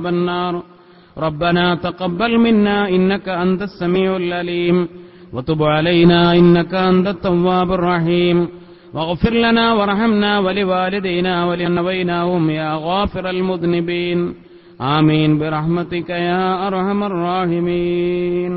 عذاب النار ربنا تقبل منا إنك أنت السميع العليم وتب علينا إنك أنت التواب الرحيم واغفر لنا وارحمنا ولوالدينا ولأبنائنا يا غافر المذنبين آمين برحمتك يا أرحم الراحمين.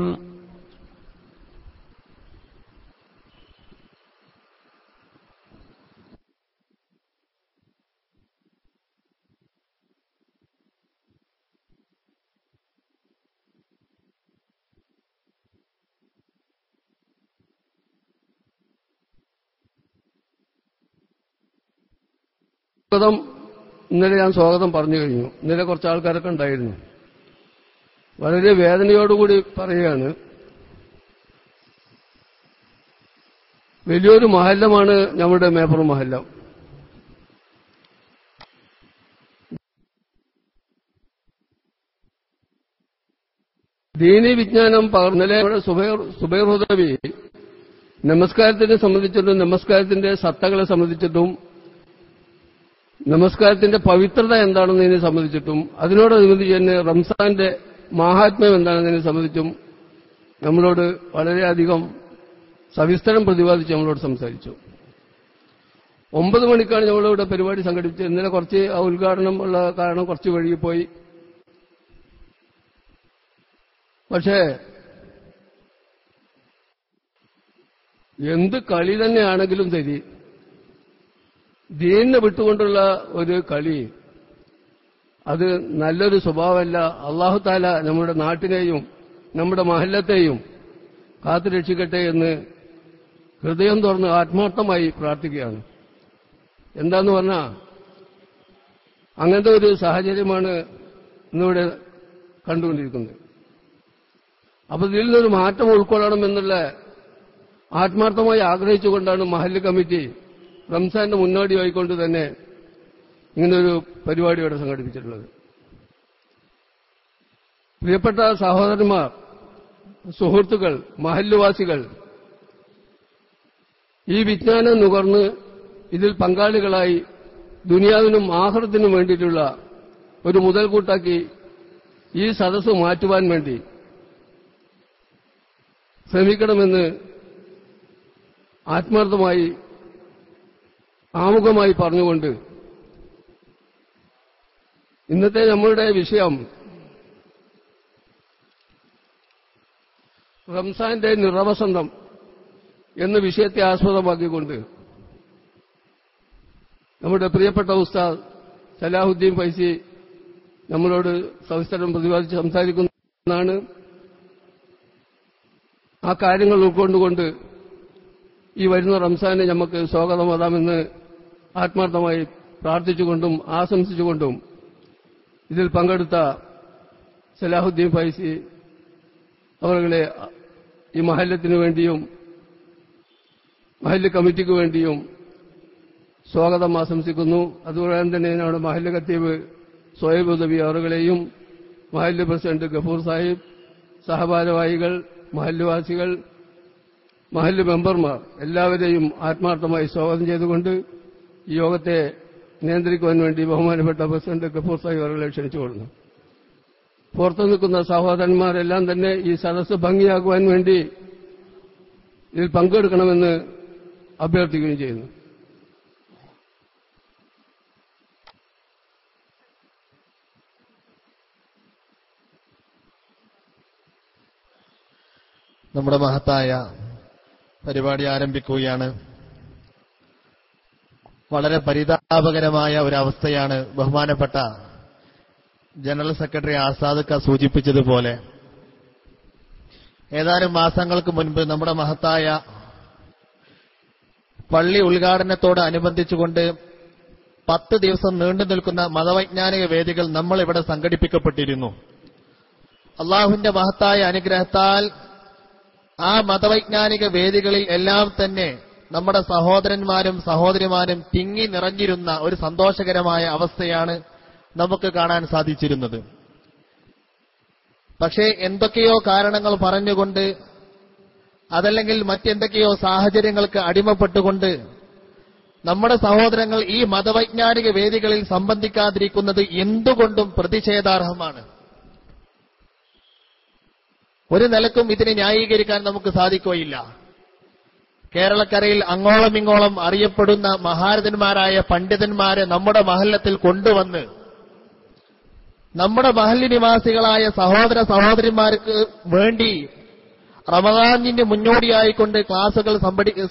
ഇന്നലെ ഞാൻ സ്വാഗതം പറഞ്ഞു കഴിഞ്ഞു. ഇന്നലെ കുറച്ച് ആൾക്കാരൊക്കെ ഉണ്ടായിരുന്നു. വളരെ വേദനയോടുകൂടി പറയുകയാണ്, വലിയൊരു മഹല്ലമാണ് നമ്മുടെ മേപ്പുറം മഹല്ല. ദീനി വിജ്ഞാനം പകർന്നലെ സുബൈർ ഹുദവി നമസ്കാരത്തിനെ സംബന്ധിച്ചിട്ടും നമസ്കാരത്തിന്റെ സത്തകളെ സംബന്ധിച്ചിട്ടും നമസ്കാരത്തിന്റെ പവിത്രത എന്താണെന്നതിനെ സംബന്ധിച്ചിട്ടും അതിനോടനുബന്ധിച്ച് തന്നെ റംസാന്റെ മാഹാത്മ്യം എന്താണെന്നതിനെ സംബന്ധിച്ചും നമ്മളോട് വളരെയധികം സവിസ്തരം പ്രതിപാദിച്ച് നമ്മളോട് സംസാരിച്ചു. 9 മണിക്കാണ് നമ്മളിവിടെ പരിപാടി സംഘടിപ്പിച്ചത്. ഇന്നലെ കുറച്ച് ഉദ്ഘാടനം ഉള്ള കാരണം കുറച്ച് വഴുകിപ്പോയി. പക്ഷേ എന്ത് കളി തന്നെയാണെങ്കിലും ശരി, ദീനിനെ വിട്ടുകൊണ്ടുള്ള ഒരു കളി അത് നല്ലൊരു സ്വഭാവമല്ല. അല്ലാഹു തആല നമ്മുടെ നാട്ടിനെയും നമ്മുടെ മഹല്ലത്തെയും കാത്തുരക്ഷിക്കട്ടെ എന്ന് ഹൃദയം തുറന്ന് ആത്മാർത്ഥമായി പ്രാർത്ഥിക്കുകയാണ്. എന്താന്ന് പറഞ്ഞാൽ അങ്ങനത്തെ ഒരു സാഹചര്യമാണ് ഇന്നിവിടെ കണ്ടുകൊണ്ടിരിക്കുന്നത്. അപ്പൊ ഇതിൽ നിന്നൊരു മാറ്റം ഉൾക്കൊള്ളണമെന്നുള്ള ആത്മാർത്ഥമായി ആഗ്രഹിച്ചുകൊണ്ടാണ് മഹല്ല് കമ്മിറ്റി റംസാന്റെ മുന്നോടിയായിക്കൊണ്ട് തന്നെ ഇങ്ങനൊരു പരിപാടി ഇവിടെ സംഘടിപ്പിച്ചിട്ടുള്ളത്. പ്രിയപ്പെട്ട സഹോദരന്മാർ, സുഹൃത്തുക്കൾ, മഹല്ലുവാസികൾ, ഈ വിജ്ഞാനം നുകർന്ന് ഇതിൽ പങ്കാളികളായി ദുനിയാവിനും ആഖിറത്തിനും വേണ്ടിയിട്ടുള്ള ഒരു മുതൽക്കൂട്ടാക്കി ഈ സദസ്സ് മാറ്റുവാൻ വേണ്ടി ശ്രമിക്കണമെന്ന് ആത്മാർത്ഥമായി ആമുഖമായി പറഞ്ഞുകൊണ്ട് ഇന്നത്തെ നമ്മളുടെ വിഷയം റംസാന്റെ നിറവസന്തം എന്ന വിഷയത്തെ ആസ്പദമാക്കിക്കൊണ്ട് നമ്മുടെ പ്രിയപ്പെട്ട ഉസ്താദ് സലാഹുദ്ദീൻ ഫൈസി നമ്മളോട് സവിസ്തരം പ്രതിപാദിച്ച് സംസാരിക്കുന്നതാണ്. ആ കാര്യങ്ങൾ ഉൾക്കൊണ്ടുകൊണ്ട് ഈ വരുന്ന റംസാനെ നമുക്ക് സ്വാഗതമാകാമെന്ന് ആത്മാർത്ഥമായി പ്രാർത്ഥിച്ചുകൊണ്ടും ആശംസിച്ചുകൊണ്ടും ഇതിൽ പങ്കെടുത്ത സലാഹുദ്ദീൻ ഫൈസി അവരുടെ ഈ മഹല്ലത്തിനു വേണ്ടിയും മഹല്ല് കമ്മിറ്റിക്ക് വേണ്ടിയും സ്വാഗതം ആശംസിക്കുന്നു. അതുപോലെ തന്നെ നമ്മുടെ മഹല്ല് ഖത്തീബ് സോയബ് ഉദവി അവരുടെയും മഹല്ല് പ്രസിഡന്റ് ഗഫൂർ സാഹിബ്, സഹഭാരവാഹികൾ, മഹല്ലുവാസികൾ, മഹല്ല് മെമ്പർമാർ എല്ലാവരെയും ആത്മാർത്ഥമായി സ്വാഗതം ചെയ്തുകൊണ്ട് ഈ യോഗത്തെ നിയന്ത്രിക്കുവാൻ വേണ്ടി ബഹുമാനപ്പെട്ട പ്രസിഡന്റ് ഗഫൂർ സാഹിബ് അവരെ ക്ഷണിച്ചുകൊള്ളുന്നു. പുറത്തു നിൽക്കുന്ന സഹോദരന്മാരെല്ലാം തന്നെ ഈ സദസ്സ് ഭംഗിയാക്കുവാൻ വേണ്ടി ഇതിൽ പങ്കെടുക്കണമെന്ന് അഭ്യർത്ഥിക്കുകയും ചെയ്യുന്നു. നമ്മുടെ മഹത്തായ പരിപാടി ആരംഭിക്കുകയാണ്. വളരെ പരിതാപകരമായ ഒരവസ്ഥയാണ് ബഹുമാനപ്പെട്ട ജനറൽ സെക്രട്ടറി ആസാദ് സൂചിപ്പിച്ചതുപോലെ ഏതാനും മാസങ്ങൾക്ക് മുൻപ് നമ്മുടെ മഹത്തായ പള്ളി ഉദ്ഘാടനത്തോട് അനുബന്ധിച്ചുകൊണ്ട് 10 ദിവസം നീണ്ടു നിൽക്കുന്ന മതവൈജ്ഞാനിക വേദികൾ നമ്മളിവിടെ സംഘടിപ്പിക്കപ്പെട്ടിരുന്നു. അള്ളാഹുവിന്റെ മഹത്തായ അനുഗ്രഹത്താൽ ആ മതവൈജ്ഞാനിക വേദികളിൽ എല്ലാം തന്നെ നമ്മുടെ സഹോദരന്മാരും സഹോദരിമാരും തിങ്ങി നിറഞ്ഞിരുന്ന ഒരു സന്തോഷകരമായ അവസ്ഥയാണ് നമുക്ക് കാണാൻ സാധിച്ചിരുന്നത്. പക്ഷേ എന്തൊക്കെയോ കാരണങ്ങൾ പറഞ്ഞുകൊണ്ട് അതല്ലെങ്കിൽ മറ്റെന്തൊക്കെയോ സാഹചര്യങ്ങൾക്ക് അടിമപ്പെട്ടുകൊണ്ട് നമ്മുടെ സഹോദരങ്ങൾ ഈ മതവൈജ്ഞാനിക വേദികളിൽ സംബന്ധിക്കാതിരിക്കുന്നത് എന്തുകൊണ്ടും പ്രതിഷേധാർഹമാണ്. ഒരു നിലക്കും ഇതിനെ ന്യായീകരിക്കാൻ നമുക്ക് സാധിക്കുകയില്ല. കേരളക്കരയിൽ അങ്ങോളം ഇങ്ങോളം അറിയപ്പെടുന്ന മഹാരഥന്മാരായ പണ്ഡിതന്മാരെ നമ്മുടെ മഹല്ലത്തിൽ കൊണ്ടുവന്ന് നമ്മുടെ മഹല്ല് നിവാസികളായ സഹോദര സഹോദരിമാർക്ക് വേണ്ടി റമദാനിന് മുന്നോടിയായിക്കൊണ്ട് ക്ലാസുകൾ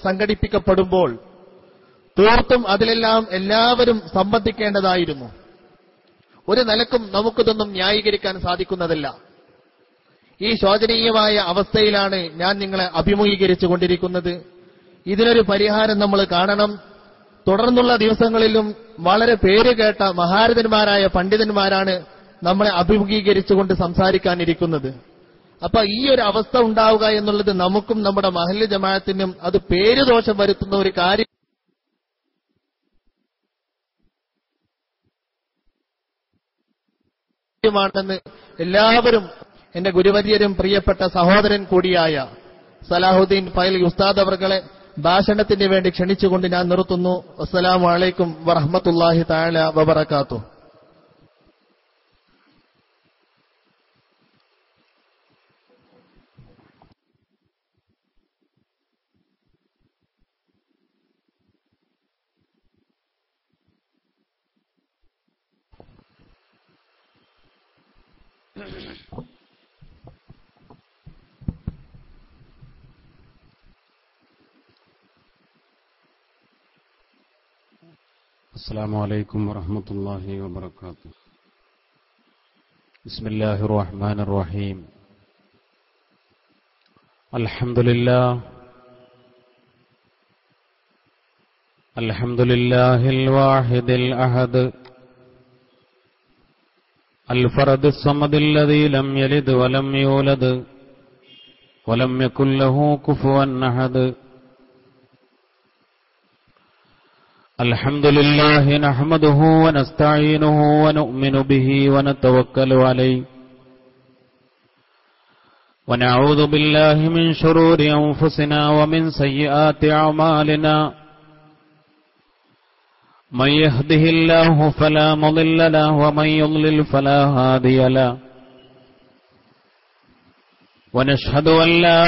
സംഘടിപ്പിക്കപ്പെടുമ്പോൾ തീർത്തും അതിലെല്ലാം എല്ലാവരും സംബന്ധിക്കേണ്ടതായിരുന്നു. ഒരു നിലക്കും നമുക്കിതൊന്നും ന്യായീകരിക്കാൻ സാധിക്കുന്നതല്ല. ഈ ശോചനീയമായ അവസ്ഥയിലാണ് ഞാൻ നിങ്ങളെ അഭിമുഖീകരിച്ചു കൊണ്ടിരിക്കുന്നത്. ഇതിനൊരു പരിഹാരം നമ്മൾ കാണണം. തുടർന്നുള്ള ദിവസങ്ങളിലും വളരെ പേരുകേട്ട മഹാരഥന്മാരായ പണ്ഡിതന്മാരാണ് നമ്മളെ അഭിമുഖീകരിച്ചുകൊണ്ട് സംസാരിക്കാനിരിക്കുന്നത്. അപ്പൊ ഈ ഒരു അവസ്ഥ ഉണ്ടാവുക എന്നുള്ളത് നമുക്കും നമ്മുടെ മഹല്ല് ജമാഅത്തിനും അത് പേരുദോഷം വരുത്തുന്ന ഒരു കാര്യമാണെന്ന് എല്ലാവരും എന്റെ ഗുരുവര്യരും പ്രിയപ്പെട്ട സഹോദരൻ കൂടിയായ സലാഹുദ്ദീൻ ഫൈലി ഉസ്താദ് അവർകളെ ഭാഷണത്തിന് വേണ്ടി ക്ഷണിച്ചുകൊണ്ട് ഞാൻ നിർത്തുന്നു. അസ്സലാമു അലൈക്കും വറഹ്മത്തുള്ളാഹി തആല വബറകാതുഹു. السلام عليكم ورحمة الله وبركاته. بسم الله الرحمن الرحيم. الحمد لله الواحد الأحد الفرد الصمد الذي لم يلد ولم يولد ولم يكن له كفوا أحد. الحمد لله نحمده ونستعينه ونؤمن به ونتوكل عليه ونعوذ بالله من شرور أنفسنا ومن سيئات أعمالنا. من يهده الله فلا مضل له ومن يضلل فلا هادي له. ونشهد أن لا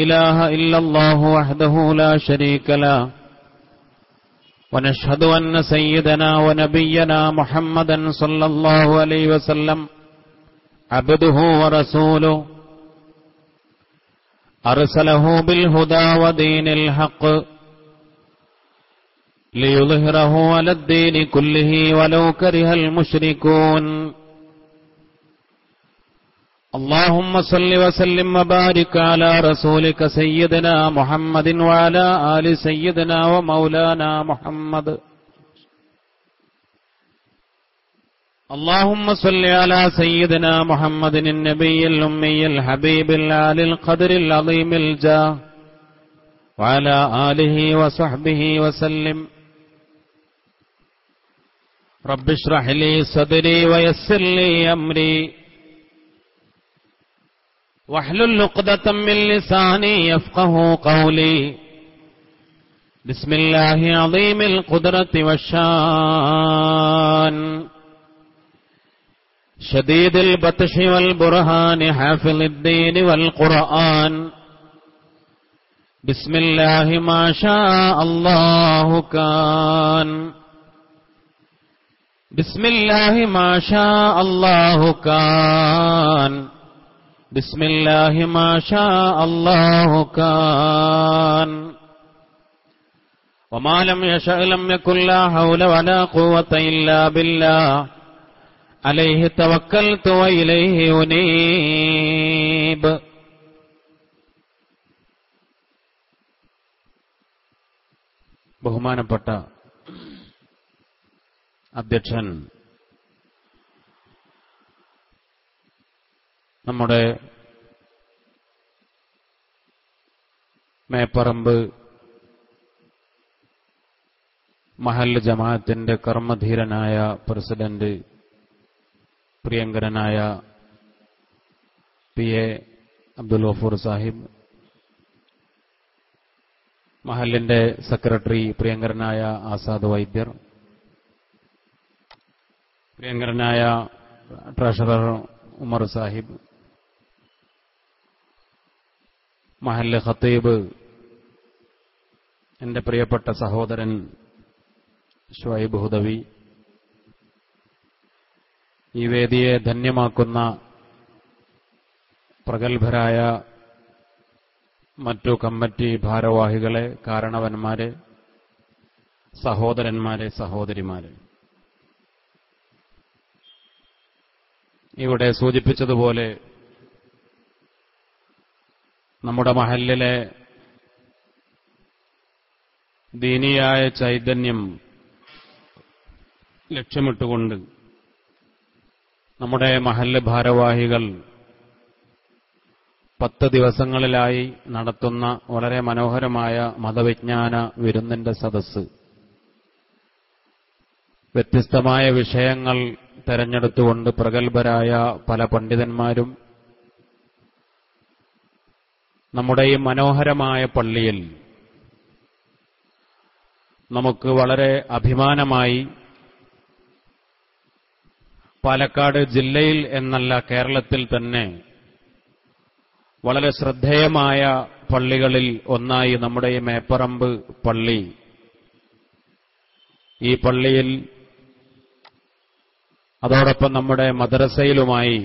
إله إلا الله وحده لا شريك له. ونشهد أن سيدنا ونبينا محمدا صلى الله عليه وسلم عبده ورسوله أرسله بالهدى ودين الحق ليظهره على الدين كله ولو كره المشركون. اللهم صل وسلم وبارك على رسولك سيدنا محمد وعلى آل سيدنا ومولانا محمد. اللهم صل على سيدنا محمد النبي الأمي الحبيب العالي القدر العظيم الجاه وعلى آله وصحبه وسلم. رب اشرح لي صدري ويسر لي أمري واحلل عقدة من لساني يفقه قولي. بسم الله عظيم القدرة والشان شديد البطش والبرهان حافظ الدين والقرآن. بسم الله ما شاء الله كان. بسم الله ما شاء الله كان. بسم الله ما شاء الله كان. وما لم يشأ لم يكن. لا حول ولا قوة إلا بالله. عليه توكلت وإليه أنيب. ബഹുമാനപ്പെട്ട അധ്യക്ഷൻ, നമ്മുടെ മേപ്പറമ്പ് മഹല്ല് ജമാഅത്തിന്റെ കർമ്മധീരനായ പ്രസിഡന്റ് പ്രിയങ്കരനായ പി എ അബ്ദുൽ ഗഫൂർ സാഹിബ്, മഹലിന്റെ സെക്രട്ടറി പ്രിയങ്കരനായ ആസാദ് വൈദ്യർ, പ്രിയങ്കരനായ ട്രഷറർ ഉമർ സാഹിബ്, മഹല്ല് ഖത്തീബ്, എന്റെ പ്രിയപ്പെട്ട സഹോദരൻ ഷുഐബ് ഹുദവി, ഈ വേദിയെ ധന്യമാക്കുന്ന പ്രഗത്ഭരായ മറ്റു കമ്മിറ്റി ഭാരവാഹികളെ, കാരണവന്മാരെ, സഹോദരന്മാരെ, സഹോദരിമാരെ, ഇവിടെ സൂചിപ്പിച്ചതുപോലെ നമ്മുടെ മഹല്ലിലെ ദീനിയായ ചൈതന്യം ലക്ഷ്യമിട്ടുകൊണ്ട് നമ്മുടെ മഹല്ല് ഭാരവാഹികൾ 10 ദിവസങ്ങളിലായി നടത്തുന്ന വളരെ മനോഹരമായ മതവിജ്ഞാന വിരുന്നിന്റെ സദസ്സ്, വ്യത്യസ്തമായ വിഷയങ്ങൾ തെരഞ്ഞെടുത്തുകൊണ്ട് പ്രഗത്ഭരായ പല പണ്ഡിതന്മാരും നമ്മുടെ ഈ മനോഹരമായ പള്ളിയിൽ നമുക്ക് വളരെ അഭിമാനമായി പാലക്കാട് ജില്ലയിൽ എന്നല്ല കേരളത്തിൽ തന്നെ വളരെ ശ്രദ്ധേയമായ പള്ളികളിൽ ഒന്നായി നമ്മുടെ ഈ മേപ്പറമ്പ് പള്ളി, ഈ പള്ളിയിൽ അതോടൊപ്പം നമ്മുടെ മദ്രസയിലുമായി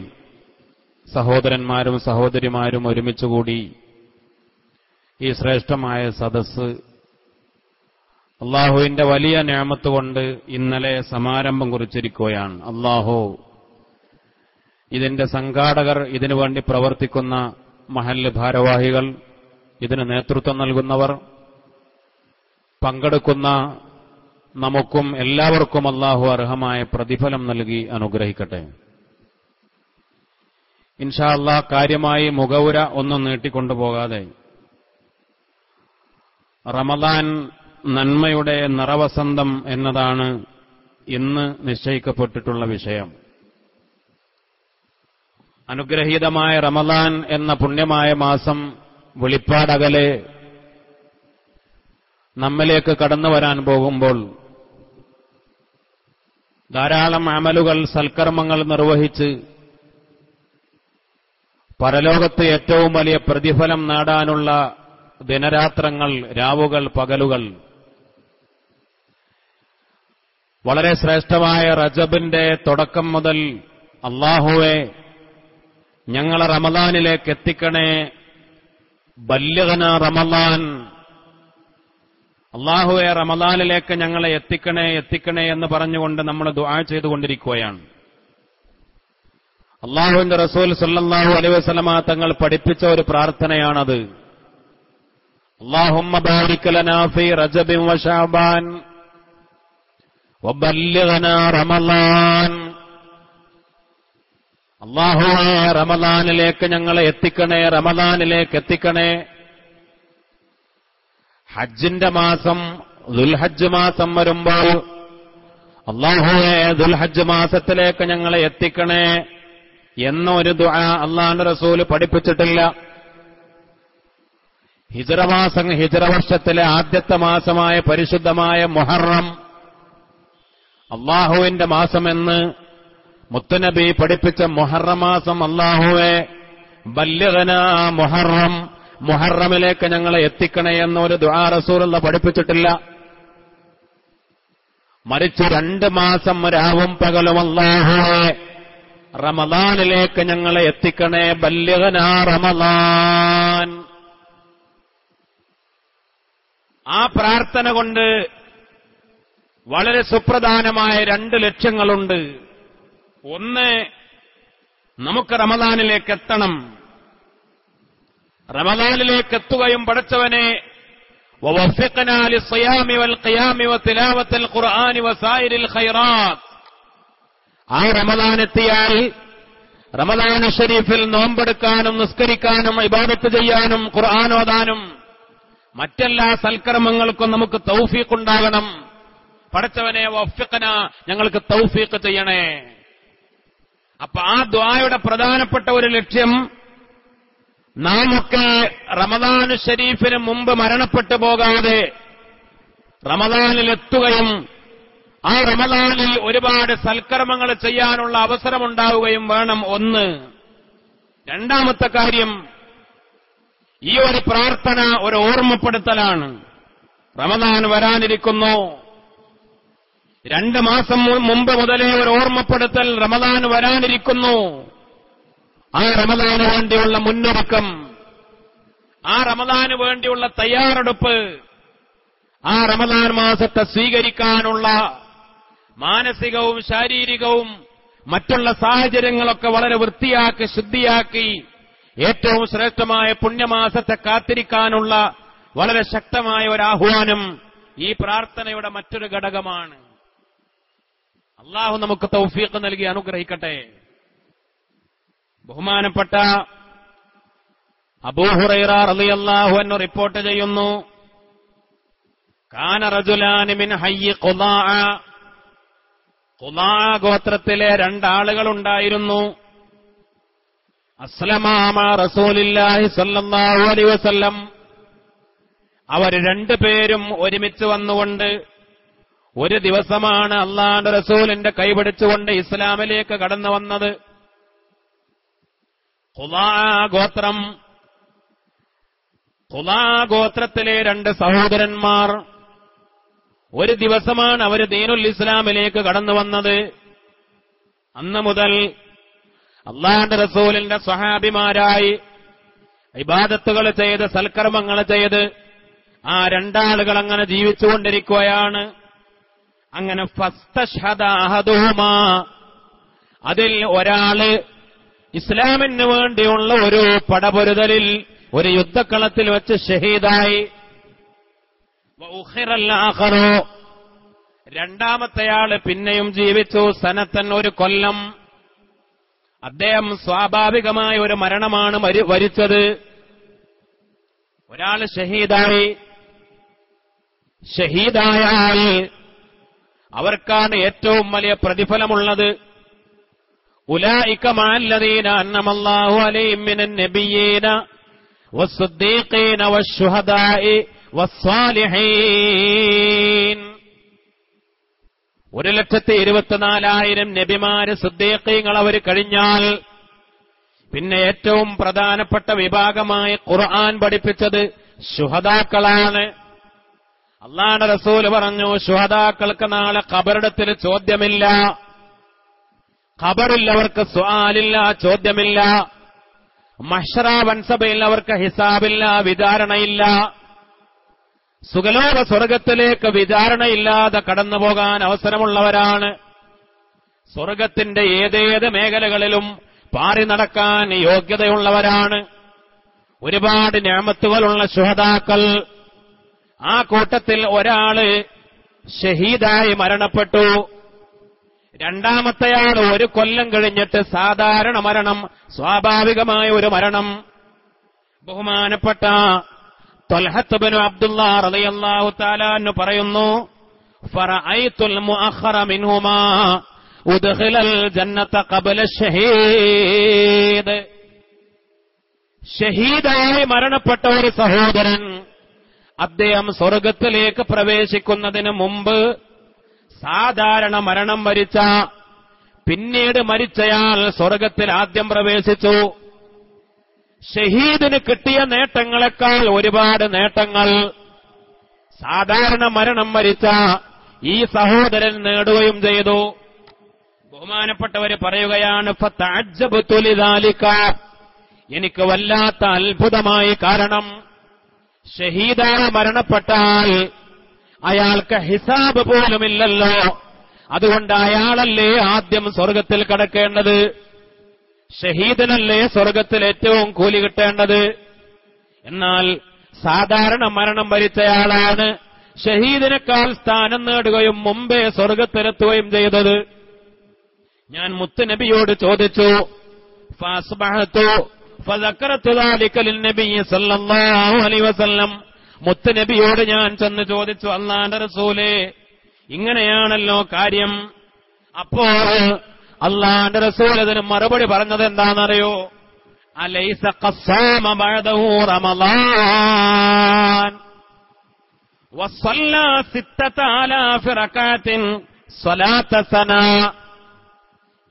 സഹോദരന്മാരും സഹോദരിമാരും ഒരുമിച്ചുകൂടി ഈ ശ്രേഷ്ഠമായ സദസ്സ് അള്ളാഹുവിന്റെ വലിയ നിഅമത്ത് കൊണ്ട് ഇന്നലെ സമാരംഭം കുറിച്ചിരിക്കുകയാണ്. അള്ളാഹു ഇതിന്റെ സംഘാടകർ, ഇതിനുവേണ്ടി പ്രവർത്തിക്കുന്ന മഹല്ല് ഭാരവാഹികൾ, ഇതിന് നേതൃത്വം നൽകുന്നവർ, പങ്കെടുക്കുന്ന നമുക്കും എല്ലാവർക്കും അള്ളാഹു അർഹമായ പ്രതിഫലം നൽകി അനുഗ്രഹിക്കട്ടെ. ഇൻഷാ അല്ലാഹ് കാര്യമായി മുഖവുര ഒന്നും നീട്ടിക്കൊണ്ടുപോകാതെ റമദാൻ നന്മയുടെ നിറവസന്തം എന്നതാണ് ഇന്ന് നിശ്ചയിക്കപ്പെട്ടിട്ടുള്ള വിഷയം. അനുഗ്രഹീതമായ റമദാൻ എന്ന പുണ്യമായ മാസം വെളിപ്പാടകലെ നമ്മിലേക്ക് കടന്നു വരാൻ പോകുമ്പോൾ ധാരാളം അമലുകൾ, സൽക്കർമ്മങ്ങൾ നിർവഹിച്ച് പരലോകത്ത് ഏറ്റവും വലിയ പ്രതിഫലം നേടാനുള്ള ദിനരാത്രങ്ങൾ, രാവുകൾ, പകലുകൾ, വളരെ ശ്രേഷ്ഠമായ റജബിന്റെ തുടക്കം മുതൽ അല്ലാഹുവേ ഞങ്ങളെ റമദാനിലേക്ക് എത്തിക്കണേ, ബല്ലിഗ്നാ റമദാൻ, അല്ലാഹുവേ റമദാനിലേക്ക് ഞങ്ങളെ എത്തിക്കണേ എത്തിക്കണേ എന്ന് പറഞ്ഞുകൊണ്ട് നമ്മൾ ദുആ ചെയ്തുകൊണ്ടിരിക്കുകയാണ്. അല്ലാഹുവിന്റെ റസൂൽ സല്ലല്ലാഹു അലൈഹി വസല്ലമ തങ്ങൾ പഠിപ്പിച്ച ഒരു പ്രാർത്ഥനയാണത്. അല്ലാഹുമ്മ ബാരിക് ലനാ ഫീ റജബിൻ വ ശഅബാൻ വബല്ലിഗ്നാ റമദാൻ. അല്ലാഹുവേ റമദാനിലേക്ക് ഞങ്ങളെ എത്തിക്കണേ, റമദാനിലേക്ക് എത്തിക്കണേ. ഹജ്ജിന്റെ മാസം ദുൽഹജ്ജ് മാസം വരുമ്പോൾ അല്ലാഹുവേ ദുൽഹജ്ജ് മാസത്തിലേക്ക് ഞങ്ങളെ എത്തിക്കണേ എന്നൊരു ദുആ അല്ലാഹുവിന്റെ റസൂല് പഠിപ്പിച്ചിട്ടില്ല. ഹിജ്റ മാസം, ഹിജ്റ വർഷത്തിലെ ആദ്യത്തെ മാസമായ പരിശുദ്ധമായ മുഹറം അല്ലാഹുവിന്റെ മാസമെന്ന് മുത്തുനബി പഠിപ്പിച്ച മുഹറം മാസം, അല്ലാഹുവേ ബല്ലിഗ്നാ മുഹറം, മുഹറമിലേക്ക് ഞങ്ങളെ എത്തിക്കണേ എന്നൊരു ദുആ റസൂലുള്ള പഠിപ്പിച്ചിട്ടില്ല. മറിച്ച് 2 മാസം രാവും പകലും അല്ലാഹുവേ റമദാനിലേക്ക് ഞങ്ങളെ എത്തിക്കണേ, ബല്ലിഗ്നാ റമദാൻ. ആ പ്രാർത്ഥന കൊണ്ട് വളരെ സുപ്രധാനമായ 2 ലക്ഷ്യങ്ങളുണ്ട്. ഒന്ന്, നമുക്ക് റമദാനിലേക്ക് എത്തണം. റമദാനിലേക്ക് എത്തുകയും പടച്ചവനെ വവഫിഖ്നാ ലിസ്സിയാമി വൽ ഖിയാമി വതിലാവത്തിൽ ഖുർആനി വസായിരിൽ ഖൈറാത്ത്. ആ റമദാൻ എത്തിയാൽ റമദാൻ ശരീഫിൽ നോമ്പെടുക്കാനും നിസ്കരിക്കാനും ഇബാദത്ത് ചെയ്യാനും ഖുർആൻ ഓതാനും മറ്റെല്ലാ സൽക്കർമ്മങ്ങൾക്കും നമുക്ക് തൗഫീഖ് ഉണ്ടാകണം. പടച്ചവനെ വഫിഖ്നാ, ഞങ്ങൾക്ക് തൗഫീഖ് ചെയ്യണേ. അപ്പൊ ആ ദുആയുടെ പ്രധാനപ്പെട്ട ഒരു ലക്ഷ്യം നാമൊക്കെ റമദാനു ശരീഫിന് മുമ്പ് മരണപ്പെട്ടു പോകാതെ റമദാനിലെത്തുകയും ആ റമദാനിൽ ഒരുപാട് സൽക്കർമ്മങ്ങൾ ചെയ്യാനുള്ള അവസരമുണ്ടാവുകയും വേണം. ഒന്ന്. രണ്ടാമത്തെ കാര്യം, ഈ ഒരു പ്രാർത്ഥന ഒരു ഓർമ്മപ്പെടുത്തലാണ്. റമദാൻ വരാനിരിക്കുന്നു. 2 മാസം മുമ്പ് മുതലേ ഒരു ഓർമ്മപ്പെടുത്തൽ, റമദാൻ വരാനിരിക്കുന്നു. ആ റമദാന് വേണ്ടിയുള്ള മുന്നൊരുക്കം, ആ റമദാന് വേണ്ടിയുള്ള തയ്യാറെടുപ്പ്, ആ റമദാൻ മാസത്തെ സ്വീകരിക്കാനുള്ള മാനസികവും ശാരീരികവും മറ്റുള്ള സാഹചര്യങ്ങളൊക്കെ വളരെ വൃത്തിയാക്കി ശുദ്ധിയാക്കി ഏറ്റവും ശ്രേഷ്ഠമായ പുണ്യമാസത്തെ കാത്തിരിക്കാനുള്ള വളരെ ശക്തമായ ഒരു ആഹ്വാനം ഈ പ്രാർത്ഥനയുടെ മറ്റൊരു ഘടകമാണ്. അള്ളാഹു നമുക്ക് തൗഫീഖ് നൽകി അനുഗ്രഹിക്കട്ടെ. ബഹുമാനപ്പെട്ട അബൂ ഹുറൈറ റളിയല്ലാഹു അൻഹു റിപ്പോർട്ട് ചെയ്യുന്നു, കാന റജുലാനി മിൻ ഹയ്യി ഖുദാഅ, ഖുദാഅ ഗോത്രത്തിലെ 2 ആളുകളുണ്ടായിരുന്നു. അസ്ലമാ മാ റസൂലില്ലാഹി സ്വല്ലല്ലാഹു അലൈഹി വസല്ലം, അവർ 2 പേരും ഒരുമിച്ച് വന്നുകൊണ്ട് ഒരു ദിവസമാണ് അല്ലാഹുവിന്റെ റസൂലിന്റെ കൈപിടിച്ചുകൊണ്ട് ഇസ്ലാമിലേക്ക് കടന്നു വന്നത്. ഖുദാഅ ഗോത്രത്തിലെ 2 സഹോദരന്മാർ ഒരു ദിവസമാണ് അവർ ദീനുൽ ഇസ്ലാമിലേക്ക് കടന്നു വന്നത്. അന്ന് മുതൽ അല്ലാഹുവിന്റെ റസൂലിന്റെ സ്വഹാബിമാരായി ഇബാദത്തുകൾ ചെയ്ത് സൽക്കർമ്മങ്ങൾ ചെയ്ത് ആ 2 ആളുകൾ അങ്ങനെ ജീവിച്ചുകൊണ്ടിരിക്കുകയാണ്. അങ്ങനെ ഫസ്തശ്ഹദ അഹദുഹുമാ, അതിൽ ഒരാള് ഇസ്ലാമിന് വേണ്ടിയുള്ള ഒരു പടപൊരുതലിൽ ഒരു യുദ്ധക്കളത്തിൽ വെച്ച് ഷഹീദായി. വഉഖിറൽ ആഖറു, രണ്ടാമത്തെയാള് പിന്നെയും ജീവിച്ചു. സനത്തൻ, ഒരു കൊല്ലം. അദ്ദേഹം സ്വാഭാവികമായ ഒരു മരണമാണ് വരിച്ചത്. ഒരാൾ ഷഹീദായി. ഷഹീദായാൽ അവർക്കാണ് ഏറ്റവും വലിയ പ്രതിഫലമുള്ളത്. ഉലൈക മഅല്ലദീന അൻഅമല്ലാഹു അലൈഹിം മിനൻ നബിയ്യീന വസ്സുദ്ദീഖീന വശുഹദാഇ വസ്സാലിഹീൻ. 1,24,000 നബിമാര് സിദ്ദീഖീങ്ങൾ അവർ കഴിഞ്ഞാൽ പിന്നെ ഏറ്റവും പ്രധാനപ്പെട്ട വിഭാഗമായി ഖുർആൻ പഠിപ്പിച്ചത് ശുഹദാക്കളാണ്. അല്ലാഹുവിന്റെ റസൂൽ പറഞ്ഞു, ശുഹദാക്കൾക്ക് നാളെ ഖബറിടത്തിൽ ചോദ്യമില്ല, ഖബറിൽ അവർക്ക് സുആലില്ല, ചോദ്യമില്ല. മഹ്ശറ വൻസഭയിൽ അവർക്ക് ഹിസാബില്ല, വിചാരണയില്ല. സുഖലോക സ്വർഗത്തിലേക്ക് വിചാരണയില്ലാതെ കടന്നുപോകാൻ അവസരമുള്ളവരാണ്. സ്വർഗത്തിന്റെ ഏതേത് മേഖലകളിലും പാറി നടക്കാൻ യോഗ്യതയുള്ളവരാണ്. ഒരുപാട് നിഅമത്തുകളുള്ള ശുഹദാക്കൾ. ആ കൂട്ടത്തിൽ ഒരാള് ഷഹീദായി മരണപ്പെട്ടു. രണ്ടാമത്തെയാൾ 1 കൊല്ലം കഴിഞ്ഞിട്ട് സാധാരണ മരണം, സ്വാഭാവികമായ ഒരു മരണം. ബഹുമാനപ്പെട്ട ത്വൽഹത്ത് ഇബ്നു അബ്ദുല്ലാഹ് റളിയല്ലാഹു തആല അൻഹു പറയുന്നു, ഫറഅയ്തുൽ മുഅഖറ മിൻഹുമാ ഉദ്ഖിലൽ ജന്നത ഖബല ഷഹീദ്. ഷഹീദായി മരണപ്പെട്ട ഒരു സഹോദരൻ അദ്ദേഹം സ്വർഗത്തിലേക്ക് പ്രവേശിക്കുന്നതിന് മുമ്പ് സാധാരണ മരണം വരിച്ച, പിന്നീട് മരിച്ചയാൾ സ്വർഗത്തിൽ ആദ്യം പ്രവേശിച്ചു. ഷഹീദിന് കിട്ടിയ നേട്ടങ്ങളെക്കാൾ ഒരുപാട് നേട്ടങ്ങൾ സാധാരണ മരണം വരിച്ച ഈ സഹോദരൻ നേടുകയും ചെയ്തു. ബഹുമാനപ്പെട്ടവര് പറയുകയാണ്, ഫതഅജ്ജബതു ലിദാലിക, എനിക്ക് വല്ലാത്ത അത്ഭുതമായി. കാരണം ഷഹീദായി മരണപ്പെട്ടാൽ അയാൾക്ക് ഹിസാബ് പോലുമില്ലല്ലോ. അതുകൊണ്ട് അയാളല്ലേ ആദ്യം സ്വർഗത്തിൽ കടക്കേണ്ടത്, ഷഹീദിനല്ലേ സ്വർഗത്തിൽ ഏറ്റവും കൂലി കിട്ടേണ്ടത്. എന്നാൽ സാധാരണ മരണം വരിച്ചയാളാണ് ഷഹീദിനേക്കാൾ സ്ഥാനം നേടുകയും മുമ്പേ സ്വർഗത്തിലെത്തുകയും ചെയ്തത്. ഞാൻ മുത്തുനബിയോട് ചോദിച്ചു, ഫഅസ്ബഹതു ഫദക്കറതു ദാലിക ലിന്നബിയ്യി സല്ലല്ലാഹു അലൈഹി വസല്ലം. മുത്തുനബിയോട് ഞാൻ ചെന്ന് ചോദിച്ചു, അല്ലാഹുവിന്റെ റസൂലേ, ഇങ്ങനെയാണല്ലോ കാര്യം. അപ്പോൾ അല്ലാഹുവിന്റെ റസൂൽ അതിന് മറുപടി പറഞ്ഞത് എന്താണെന്നറിയോ? അലൈസ ഖസ്സാമ ബഅദഹു റമളാൻ വസല്ല 6000 റകഅത്തിൻ സ്വലാത്ത സന.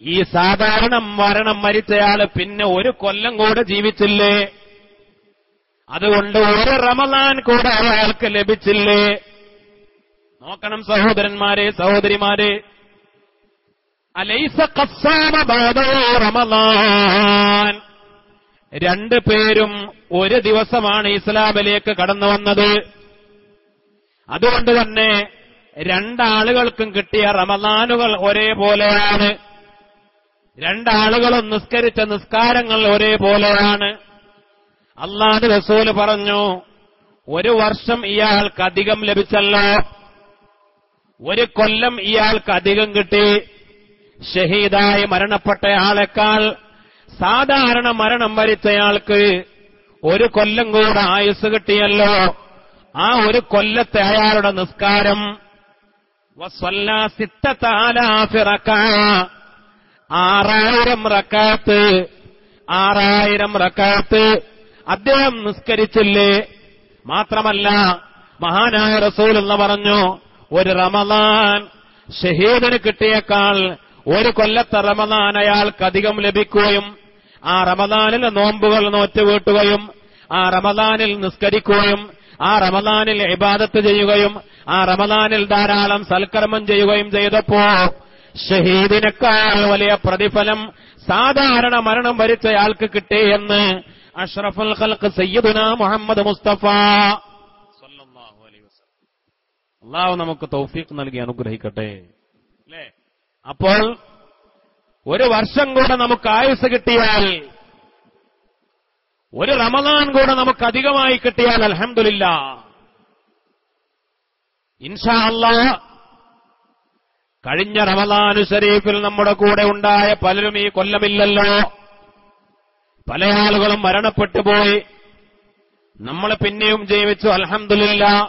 ഈ സാധാരണ മരിച്ചയാള് പിന്നെ ഒരു കൊല്ലം കൂടെ ജീവിച്ചില്ലേ? അതുകൊണ്ട് ഒരു റമളാൻ കൂടെ അയാൾക്ക് ലഭിച്ചില്ലേ? നോക്കണം സഹോദരന്മാരെ, സഹോദരിമാരെ. അലൈസ ഖസ്സാമ ബഅദഹു റമളാൻ. രണ്ടു പേരും ഒരു ദിവസമാണ് ഇസ്ലാമിലേക്ക് കടന്നു വന്നത്. അതുകൊണ്ട് തന്നെ രണ്ടാളുകൾക്കും കിട്ടിയ റമളാനുകൾ ഒരേപോലെയാണ്. രണ്ടാളുകളും നിസ്കരിച്ച നിസ്കാരങ്ങൾ ഒരേപോലെയാണ്. അല്ലാഹു റസൂല് പറഞ്ഞു, ഒരു വർഷം ഇയാൾക്ക് അധികം ലഭിച്ചല്ലോ, ഒരു കൊല്ലം ഇയാൾക്ക് അധികം കിട്ടി. ഷഹീദായി മരണപ്പെട്ടയാളെക്കാൾ സാധാരണ മരണം വരിച്ചയാൾക്ക് ഒരു കൊല്ലം കൂടെ ആയുസ് കിട്ടിയല്ലോ. ആ ഒരു കൊല്ലത്തെ അയാളുടെ നിസ്കാരം 6000 റകഅത്ത് 6000 റകഅത്ത് അദ്ദേഹം നിസ്കരിച്ചില്ലേ? മാത്രമല്ല മഹാനായ റസൂലുള്ള പറഞ്ഞു, ഒരു റമളാൻ ഷഹീദിന് കിട്ടിയേക്കാൾ ഒരു കൊല്ലത്തെ റമളാൻ അയാൾക്ക് അധികം ലഭിക്കുകയും ആ റമളാനിൽ നോമ്പുകൾ നോറ്റുവീട്ടുകയും ആ റമളാനിൽ നിസ്കരിക്കുകയും ആ റമളാനിൽ ഇബാദത്ത് ചെയ്യുകയും ആ റമളാനിൽ ധാരാളം സൽക്കർമ്മം ചെയ്യുകയും ചെയ്തപ്പോ ഷഹീദിനേക്കാൾ വലിയ പ്രതിഫലം സാധാരണ മരണം വരിച്ചയാൾക്ക് കിട്ടിയെന്ന് അഷ്റഫുൽ ഖൽഖ് സയ്യിദുനാ മുഹമ്മദ് മുസ്തഫ സല്ലല്ലാഹു അലൈഹി വസല്ലം. അല്ലാഹു നമുക്ക് തൗഫീഖ് നൽകി അനുഗ്രഹിക്കട്ടെ. അല്ലേ? അപ്പോൾ ഒരു വർഷം കൂടെ നമുക്ക് ആയുസ് കിട്ടിയാൽ, ഒരു റമളാൻ കൂടെ നമുക്ക് അധികമായി കിട്ടിയാൽ അൽഹംദുലില്ലാഹ്, ഇൻഷാ അല്ലാഹ് കഴിഞ്ഞ റമളാൻ ശരീഫിൽ നമ്മുടെ കൂടെ ഉണ്ടായ പലരും ഈ കൊല്ലമില്ലല്ലോ. പല ആളുകളും മരണപ്പെട്ടു പോയി. നമ്മൾ പിന്നെയും ജീവിച്ചു അൽഹംദുലില്ലാഹ്.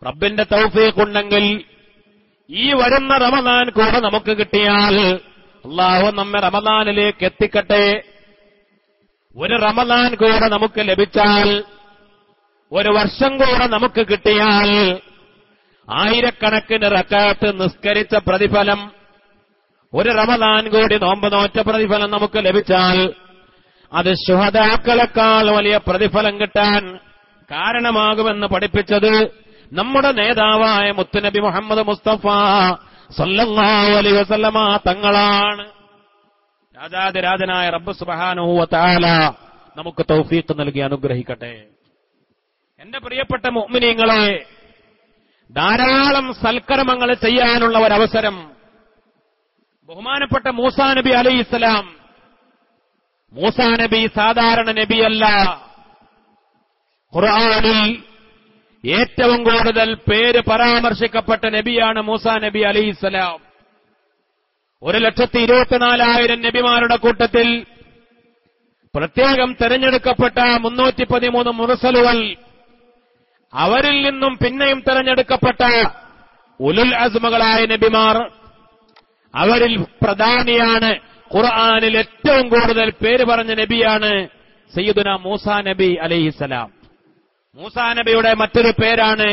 റബ്ബിന്റെ തൗഫീഖ് ഉണ്ടെങ്കിൽ ഈ വരുന്ന റമളാൻ കൂടെ നമുക്ക് കിട്ടിയാൽ അല്ലാഹു നമ്മെ റമളാനിലേക്ക് എത്തിക്കട്ടെ. ഒരു റമളാൻ കൂടെ നമുക്ക് ലഭിച്ചാൽ, ഒരു വർഷം കൂടെ നമുക്ക് കിട്ടിയാൽ, ആയിരക്കണക്കിന് റകഅത്ത് നിസ്കരിച്ച പ്രതിഫലം, ഒരു റമളാൻ കൂടി നോമ്പ് നോറ്റ പ്രതിഫലം നമുക്ക് ലഭിച്ചാൽ അത് ശുഹദാക്കളെക്കാൾ വലിയ പ്രതിഫലം കിട്ടാൻ കാരണമാകുമെന്ന് പഠിപ്പിച്ചത് നമ്മുടെ നേതാവായ മുത്തുനബി മുഹമ്മദ് മുസ്തഫ സല്ലല്ലാഹു അലൈഹി വസല്ലമ തങ്ങളാണ്. രാജാതിരാജനായ റബ്ബ് സുബ്ഹാനഹു വ തആല നമുക്ക് തൗഫീഖ് നൽകി അനുഗ്രഹിക്കട്ടെ. എന്റെ പ്രിയപ്പെട്ട മുഅ്മിനീങ്ങളെ, ധാരാളം സൽക്കർമ്മങ്ങൾ ചെയ്യാനുള്ള ഒരവസരം ബഹുമാനപ്പെട്ട മൂസാ നബി അലൈഹിസ്സലാം. മൂസാ നബി സാധാരണ നബിയല്ല. ഖുർആനിൽ ഏറ്റവും കൂടുതൽ പേര് പരാമർശിക്കപ്പെട്ട നബിയാണ് മൂസാ നബി അലൈഹിസ്സലാം. 1,24,000 നബിമാരുടെ കൂട്ടത്തിൽ പ്രത്യേകം തെരഞ്ഞെടുക്കപ്പെട്ട 313 മുർസലുകൾ, അവരിൽ നിന്നും പിന്നെയും തെരഞ്ഞെടുക്കപ്പെട്ട ഉലുൽ അസ്മകളായ നബിമാർ, അവരിൽ പ്രധാനിയാണ് ഖുർആനിൽ ഏറ്റവും കൂടുതൽ പേര് പറഞ്ഞ നബിയാണ് സയ്യിദുനാ മൂസാ നബി അലൈഹിസ്സലാം. മൂസാ നബിയുടെ മറ്റൊരു പേരാണ്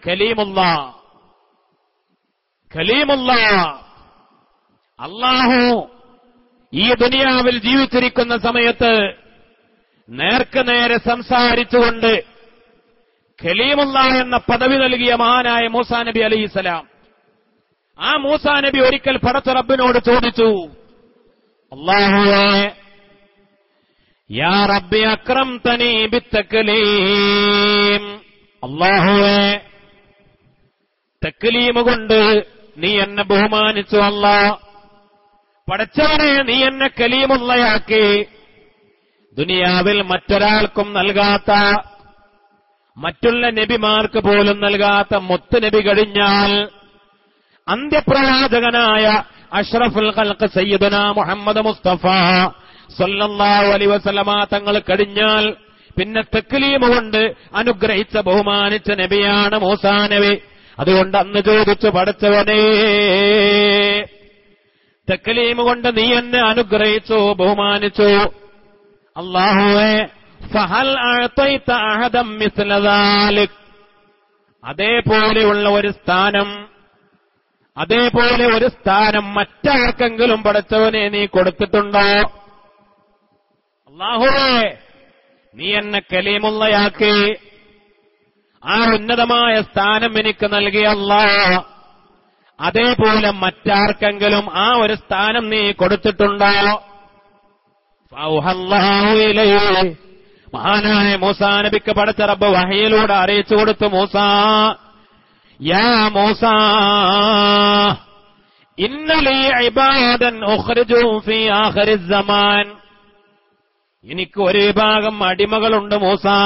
കലീമുല്ലാഹ്. കലീമുല്ലാഹ്, അല്ലാഹു ഈ ദുനിയാവിൽ ജീവിച്ചിരിക്കുന്ന സമയത്ത് നേർക്ക് നേരെ സംസാരിച്ചുകൊണ്ട് കലീമുല്ലാഹ് എന്ന പദവി നൽകിയ മഹാനായ മൂസാ നബി അലൈഹിസ്സലാം. ആ മൂസാ നബി ഒരിക്കൽ പടച്ച റബ്ബിനോട് ചോദിച്ചു, അല്ലാഹുവേ, യാ റബ്ബി അക്രംതനീ ബിത്തക്ലീം, അല്ലാഹുവേ, തക്ലീം കൊണ്ട് നീ എന്നെ ബഹുമാനിച്ചു. അല്ലാഹ്, പടച്ചവനെ, നീ എന്നെ കലീമുള്ളയാക്കി. ദുനിയാവിൽ മറ്റൊരാൾക്കും നൽകാത്ത, മറ്റുള്ള നബിമാർക്ക് പോലും നൽകാത്ത മുത്തുനബി കഴിഞ്ഞാൽ അന്ത്യപ്രവാചകനായ അഷ്റഫുൽ ഖൽഖ് സയ്യിദുനാ മുഹമ്മദ് മുസ്തഫ സല്ലല്ലാഹു അലൈഹി വസല്ലമ തങ്ങൾ കഴിഞ്ഞാൽ പിന്നെ തക്ലീം കൊണ്ട് അനുഗ്രഹിച്ച ബഹുമാനിച്ച നബിയാണ് മൂസാ നബി. അതുകൊണ്ട് അന്ന് ചോദിച്ചു, പടച്ചവനേ, തക്ലീം കൊണ്ട് നീ എന്നെ അനുഗ്രഹിച്ചു, ബഹുമാനിച്ചു. അല്ലാഹുവേ ഫഹൽ അഅതൈത അഹദം മിസ്ല ദാലിക്, അതേപോലെയുള്ള ഒരു സ്ഥാനം മറ്റാർക്കെങ്കിലും പടച്ചവനെ നീ കൊടുത്തിട്ടുണ്ടോ? അല്ലാഹുവേ നീ എന്നെ കലീമുള്ളയാക്കി ആ ഉന്നതമായ സ്ഥാനം എനിക്ക് നൽകിയ അല്ലാഹ്, അതേപോലെ മറ്റാർക്കെങ്കിലും ആ ഒരു സ്ഥാനം നീ കൊടുത്തിട്ടുണ്ടോ? ഫൗഹല്ലാഹു ഇലൈഹി, മഹാനായ മൂസാ നബിക്ക് പടച്ച റബ്ബ് വഹയിലൂടെ അറിയിച്ചു കൊടുത്തു, മൂസാ യാ മൂസാ ഇന്ന ലീ ഇബാദൻ ഉഖ്രിജു ഫീ ആഖിറിസ് സമാൻ, എനിക്ക് ഒരു വിഭാഗം അടിമകളുണ്ട് മൂസാ,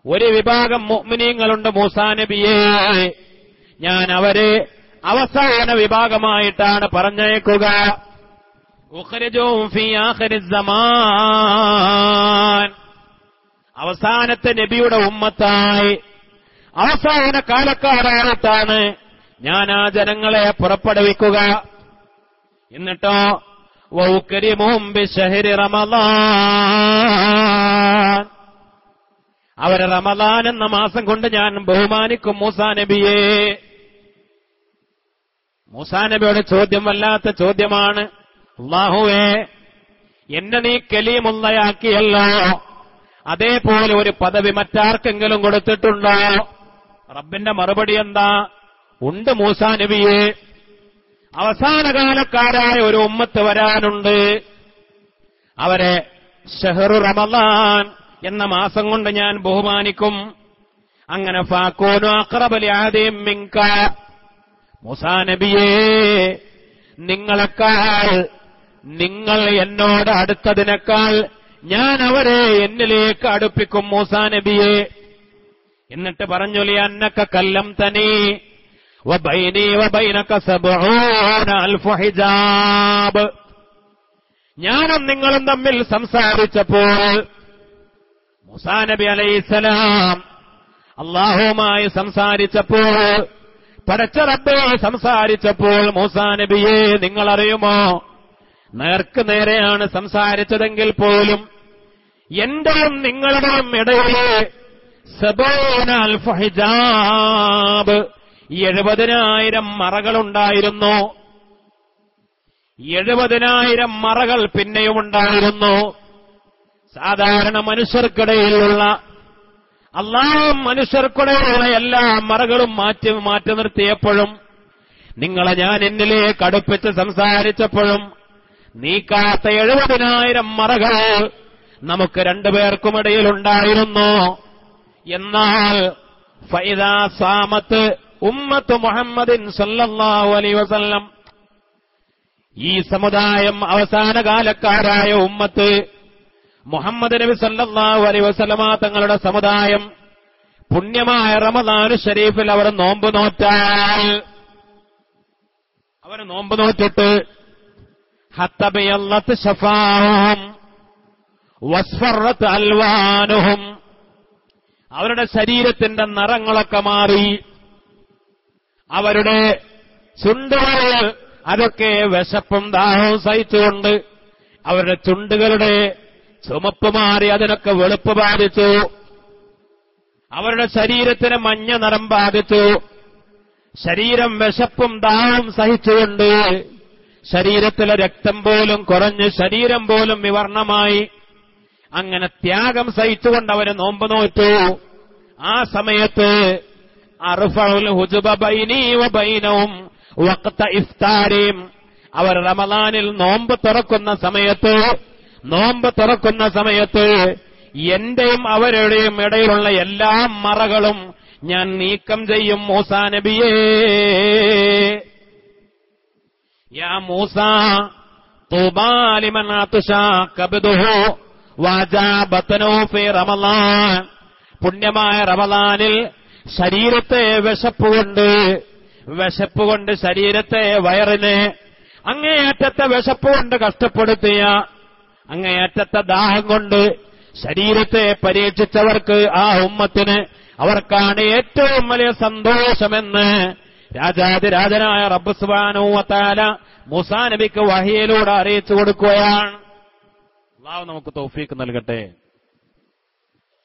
ഒരു വിഭാഗം മുഅ്മിനീങ്ങളുണ്ട് മൂസാ നബിയേ, ഞാൻ അവരെ അവസാന വിഭാഗമായിട്ടാണ് പറഞ്ഞയക്കുക. ഉഖ്രിജു ഫീ ആഖിറിസ് സമാൻ, അവസാനത്തെ നബിയുടെ ഉമ്മത്തായി അവസാന കാലക്കാരായിട്ടാണ് ഞാൻ ആ ജനങ്ങളെ പുറപ്പെടുവിക്കുക. എന്നിട്ടോ വൗകരിമുഹും ബിശഹരി റമളാൻ, അവരെ റമളാൻ എന്ന മാസം കൊണ്ട് ഞാൻ ബഹുമാനിക്കും മൂസാ നബിയെ. മൂസാ നബിയുടെ ചോദ്യം വല്ലാത്ത ചോദ്യമാണ്. അല്ലാഹുവേ എന്നെ നീ കലീമുള്ളയാക്കിയല്ലോ, അതേപോലെ ഒരു പദവി മറ്റാർക്കെങ്കിലും കൊടുത്തിട്ടുണ്ടോ? റബ്ബിന്റെ മറുപടി എന്താ? ഉണ്ട് മൂസാ നബിയെ, അവസാനകാലക്കാരായ ഒരു ഉമ്മത്ത് വരാനുണ്ട്, അവരെ ഷഹ്റു റമളാൻ എന്ന മാസം കൊണ്ട് ഞാൻ ബഹുമാനിക്കും. അങ്ങനെ ഫാകൂനു അഖ്റബ ലിഅഹദിഹിം മിൻക, മൂസാ നബിയേ നിങ്ങൾ എന്നോട് അടുത്തതിനേക്കാൾ ഞാൻ അവരെ എന്നിലേക്ക് അടുപ്പിക്കും മൂസാ നബിയെ. എന്നിട്ട് പറഞ്ഞു ലിഅന്നക കല്ലംതനീ വബൈനി വബൈനക സബ്ഊന അൽഫു ഹിജാബ്, ഞാനും നിങ്ങളും തമ്മിൽ സംസാരിച്ചപ്പോൾ മൂസാ നബി അലൈഹിസ്സലാം അല്ലാഹുവുമായി സംസാരിച്ചപ്പോൾ, പടച്ച റബ്ബേ സംസാരിച്ചപ്പോൾ, മൂസാ നബിയെ നിങ്ങളറിയുമോ, നേർക്ക് നേരെയാണ് സംസാരിച്ചതെങ്കിൽ പോലും എന്റെയും നിങ്ങളുടെയും ഇടയിൽ 70 അൽഫ ഹിജാബ്, 70,000 മറകളുണ്ടായിരുന്നു. 70,000 മറകൾ പിന്നെയുമുണ്ടായിരുന്നു. സാധാരണ മനുഷ്യർക്കിടയിലുള്ള മനുഷ്യർക്കിടയിലുള്ള എല്ലാ മറകളും മാറ്റി നിർത്തിയപ്പോഴും, നിങ്ങളെ ഞാൻ എന്നിലേക്ക് അടുപ്പിച്ച് സംസാരിച്ചപ്പോഴും നീക്കാത്ത 70,000 മറകൾ നമുക്ക് രണ്ടുപേർക്കുമിടയിലുണ്ടായിരുന്നു. എന്നാൽ ഫൈദാ സാമത്ത് ഉമ്മത്ത് മുഹമ്മദിൻ സല്ലല്ലാഹു അലൈഹി വസല്ലം, ഈ സമുദായം അവസാനകാലക്കാരായ ഉമ്മത്ത് മുഹമ്മദ് നബി സല്ലല്ലാഹു അലൈഹി വസല്ലമ തങ്ങളുടെ സമുദായം പുണ്യമായ റമദാനു ശരീഫിൽ അവർ നോമ്പ് നോറ്റിട്ട് ഹത്തബിയല്ലത്ത് ശഫാഹും വസ്ഫറത്ത് അൽവാനുഹും, അവരുടെ ശരീരത്തിന്റെ നിറങ്ങളൊക്കെ മാറി, അവരുടെ ചുണ്ടുകൾ അതൊക്കെ വിശപ്പും ദാഹവും സഹിച്ചുകൊണ്ട് അവരുടെ ചുണ്ടുകളുടെ ചുമപ്പ് മാറി അതിനൊക്കെ വെളുപ്പ് ബാധിച്ചു, അവരുടെ ശരീരത്തിന് മഞ്ഞ നിറം ബാധിച്ചു, ശരീരം വിശപ്പും ദാഹവും സഹിച്ചുകൊണ്ട് ശരീരത്തിലെ രക്തം പോലും കുറഞ്ഞ് ശരീരം പോലും വിവർണമായി, അങ്ങനെ ത്യാഗം സഹിച്ചുകൊണ്ട് അവര് നോമ്പ് നോറ്റു. ആ സമയത്ത് അർഫഉൽ ഹുജബ ബൈനി വബൈനഹും വഖത ഇഫ്താരിം, അവർ റമളാനിൽ നോമ്പ് തുറക്കുന്ന സമയത്ത് എന്റെയും അവരുടെയും ഇടയിലുള്ള എല്ലാ മറകളും ഞാൻ നീക്കം ചെയ്യും മൂസാ നബിയേ. യാ മൂസാ തൂബാ ലിമൻ അത്ശാ കബ്ദുഹു വജാബതനു ഫീ റമളാൻ, പുണ്യമായ റമളാനിൽ ശരീരത്തെ വിശപ്പുകൊണ്ട് ശരീരത്തെ വയറിനെ അങ്ങേയറ്റത്തെ വിശപ്പുകൊണ്ട് കഷ്ടപ്പെടുത്തിയ, അങ്ങേയറ്റത്തെ ദാഹം കൊണ്ട് ശരീരത്തെ പരീക്ഷിച്ചവർക്ക്, ആ ഉമ്മത്തിന് അവർക്കാണ് ഏറ്റവും വലിയ സന്തോഷമെന്ന് രാജാതിരാജനായ റബ്ബ് സുബ്ഹാനഹു വ തആല മൂസാ നബിക്ക് വഹയിലൂടെ അറിയിച്ചു കൊടുക്കുകയാണ്. അല്ലാഹു നമുക്ക് തൗഫീഖ് നൽകട്ടെ.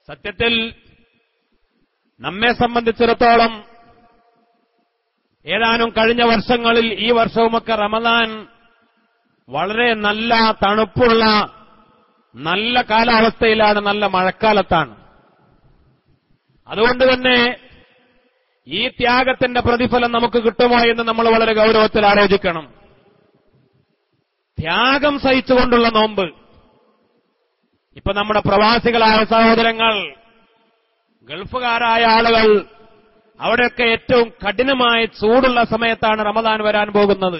സത്യത്തിൽ നമ്മെ സംബന്ധിച്ചിടത്തോളം ഏതാനും കഴിഞ്ഞ വർഷങ്ങളിൽ ഈ വർഷവുമൊക്കെ റമദാൻ വളരെ നല്ല തണുപ്പുള്ള നല്ല കാലാവസ്ഥയിലാണ്, നല്ല മഴക്കാലത്താണ്. അതുകൊണ്ട് തന്നെ ഈ ത്യാഗത്തിന്റെ പ്രതിഫലം നമുക്ക് കിട്ടുമോ എന്ന് നമ്മൾ വളരെ ഗൗരവത്തിൽ ആലോചിക്കണം. ത്യാഗം സഹിച്ചുകൊണ്ടുള്ള നോമ്പ്. ഇപ്പൊ നമ്മുടെ പ്രവാസികളായ സഹോദരങ്ങൾ, ഗൾഫുകാരായ ആളുകൾ, അവിടെയൊക്കെ ഏറ്റവും കഠിനമായ ചൂടുള്ള സമയത്താണ് റമദാൻ വരാൻ പോകുന്നത്.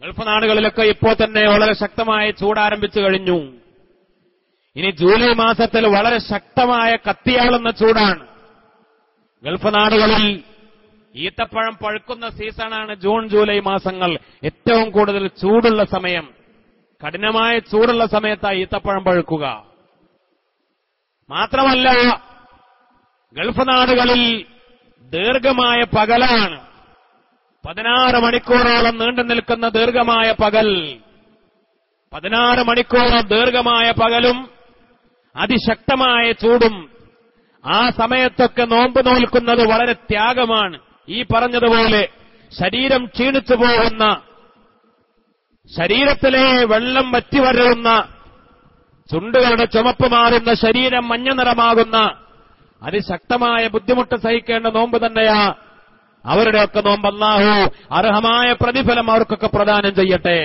ഗൾഫ് നാടുകളിലൊക്കെ ഇപ്പോൾ തന്നെ വളരെ ശക്തമായ ചൂട് ആരംഭിച്ചു കഴിഞ്ഞു. ഇനി ജൂലൈ മാസത്തിൽ വളരെ ശക്തമായ കത്തിയാളുന്ന ചൂടാണ്. ഗൾഫ് നാടുകളിൽ ഈത്തപ്പഴം പഴുക്കുന്ന സീസണാണ് ജൂൺ ജൂലൈ മാസങ്ങൾ. ഏറ്റവും കൂടുതൽ ചൂടുള്ള സമയം, കഠിനമായ ചൂടുള്ള സമയത്താണ് ഈത്തപ്പഴം പഴുക്കുക. മാത്രമല്ല ഗൾഫ് നാടുകളിൽ ദീർഘമായ പകലാണ്. 16 മണിക്കൂറോളം നീണ്ടു നിൽക്കുന്ന ദീർഘമായ പകൽ. 16 മണിക്കൂറോളം ദീർഘമായ പകലും അതിശക്തമായ ചൂടും. ആ സമയത്തൊക്കെ നോമ്പ് നോൽക്കുന്നത് വളരെ ത്യാഗമാണ്. ഈ പറഞ്ഞതുപോലെ ശരീരം ക്ഷീണിച്ചു പോകുന്ന, ശരീരത്തിലെ വെള്ളം വറ്റിവരുന്ന, ചുണ്ടുകളുടെ ചുമപ്പ് മാറുന്ന, ശരീരം മഞ്ഞ നിറമാകുന്ന അതിശക്തമായ ബുദ്ധിമുട്ട് സഹിക്കേണ്ട നോമ്പ് തന്നെയാ അവരുടെയൊക്കെ നോമ്പ്. അല്ലാഹു അർഹമായ പ്രതിഫലം അവർക്കൊക്കെ പ്രദാനം ചെയ്യട്ടെ.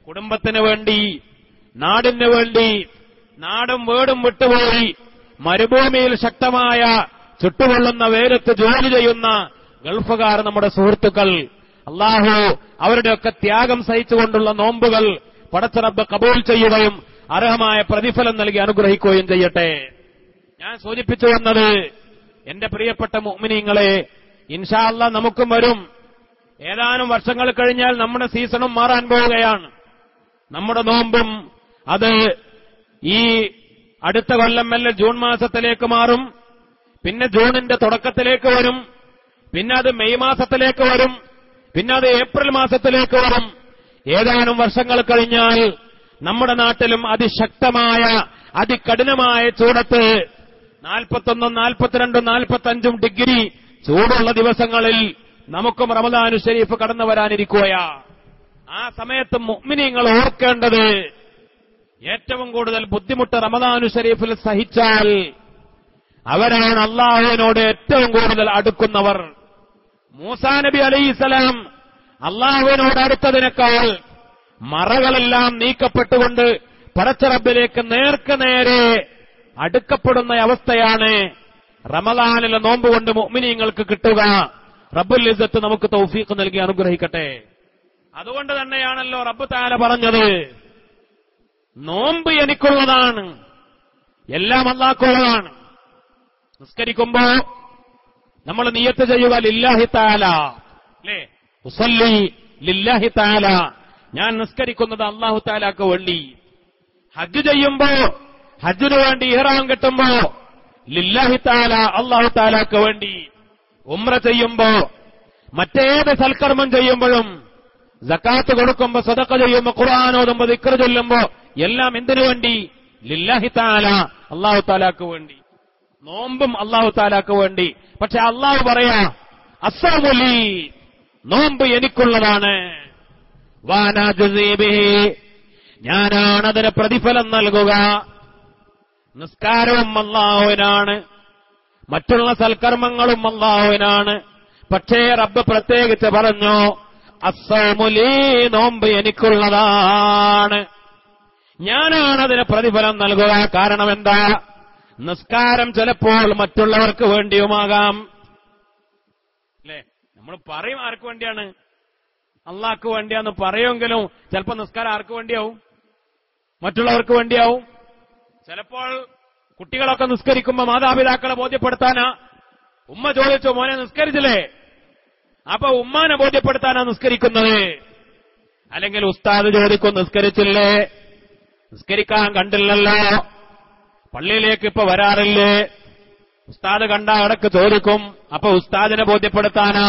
കുടുംബത്തിന് വേണ്ടി, നാടിന് വേണ്ടി, നാടും വീടും വിട്ടുപോയി മരുഭൂമിയിൽ ശക്തമായ ചുട്ടുകൊള്ളുന്ന വെയിലത്ത് ജോലി ചെയ്യുന്ന ഗൾഫുകാർ, നമ്മുടെ സുഹൃത്തുക്കൾ, അല്ലാഹു അവരുടെയൊക്കെ ത്യാഗം സഹിച്ചുകൊണ്ടുള്ള നോമ്പുകൾ പടച്ച റബ്ബ് കബൂൽ ചെയ്യുകയും അർഹമായ പ്രതിഫലം നൽകി അനുഗ്രഹിക്കുകയും ചെയ്യട്ടെ. ഞാൻ സൂചിപ്പിച്ചു വന്നത്, എന്റെ പ്രിയപ്പെട്ട മുഅ്മിനീങ്ങളെ, ഇൻഷാ അല്ലാഹ് നമുക്കും വരും. ഏതാനും വർഷങ്ങൾ കഴിഞ്ഞാൽ നമ്മുടെ സീസണും മാറാൻ പോവുകയാണ്. നമ്മുടെ നോമ്പും അത് ഈ അടുത്ത കൊല്ലം മെല്ലെ ജൂൺ മാസത്തിലേക്ക് മാറും. പിന്നെ ജൂണിന്റെ തുടക്കത്തിലേക്ക് വരും. പിന്നെ അത് മെയ് മാസത്തിലേക്ക് വരും. പിന്നെ അത് ഏപ്രിൽ മാസത്തിലേക്ക് വരും. ഏതാനും വർഷങ്ങൾ കഴിഞ്ഞാൽ നമ്മുടെ നാട്ടിലും അതിശക്തമായ അതികഠിനമായ ചൂടത്ത് 41, 42, 45 ഡിഗ്രി ചൂടുള്ള ദിവസങ്ങളിൽ നമുക്കും റമദാനു ശരീഫ് കടന്നു വരാനിരിക്കുകയാ. ആ സമയത്ത് മുഅ്മിനീങ്ങൾ ഓർക്കേണ്ടത്, ഏറ്റവും കൂടുതൽ ബുദ്ധിമുട്ട് റമദാനു ശരീഫിൽ സഹിച്ചാൽ അവരാണ് അള്ളാഹുവിനോട് ഏറ്റവും കൂടുതൽ അടുക്കുന്നവർ. മൂസാ നബി അലൈഹിസ്സലാം അള്ളാഹുവിനോട് അടുത്തതിനേക്കാൾ മറകളെല്ലാം നീക്കപ്പെട്ടുകൊണ്ട് പടച്ച റബ്ബിലേക്ക് നേർക്കുനേരെ അടുക്കപ്പെടുന്ന അവസ്ഥയാണ് റമദാനിലെ നോമ്പ് കൊണ്ട് മുഅ്മിനീങ്ങൾക്ക് കിട്ടുക. റബ്ബുൽ ഇസ്സത്ത് നമുക്ക് തൗഫീഖ് നൽകി അനുഗ്രഹിക്കട്ടെ. അതുകൊണ്ട് തന്നെയാണല്ലോ റബ്ബ് തആല പറഞ്ഞത്, നോമ്പ് എനിക്കുള്ളതാണ്, എല്ലാം അല്ലാഹുക്കുള്ളതാണ്. നിസ്കരിക്കുമ്പോ നമ്മൾ നിയ്യത്ത് ചെയ്യുക ലില്ലാഹി തആല, അല്ലേ? ഉസല്ലി ലില്ലാഹി തആല, ഞാൻ നിസ്കരിക്കുന്നത് അല്ലാഹു തആലാക്ക് വേണ്ടി. ഹജ്ജ് ചെയ്യുമ്പോ, ഹജ്ജിന് വേണ്ടി ഇഹ്റാം കെട്ടുമ്പോ ലില്ലാഹി തആല, അല്ലാഹു തആലാക്ക് വേണ്ടി. ഉംറ ചെയ്യുമ്പോ, മറ്റേത് സൽക്കർമ്മം ചെയ്യുമ്പോഴും, സകാത്ത് കൊടുക്കുമ്പോ, സദഖ ചെയ്യുമ്പോ, ഖുർആൻ ഓതുമ്പോ, ദിക്ർ ചൊല്ലുമ്പോ, എല്ലാം എന്തിനു വേണ്ടി? ലില്ലാഹി തആല, അല്ലാഹു തആലാക്ക് വേണ്ടി. നോമ്പും അല്ലാഹു തആലാക്ക് വേണ്ടി. പക്ഷെ അല്ലാഹു പറയാ, അസ്സൗമു ലീ, നോമ്പ് എനിക്കുള്ളതാണ്. വാനാ ജുസീ ബിഹി, ഞാനാണ് അതിന് പ്രതിഫലം നൽകുക. നിസ്കാരവും അല്ലാഹുവിനാണ്, മറ്റുള്ള സൽക്കർമ്മങ്ങളും അല്ലാഹുവിനാണ്. പക്ഷേ റബ്ബ് പ്രത്യേകിച്ച് പറഞ്ഞു, അസ്സൗമു ലീ, നോമ്പ് എനിക്കുള്ളതാണ്, ഞാനാണ് അതിന് പ്രതിഫലം നൽകുക. കാരണം എന്താ? നിസ്കാരം ചിലപ്പോൾ മറ്റുള്ളവർക്ക് വേണ്ടിയുമാകാം, അല്ലേ? നമ്മൾ പറയും ആർക്ക് വേണ്ടിയാണ്? അള്ളാഹ്ക്ക് വേണ്ടിയാന്ന് പറയുമെങ്കിലും ചിലപ്പോൾ നിസ്കാരം ആർക്ക് വേണ്ടിയാവും? മറ്റുള്ളവർക്ക് വേണ്ടിയാവും. ചിലപ്പോൾ കുട്ടികളൊക്കെ നിസ്കരിക്കുമ്പോ മാതാപിതാക്കളെ ബോധ്യപ്പെടുത്താനാ. ഉമ്മ ചോദിച്ചു, മോനെ നിസ്കരിച്ചില്ലേ? അപ്പൊ ഉമ്മാനെ ബോധ്യപ്പെടുത്താനാ നിസ്കരിക്കുന്നത്. അല്ലെങ്കിൽ ഉസ്താദ് ചോദിക്കും, നിസ്കരിച്ചില്ലേ? നിസ്കരിക്കാൻ കണ്ടില്ലല്ലോ, പള്ളിയിലേക്ക് ഇപ്പൊ വരാറില്ലേ? ഉസ്താദ് കണ്ട ഇടക്ക് ചോദിക്കും. അപ്പൊ ഉസ്താദിനെ ബോധ്യപ്പെടുത്താനാ,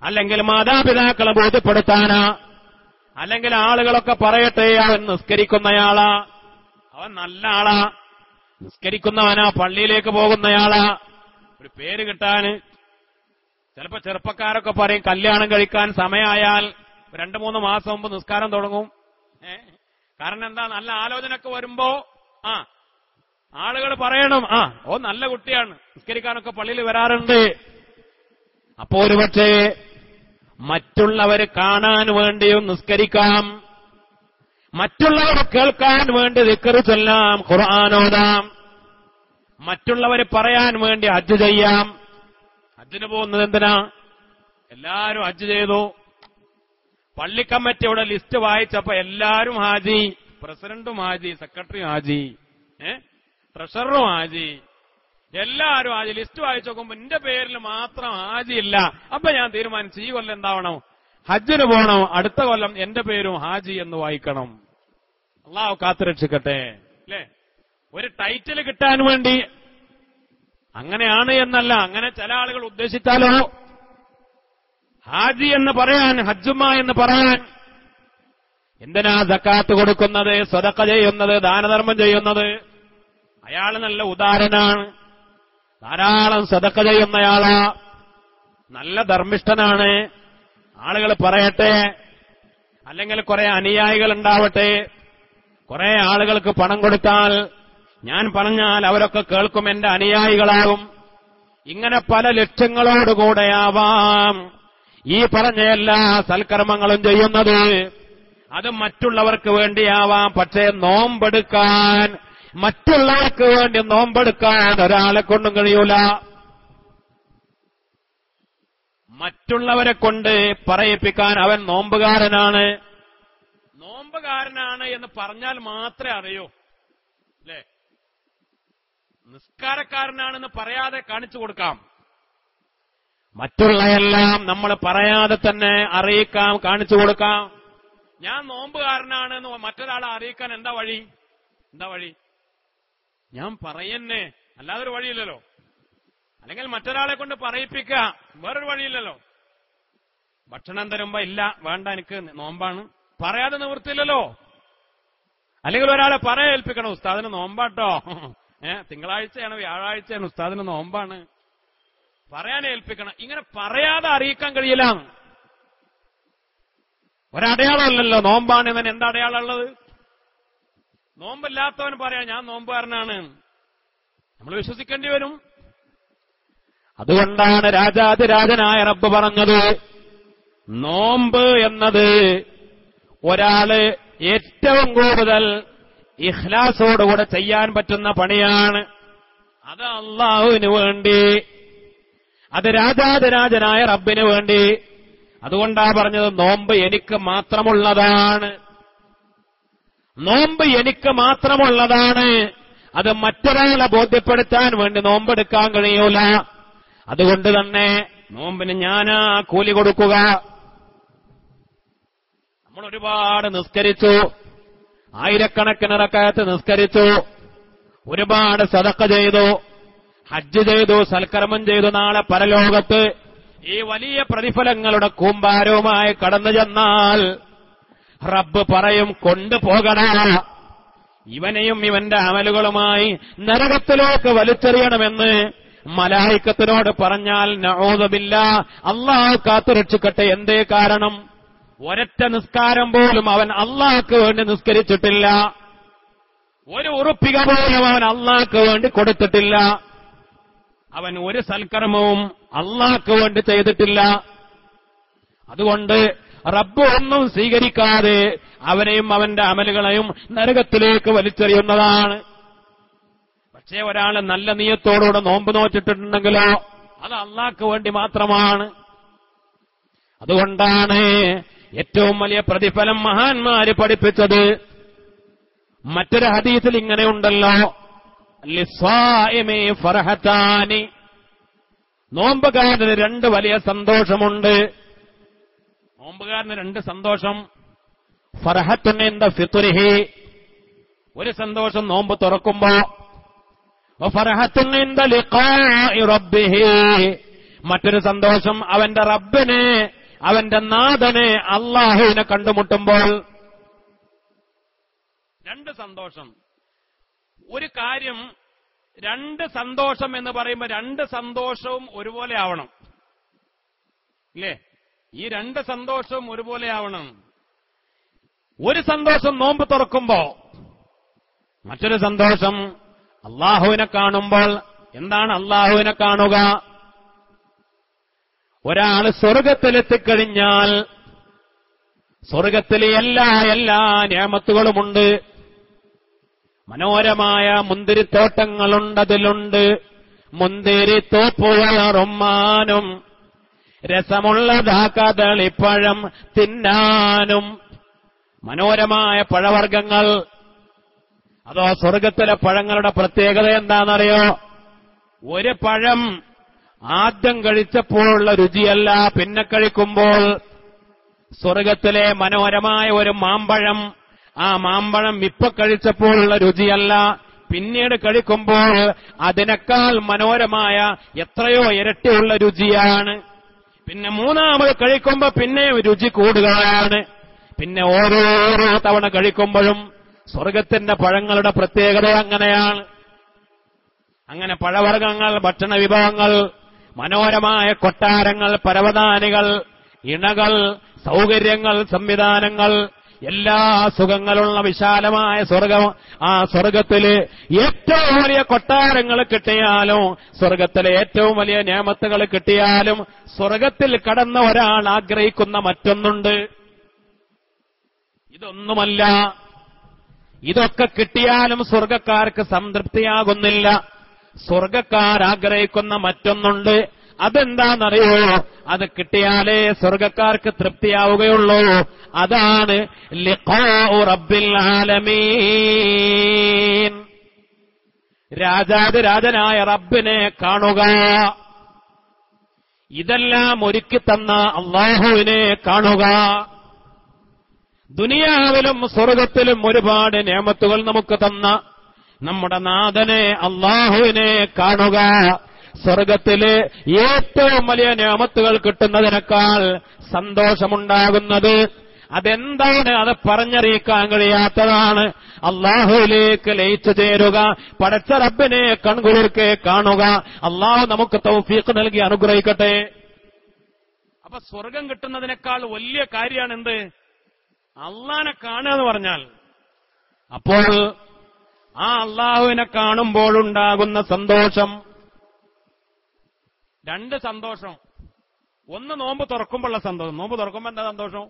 അല്ലെങ്കിൽ മാതാപിതാക്കളെ ബോധ്യപ്പെടുത്താനാ, അല്ലെങ്കിൽ ആളുകളൊക്കെ പറയട്ടെ അവൻ നിസ്കരിക്കുന്നയാളാ, അവൻ നല്ല ആളാ, നിസ്കരിക്കുന്നവനാ, പള്ളിയിലേക്ക് പോകുന്നയാളാ, ഒരു പേര് കിട്ടാന്. ചിലപ്പോ ചെറുപ്പക്കാരൊക്കെ പറയും കല്യാണം കഴിക്കാൻ സമയമായാൽ 2-3 മാസം മുമ്പ് നിസ്കാരം തുടങ്ങും. കാരണം എന്താ, നല്ല ആലോചനയൊക്കെ വരുമ്പോ ആളുകൾ പറയണം ഓ നല്ല കുട്ടിയാണ്, നിസ്കരിക്കാനൊക്കെ പള്ളിയിൽ വരാറുണ്ട്. അപ്പോ ഒരുപക്ഷേ മറ്റുള്ളവർ കാണാൻ വേണ്ടിയും നിസ്കരിക്കാം, മറ്റുള്ളവർ കേൾക്കാൻ വേണ്ടി ദിക്ർ ചൊല്ലാം, ഖുർആൻ ഓതാം, മറ്റുള്ളവർ പറയാൻ വേണ്ടി ഹജ്ജ് ചെയ്യാം. ഹജ്ജിന് പോകുന്നത് എന്തിനാ? എല്ലാരും ഹജ്ജ് ചെയ്തു. പള്ളി കമ്മിറ്റിയുടെ ലിസ്റ്റ് വായിച്ചപ്പോ എല്ലാരും ഹാജി, പ്രസിഡന്റും ഹാജി, സെക്രട്ടറിയും ഹാജി, ട്രഷററും ഹാജി, എല്ലാരും ഹാജി. ലിസ്റ്റ് വായിച്ചു നോക്കുമ്പോ എന്റെ പേരിൽ മാത്രം ഹാജി ഇല്ല. അപ്പൊ ഞാൻ തീരുമാനിച്ചു, ഈ കൊല്ലം എന്താവണം, ഹജ്ജിന് പോകണം, അടുത്ത കൊല്ലം എന്റെ പേരും ഹാജി എന്ന് വായിക്കണം. അള്ളാഹു കാത്തുരക്ഷിക്കട്ടെ. അല്ലേ, ഒരു ടൈറ്റിൽ കിട്ടാൻ വേണ്ടി. അങ്ങനെയാണ് എന്നല്ല, അങ്ങനെ ചില ആളുകൾ ഉദ്ദേശിച്ചാലോ ഹാജി എന്ന് പറയാൻ, ഹജ്ജുമ എന്ന് പറയാൻ. എന്തിനാ സക്കാത്ത് കൊടുക്കുന്നത്, സദഖ ചെയ്യുന്നത്, ദാനധർമ്മം ചെയ്യുന്നത്? അയാൾ നല്ല ഉദാരനാണ്, ധാരാളം സദഖ ചെയ്യുന്നയാളാ, നല്ല ധർമ്മിഷ്ഠനാണ്. ആളുകൾ പറയട്ടെ, അല്ലെങ്കിൽ കുറെ അനുയായികൾ ഉണ്ടാവട്ടെ, കുറെ ആളുകൾക്ക് പണം കൊടുത്താൽ, ഞാൻ പറഞ്ഞാൽ അവരൊക്കെ കേൾക്കും, എന്റെ അനുയായികളാകും. ഇങ്ങനെ പല ലക്ഷ്യങ്ങളോടുകൂടെയാവാം ഈ പറഞ്ഞ എല്ലാ സൽക്കർമ്മങ്ങളും ചെയ്യുന്നത്. അത് മറ്റുള്ളവർക്ക് വേണ്ടിയാവാം. പക്ഷേ നോമ്പെടുക്കാൻ, മറ്റുള്ളവർക്ക് വേണ്ടി നോമ്പെടുക്കാൻ ഒരാളെ കൊണ്ടും കഴിയൂല. മറ്റുള്ളവരെ കൊണ്ട് പറയിപ്പിക്കാൻ അവൻ നോമ്പുകാരനാണ്, നോമ്പുകാരനാണ് എന്ന് പറഞ്ഞാൽ മാത്രമേ അറിയൂ. അല്ലേ, നിസ്കാരക്കാരനാണെന്ന് പറയാതെ കാണിച്ചു കൊടുക്കാം. മറ്റുള്ള എല്ലാം നമ്മൾ പറയാതെ തന്നെ അറിയിക്കാം, കാണിച്ചു കൊടുക്കാം. ഞാൻ നോമ്പുകാരനാണെന്ന് മറ്റൊരാളെ അറിയിക്കാൻ എന്താ വഴി? ഞാൻ പറയുന്നേ, അല്ലാതെ ഒരു വഴിയില്ലല്ലോ. അല്ലെങ്കിൽ മറ്റൊരാളെ കൊണ്ട് പറയിപ്പിക്കുക, വേറൊരു വഴിയില്ലല്ലോ. ഭക്ഷണം തരുമ്പോ ഇല്ല, വേണ്ട, എനിക്ക് നോമ്പാണ്, പറയാതെ നിവൃത്തിയില്ലല്ലോ. അല്ലെങ്കിൽ ഒരാളെ പറയേൽപ്പിക്കണം, ഉസ്താദിന് നോമ്പാട്ടോ, തിങ്കളാഴ്ചയാണ്, വ്യാഴാഴ്ചയാണ്, ഉസ്താദിന് നോമ്പാണ്, പറയാൻ ഏൽപ്പിക്കണം. ഇങ്ങനെ പറയാതെ അറിയിക്കാൻ കഴിയില്ല. ഒരടയാളമല്ലല്ലോ നോമ്പാണ്. ഇവൻ എന്താ അടയാളമുള്ളത്? നോമ്പില്ലാത്തവൻ പറയാം ഞാൻ നോമ്പുകാരനാണ്, നമ്മൾ വിശ്വസിക്കേണ്ടി വരും. അതുകൊണ്ടാണ് രാജാതിരാജനായ റബ്ബ് പറഞ്ഞത്, നോമ്പ് എന്നത് ഒരാള് ഏറ്റവും കൂടുതൽ ഇഖ്ലാസോടുകൂടെ ചെയ്യാൻ പറ്റുന്ന പണിയാണ്. അത് അള്ളാഹുവിന് വേണ്ടി, അത് രാജാതിരാജനായ റബ്ബിന് വേണ്ടി. അതുകൊണ്ടാ പറഞ്ഞത് നോമ്പ് എനിക്ക് മാത്രമുള്ളതാണ്, നോമ്പ് എനിക്ക് മാത്രമുള്ളതാണ്. അത് മറ്റൊരാളെ ബോധ്യപ്പെടുത്താൻ വേണ്ടി നോമ്പെടുക്കാൻ കഴിയൂല. അതുകൊണ്ട് തന്നെ നോമ്പിന് ഞാനാ കൂലി കൊടുക്കുക. നമ്മൾ ഒരുപാട് നിസ്കരിച്ചു, ആയിരക്കണക്കിന് റക്അത്ത് നിസ്കരിച്ചു, ഒരുപാട് സദഖ ചെയ്തു, ഹജ്ജ് ചെയ്തു, സൽക്കർമ്മം ചെയ്തു. നാളെ പരലോകത്ത് ഈ വലിയ പ്രതിഫലങ്ങളുടെ കൂമ്പാരവുമായി കടന്നു ചെന്നാൽ റബ്ബ് പറയും, കൊണ്ടുപോകടാ, ഇവനെയും ഇവന്റെ അമലുകളുമായി നരകത്തിലേക്ക് വലിച്ചെറിയണമെന്ന് മലായിക്കത്തിനോട് പറഞ്ഞാൽ നഊദു ബില്ലാഹ്, അല്ലാഹു കാത്തുരക്ഷിക്കട്ടെ. എന്തേ കാരണം? ഒരൊറ്റ നിസ്കാരം പോലും അവൻ അല്ലാഹുക്ക് വേണ്ടി നിസ്കരിച്ചിട്ടില്ല, ഒരു ഉറുപ്പിക പോലും അവൻ അല്ലാഹുക്ക് വേണ്ടി കൊടുത്തിട്ടില്ല, അവൻ ഒരു സൽക്കർമ്മവും അല്ലാഹുക്ക് വേണ്ടി ചെയ്തിട്ടില്ല. അതുകൊണ്ട് റബ്ബ് ഒന്നും സ്വീകരിക്കാതെ അവനെയും അവന്റെ അമലുകളെയും നരകത്തിലേക്ക് വലിച്ചെറിയുന്നതാണ്. പക്ഷേ ഒരാൾ നല്ല നിയ്യത്തോടുകൂടെ നോമ്പ് നോറ്റിട്ടുണ്ടെങ്കിലോ അത് അല്ലാഹുക്ക് വേണ്ടി മാത്രമാണ്. അതുകൊണ്ടാണ് ഏറ്റവും വലിയ പ്രതിഫലം മഹാന്മാര് പഠിപ്പിച്ചത്. മറ്റൊരു ഹദീസിൽ ഇങ്ങനെയുണ്ടല്ലോ, ലിസ്വാഇമി ഫർഹത്താനി, നോമ്പുകാരന് 2 വലിയ സന്തോഷമുണ്ട്. നോമ്പുകാരന് 2 സന്തോഷം. ഫർഹത്തുൻ ഇൻദ ഫിത്രിഹി, ഒരു സന്തോഷം നോമ്പ് തുറക്കുമ്പോ, വഫർഹത്തുൻ ഇൻദ ലിഖാഇ റബ്ബിഹി, മറ്റൊരു സന്തോഷം അവന്റെ റബ്ബിനെ അവന്റെ നാഥനെ അള്ളാഹുവിനെ കണ്ടുമുട്ടുമ്പോൾ. രണ്ട് സന്തോഷം. ഒരു കാര്യം, രണ്ട് സന്തോഷം എന്ന് പറയുമ്പോൾ രണ്ട് സന്തോഷവും ഒരുപോലെ ആവണം, ഇല്ലേ? ഈ രണ്ട് സന്തോഷവും ഒരുപോലെ ആവണം. ഒരു സന്തോഷം നോമ്പ് തുറക്കുമ്പോ, മറ്റൊരു സന്തോഷം അള്ളാഹുവിനെ കാണുമ്പോൾ. എന്താണ് അള്ളാഹുവിനെ കാണുക? ഒരാൾ സ്വർഗത്തിലെത്തിക്കഴിഞ്ഞാൽ സ്വർഗത്തിലെ എല്ലാ നിഅമത്തുകളുമുണ്ട്. മനോഹരമായ മുന്തിരിത്തോട്ടങ്ങളുണ്ടതിലുണ്ട്. മുന്തിരിത്തോപ്പുകൾ റുമ്മാനും രസമുള്ളതാ കദളിപ്പഴം തിന്നാനും. മനോഹരമായ പഴവർഗ്ഗങ്ങൾ. അതോ സ്വർഗത്തിലെ പഴങ്ങളുടെ പ്രത്യേകത എന്താണെന്നറിയോ? ഒരു പഴം ആദ്യം കഴിച്ചപ്പോഴുള്ള രുചിയല്ല പിന്നെ കഴിക്കുമ്പോൾ. സ്വർഗത്തിലെ മനോഹരമായ ഒരു മാമ്പഴം, ആ മാമ്പഴം ഇപ്പൊ കഴിച്ചപ്പോഴുള്ള രുചിയല്ല, പിന്നീട് കഴിക്കുമ്പോൾ അതിനേക്കാൾ മനോഹരമായ എത്രയോ ഇരട്ടിയുള്ള രുചിയാണ്. പിന്നെ മൂന്നാമത് കഴിക്കുമ്പോ പിന്നെ രുചി കൂടുകയാണ്. പിന്നെ ഓരോ തവണ കഴിക്കുമ്പോഴും സ്വർഗത്തിന്റെ പഴങ്ങളുടെ പ്രത്യേകത അങ്ങനെയാണ്. അങ്ങനെ പഴവർഗ്ഗങ്ങൾ, ഭക്ഷണ വിഭവങ്ങൾ, മനോഹരമായ കൊട്ടാരങ്ങൾ, പരവതാനികൾ, ഇണകൾ, സൗകര്യങ്ങൾ, സംവിധാനങ്ങൾ, എല്ലാ സുഖങ്ങളുള്ള വിശാലമായ സ്വർഗം. ആ സ്വർഗത്തില് ഏറ്റവും വലിയ കൊട്ടാരങ്ങൾ കിട്ടിയാലും, സ്വർഗത്തിലെ ഏറ്റവും വലിയ നിഅമത്തുകൾ കിട്ടിയാലും, സ്വർഗത്തിൽ കടന്ന ഒരാൾ ആഗ്രഹിക്കുന്ന മറ്റൊന്നുണ്ട്. ഇതൊന്നുമല്ല. ഇതൊക്കെ കിട്ടിയാലും സ്വർഗക്കാർക്ക് സംതൃപ്തിയാകുന്നില്ല. സ്വർഗക്കാർ ആഗ്രഹിക്കുന്ന മറ്റൊന്നുണ്ട്. അതെന്താണെന്നറിയോ? അത് കിട്ടിയാലേ സ്വർഗക്കാർക്ക് തൃപ്തിയാവുകയുള്ളൂ. അതാണ് ലിഖാഉ റബ്ബിൽ ആലമീൻ. രാജാതിരാജനായ റബ്ബിനെ കാണുക. ഇതെല്ലാം ഒരുക്കി തന്ന അള്ളാഹുവിനെ കാണുക. ദുനിയാവിലും സ്വർഗത്തിലും ഒരുപാട് നിഅമത്തുകൾ നമുക്ക് തന്ന നമ്മുടെ നാഥനെ അള്ളാഹുവിനെ കാണുക. സ്വർഗത്തില് ഏറ്റവും വലിയ നിഅമത്തുകൾ കിട്ടുന്നതിനേക്കാൾ സന്തോഷമുണ്ടാകുന്നത് അതെന്താണ്? അത് പറഞ്ഞറിയിക്കാൻ കഴിയാത്തതാണ്. അള്ളാഹുവിലേക്ക് ലയിച്ചു ചേരുക, പടച്ച റബ്ബിനെ കൺകുളിർക്കെ കാണുക. അള്ളാഹു നമുക്ക് തൗഫീഖ് നൽകി അനുഗ്രഹിക്കട്ടെ. അപ്പൊ സ്വർഗം കിട്ടുന്നതിനേക്കാൾ വലിയ കാര്യമാണ് എന്ത്? അള്ളാഹിനെ കാണുക എന്ന് പറഞ്ഞാൽ. അപ്പോൾ ആ അള്ളാഹുവിനെ കാണുമ്പോഴുണ്ടാകുന്ന സന്തോഷം, രണ്ട് സന്തോഷം. ഒന്ന് നോമ്പ് തുറക്കുമ്പോഴുള്ള സന്തോഷം. നോമ്പ് തുറക്കുമ്പോ എന്താ സന്തോഷം?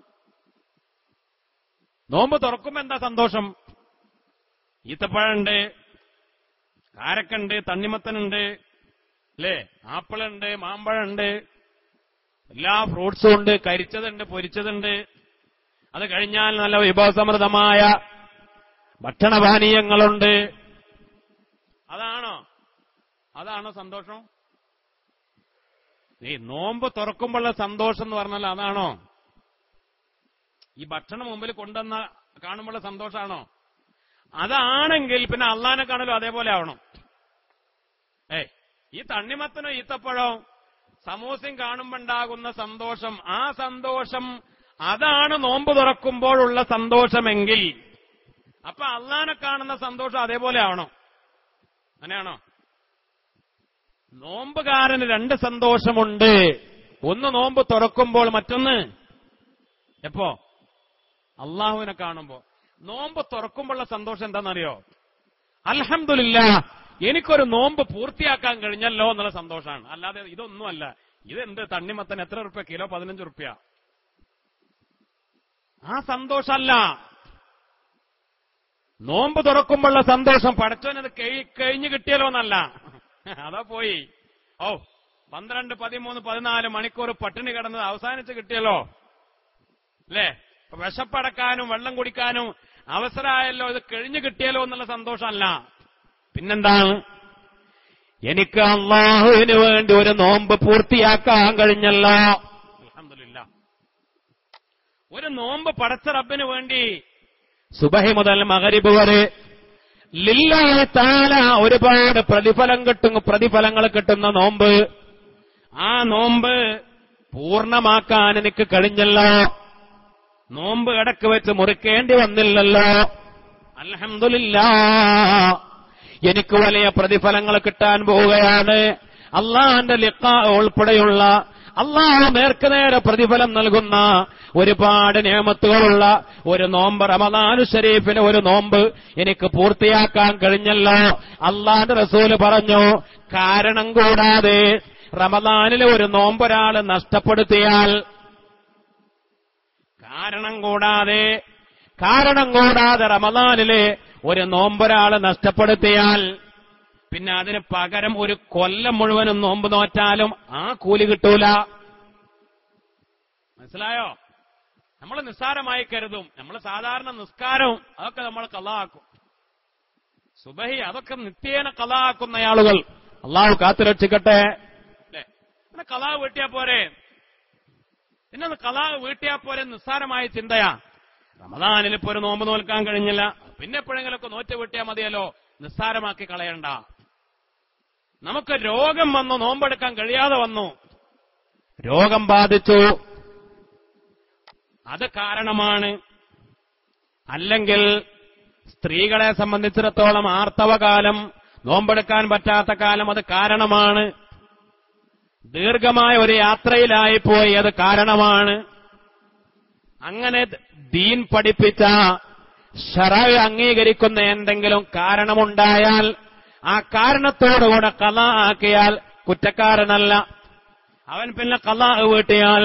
നോമ്പ് തുറക്കുമ്പോ എന്താ സന്തോഷം? ഈത്തപ്പഴമുണ്ട്, കാരക്കുണ്ട്, തണ്ണിമത്തനുണ്ട്, അല്ലേ? ആപ്പിളുണ്ട്, മാമ്പഴമുണ്ട്, എല്ലാ ഫ്രൂട്ട്സും ഉണ്ട്. കരിച്ചതുണ്ട്, പൊരിച്ചതുണ്ട്. അത് കഴിഞ്ഞാൽ നല്ല വിഭവസമൃദ്ധമായ ഭക്ഷണപാനീയങ്ങളുണ്ട്. അതാണോ സന്തോഷം? ഈ നോമ്പ് തുറക്കുമ്പോഴുള്ള സന്തോഷം എന്ന് പറഞ്ഞാൽ അതാണോ? ഈ ഭക്ഷണം മുമ്പിൽ കൊണ്ടുവന്ന കാണുമ്പോഴുള്ള സന്തോഷമാണോ? അതാണെങ്കിൽ പിന്നെ അള്ളാഹിനെ കാണലും അതേപോലെ ആവണം. ഈ തണ്ണിമത്തനോ ഈത്തപ്പഴോ സമൂസയും കാണുമ്പോണ്ടാകുന്ന സന്തോഷം, ആ സന്തോഷം അതാണ് നോമ്പ് തുറക്കുമ്പോഴുള്ള സന്തോഷമെങ്കിൽ അപ്പൊ അള്ളാഹിനെ കാണുന്ന സന്തോഷം അതേപോലെ ആവണം. അങ്ങനെയാണോ? നോമ്പുകാരന് രണ്ട് സന്തോഷമുണ്ട്. ഒന്ന് നോമ്പ് തുറക്കുമ്പോൾ, മറ്റൊന്ന് എപ്പോ? അള്ളാഹുവിനെ കാണുമ്പോ. നോമ്പ് തുറക്കുമ്പോഴുള്ള സന്തോഷം എന്താണെന്നറിയോ? അൽഹംദുലില്ലാഹ്, എനിക്കൊരു നോമ്പ് പൂർത്തിയാക്കാൻ കഴിഞ്ഞല്ലോ എന്നുള്ള സന്തോഷമാണ്. അല്ലാതെ ഇതൊന്നുമല്ല. ഇതെന്ത് തണ്ണിമത്തൻ എത്ര റുപ്യ കിലോ? 15 റുപ്യ. ആ സന്തോഷമല്ല. നോമ്പ് തുറക്കുമ്പോഴുള്ള സന്തോഷം പടച്ചോനത് കഴിഞ്ഞു കിട്ടിയല്ലോ എന്നല്ല. അതാ പോയി. 12, 13, 14 മണിക്കൂർ പട്ടിണി കിടന്നത് അവസാനിച്ച് കിട്ടിയല്ലോ, അല്ലേ? വിശപ്പടക്കാനും വെള്ളം കുടിക്കാനും അവസരമായല്ലോ, ഇത് കഴിഞ്ഞു കിട്ടിയല്ലോ എന്നുള്ള സന്തോഷമല്ല. പിന്നെന്താണ്? എനിക്ക് അള്ളാഹുവിന് വേണ്ടി ഒരു നോമ്പ് പൂർത്തിയാക്കാൻ കഴിഞ്ഞല്ലോ. അൽഹംദുലില്ലാഹ്. ഒരു നോമ്പ് പടച്ച റബ്ബിന് വേണ്ടി സുബഹി മുതൽ മഗ്രിബ് വരെ ലില്ലാഹി തആല ഒരുപാട് പ്രതിഫലങ്ങൾ കിട്ടുന്ന നോമ്പ്. ആ നോമ്പ് പൂർണ്ണമാക്കാൻ എനിക്ക് കഴിഞ്ഞല്ലോ, നോമ്പ് ഇടക്ക് വെച്ച് മുറിക്കേണ്ടി വന്നില്ലല്ലോ. അൽഹംദുലില്ലാഹ്, എനിക്ക് വലിയ പ്രതിഫലങ്ങൾ കിട്ടാൻ പോവുകയാണ്. അള്ളാഹുവിന്റെ ലിഖാ ഉൾപ്പെടെയുള്ള അള്ളാഹു നേർക്കുനേരെ പ്രതിഫലം നൽകുന്ന ഒരുപാട് നിഅമത്തുകളുള്ള ഒരു നോമ്പ്, റമദാനു ശരീഫിലെ ഒരു നോമ്പ് എനിക്ക് പൂർത്തിയാക്കാൻ കഴിഞ്ഞല്ലോ. അള്ളാഹുവിന്റെ റസൂല് പറഞ്ഞു, കാരണം കൂടാതെ റമദാനിലെ ഒരു നോമ്പ് ഒരാൾ നഷ്ടപ്പെടുത്തിയാൽ, കാരണം കൂടാതെ റമദാനിലെ ഒരു നോമ്പൊരാൾ നഷ്ടപ്പെടുത്തിയാൽ പിന്നെ അതിന് പകരം ഒരു കൊല്ലം മുഴുവനും നോമ്പ് നോറ്റാലും ആ കൂലി കിട്ടൂല. മനസ്സിലായോ? നമ്മൾ നിസ്സാരമായി കരുതും. നമ്മൾ സാധാരണ നിസ്കാരവും അതൊക്കെ നമ്മൾ ഖളാക്കും, സുബഹി അതൊക്കെ നിത്യേന ഖളാക്കുന്ന ആളുകൾ അള്ളാഹു കാത്തുരക്ഷിക്കട്ടെ. അല്ലേ? പിന്നെ ഖളാ വീട്ടിയാ പോരെ, പിന്നെ ഖളാ വീട്ടിയാ പോരെ നിസ്സാരമായ ചിന്തയാ. റമദാനിൽ ഇപ്പൊ ഒരു നോമ്പ് നോൽക്കാൻ കഴിഞ്ഞില്ല, പിന്നെ എപ്പോഴെങ്കിലൊക്കെ നോറ്റ് വീട്ടിയാൽ മതിയല്ലോ, നിസ്സാരമാക്കി കളയണ്ട. നമുക്ക് രോഗം വന്നു, നോമ്പെടുക്കാൻ കഴിയാതെ വന്നു, രോഗം ബാധിച്ചു, അത് കാരണമാണ്. അല്ലെങ്കിൽ സ്ത്രീകളെ സംബന്ധിച്ചിടത്തോളം ആർത്തവകാലം, നോമ്പെടുക്കാൻ പറ്റാത്ത കാലം, അത് കാരണമാണ്. ദീർഘമായ ഒരു യാത്രയിലായിപ്പോയി, അത് കാരണമാണ്. അങ്ങനെ ദീൻ പഠിപ്പിച്ച ശറഅ് അംഗീകരിക്കുന്ന എന്തെങ്കിലും കാരണമുണ്ടായാൽ ആ കാരണത്തോടുകൂടെ ഖളാ ആക്കിയാൽ കുറ്റക്കാരനല്ല. അവൻ പിന്നെ ഖളാ വീട്ടിയാൽ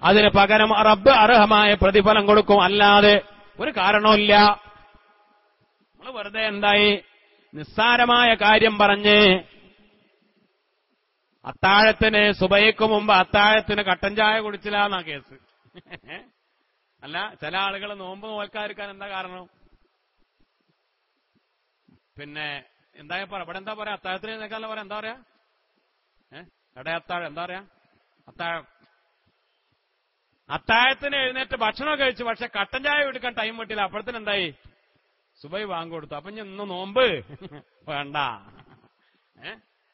അതിന് പകരം റബ്ബ് അർഹമായ പ്രതിഫലം കൊടുക്കും, അല്ലാതെ ഒരു കാരണവുമില്ല. നമ്മൾ വെറുതെ എന്തായി നിസ്സാരമായ കാര്യം പറഞ്ഞ് അത്താഴത്തിന് സുബഹിക്ക് മുമ്പ് അത്താഴത്തിന് കട്ടൻ ചായ കുടിച്ചില്ല എന്നാ കേസ്. അല്ല, ചില ആളുകൾ നോമ്പ് നോൽക്കാതിരിക്കാൻ എന്താ കാരണം? പിന്നെ എന്താ ഇവിടെ എന്താ പറയാ, അത്താഴത്തിന് എഴുന്നേക്കാനല്ല പറയാ, എന്താ പറയാ, എവിടെ അത്താഴം, എന്താ പറയാ, അത്താഴത്തിന് എഴുന്നേറ്റ് ഭക്ഷണം കഴിച്ചു, പക്ഷെ കട്ടൻ ചായ എടുക്കാൻ ടൈം കിട്ടില്ല. അപ്പോഴത്തേന് എന്തായി, സുബഹി വാങ്ങി കൊടുത്തു. അപ്പൊ ഇന്ന് നോമ്പ് വേണ്ട.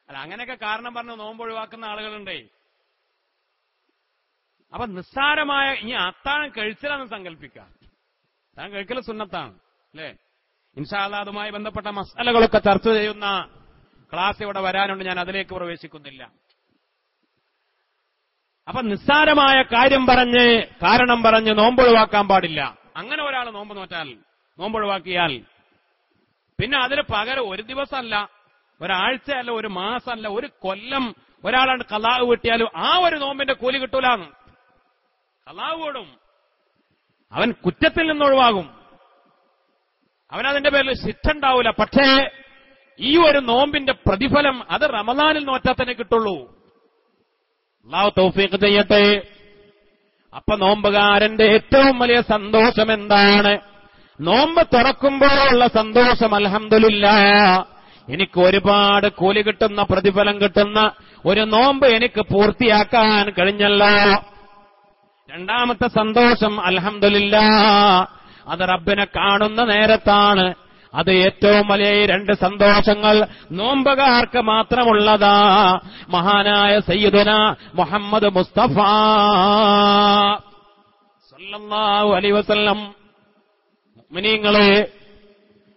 അല്ല, അങ്ങനെയൊക്കെ കാരണം പറഞ്ഞ് നോമ്പ് ഒഴിവാക്കുന്ന ആളുകളുണ്ടേ. അപ്പൊ നിസ്സാരമായ ഇനി അത്താഴം കഴിച്ചില്ലെന്ന് സങ്കല്പിക്കാം, താൻ കഴിക്കൽ സുന്നത്താണ് അല്ലേ. ഇൻഷാ അല്ലാഹ് അതുമായി ബന്ധപ്പെട്ട മസലകളൊക്കെ ചർച്ച ചെയ്യുന്ന ക്ലാസ് ഇവിടെ വരാനുണ്ട്, ഞാൻ അതിലേക്ക് പ്രവേശിക്കുന്നില്ല. അപ്പൊ നിസ്സാരമായ കാര്യം പറഞ്ഞ്, കാരണം പറഞ്ഞ് നോമ്പൊഴിവാക്കാൻ പാടില്ല. അങ്ങനെ ഒരാൾ നോമ്പ് നോറ്റാൽ, നോമ്പൊഴിവാക്കിയാൽ പിന്നെ അതിന് പകരം ഒരു ദിവസമല്ല, ഒരാഴ്ചയല്ല, ഒരു മാസമല്ല, ഒരു കൊല്ലം ഒരാളാണ് ഖളാ വീട്ടിയാലും ആ ഒരു നോമ്പിന്റെ കൂലി കിട്ടൂലെന്ന്. ഖളാ വീടും, അവൻ കുറ്റത്തിൽ നിന്നൊഴിവാകും, അവനതിന്റെ പേരിൽ ശിക്ഷ ഉണ്ടാവില്ല. പക്ഷേ ഈ ഒരു നോമ്പിന്റെ പ്രതിഫലം അത് റമദാനിൽ നോറ്റാൽ തന്നെ കിട്ടുള്ളൂ. അല്ലാഹു തൗഫീഖ് ചെയ്യട്ടെ. അപ്പൊ നോമ്പുകാരന്റെ ഏറ്റവും വലിയ സന്തോഷം എന്താണ്? നോമ്പ് തുറക്കുമ്പോഴുള്ള സന്തോഷം. അൽഹംദുലില്ലാഹ്, എനിക്ക് ഒരുപാട് കൂലി കിട്ടുന്ന, പ്രതിഫലം കിട്ടുന്ന ഒരു നോമ്പ് എനിക്ക് പൂർത്തിയാക്കാൻ കഴിഞ്ഞല്ലോ. രണ്ടാമത്തെ സന്തോഷം അൽഹംദുലില്ലാഹ്, അത് റബ്ബിനെ കാണുന്ന നേരത്താണ്. അത് ഏറ്റവും വലിയ ഈ രണ്ട് സന്തോഷങ്ങൾ നോമ്പുകാർക്ക് മാത്രമുള്ളതാ. മഹാനായ സയ്യിദുനാ മുഹമ്മദ് മുസ്തഫ സല്ലല്ലാഹു അലൈഹി വസല്ലം, മുഅ്മിനീങ്ങളെ,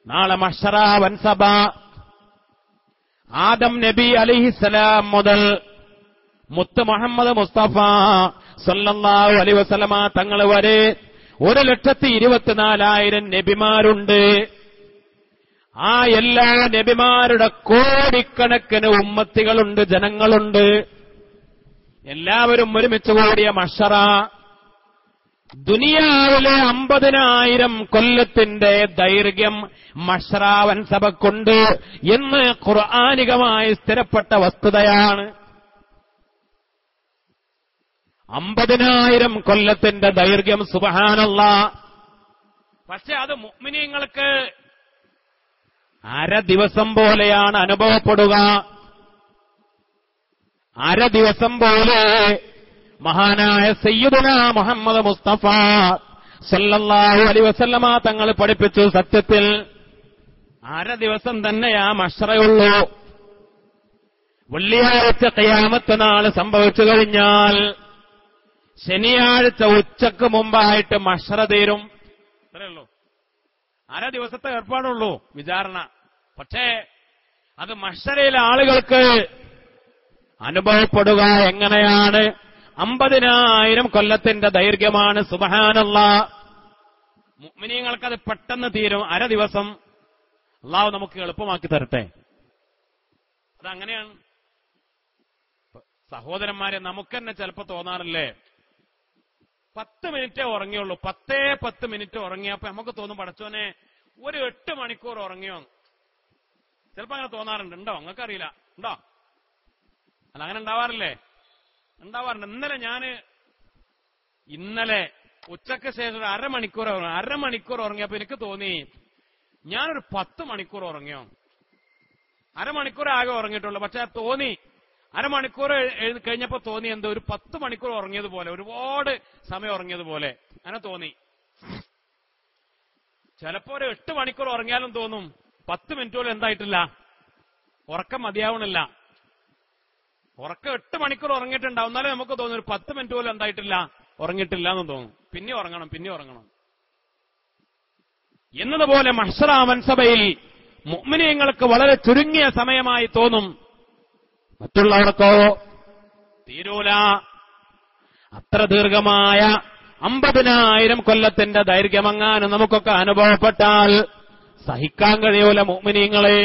നാളെ മഹ്ശറ വൻസബ, ആദം നബി അലൈഹിസ്സലാം മുതൽ മുത്ത് മുഹമ്മദ് മുസ്തഫ സല്ലല്ലാഹു അലൈഹി വസല്ലമ തങ്ങൾ വരെ 1,24,000 നബിമാരുണ്ട്. ആ എല്ലാ നബിമാരുടെ കോടിക്കണക്കിന് ഉമ്മത്തികളുണ്ട്, ജനങ്ങളുണ്ട്. എല്ലാവരും ഒരുമിച്ച് കൂടിയ മഹ്ശറ, ദുനിയാവിലെ 50,000 കൊല്ലത്തിന്റെ ദൈർഘ്യം മഹ്ശറ വൻസഭക്കുണ്ട് എന്ന് ഖുർആനികമായി സ്ഥിരപ്പെട്ട വസ്തുതയാണ്. 50,000 കൊല്ലത്തിന്റെ ദൈർഘ്യം, സുബ്ഹാനല്ലാഹ്. പക്ഷെ അത് മുഅ്മിനീങ്ങൾക്ക് അര ദിവസം പോലെയാണ് അനുഭവപ്പെടുക. അര ദിവസം പോലെ മഹാനായ സയ്യിദുനാ മുഹമ്മദ് മുസ്തഫ സല്ലല്ലാഹു അലൈഹി വസല്ലമ തങ്ങൾ പഠിപ്പിച്ചു. സത്യത്തിൽ അര ദിവസം തന്നെയാ മഹ്ശറയുള്ളൂ. വെള്ളിയാഴ്ച ഖിയാമത്ത് നാൾ സംഭവിച്ചു കഴിഞ്ഞാൽ ശനിയാഴ്ച ഉച്ചക്ക് മുമ്പായിട്ട് മഹ്ശറ തീരും. അത്രേ ഉള്ളൂ. അര ദിവസത്തെ ഏർപ്പാടുള്ളൂ വിചാരണ. പക്ഷേ അത് മഹ്ശറയിലെ ആളുകൾക്ക് അനുഭവപ്പെടുക എങ്ങനെയാണ്? 50,000 കൊല്ലത്തിന്റെ ദൈർഘ്യമാണ്. സുബ്ഹാനല്ലാഹ്. മുഅ്മിനീങ്ങൾക്കത് പെട്ടെന്ന് തീരും. അര ദിവസം. അള്ളാഹു നമുക്ക് എളുപ്പമാക്കി തരട്ടെ. അതങ്ങനെയാണ്. സഹോദരന്മാരെ, നമുക്ക് തന്നെ ചിലപ്പോ തോന്നാറില്ലേ, 10 മിനിറ്റേ ഉറങ്ങിയുള്ളൂ, 10 മിനിറ്റ് ഉറങ്ങിയപ്പോ നമുക്ക് തോന്നും പടച്ചോനെ ഒരു 8 മണിക്കൂർ ഉറങ്ങിയോ. ചിലപ്പോ അങ്ങനെ തോന്നാറുണ്ട്. ഉണ്ടോ? നിങ്ങൾക്കറിയില്ല. ഉണ്ടോ? അല്ല, അങ്ങനെ ഉണ്ടാവാറില്ലേ? ഉണ്ടാവാറുണ്ട്. ഇന്നലെ ഉച്ചക്ക് ശേഷം ഒരു അരമണിക്കൂർ ഉറങ്ങിയപ്പോ എനിക്ക് തോന്നി ഞാനൊരു 10 മണിക്കൂർ ഉറങ്ങിയോ. അരമണിക്കൂർ ആകെ ഉറങ്ങിയിട്ടുള്ളൂ. പക്ഷെ തോന്നി അരമണിക്കൂർ കഴിഞ്ഞപ്പോ തോന്നി എന്തോ ഒരു 10 മണിക്കൂർ ഉറങ്ങിയതുപോലെ, ഒരുപാട് സമയം ഉറങ്ങിയതുപോലെ അങ്ങനെ തോന്നി. ചിലപ്പോ ഒരു 8 മണിക്കൂർ ഉറങ്ങിയാലും തോന്നും 10 മിനിറ്റ് പോലും എന്തായിട്ടില്ല, ഉറക്കം മതിയാവണില്ല. ഉറക്കം 8 മണിക്കൂർ ഉറങ്ങിയിട്ടുണ്ടാവും, എന്നാലും നമുക്ക് തോന്നും ഒരു 10 മിനിറ്റ് പോലും എന്തായിട്ടില്ല, ഉറങ്ങിയിട്ടില്ല എന്ന് തോന്നും. പിന്നെ ഉറങ്ങണം. എന്നതുപോലെ മഹ്ശറ വൻസഭയിൽ മുഅ്മിനീങ്ങൾക്ക് വളരെ ചുരുങ്ങിയ സമയമായി തോന്നും, മറ്റുള്ളവർക്കോ തീരൂല. അത്ര ദീർഘമായ 50,000 കൊല്ലത്തിന്റെ ദൈർഘ്യമെങ്ങാനും നമുക്കൊക്കെ അനുഭവപ്പെട്ടാൽ സഹിക്കാൻ കഴിയൂല മുഅ്മിനീങ്ങളെ.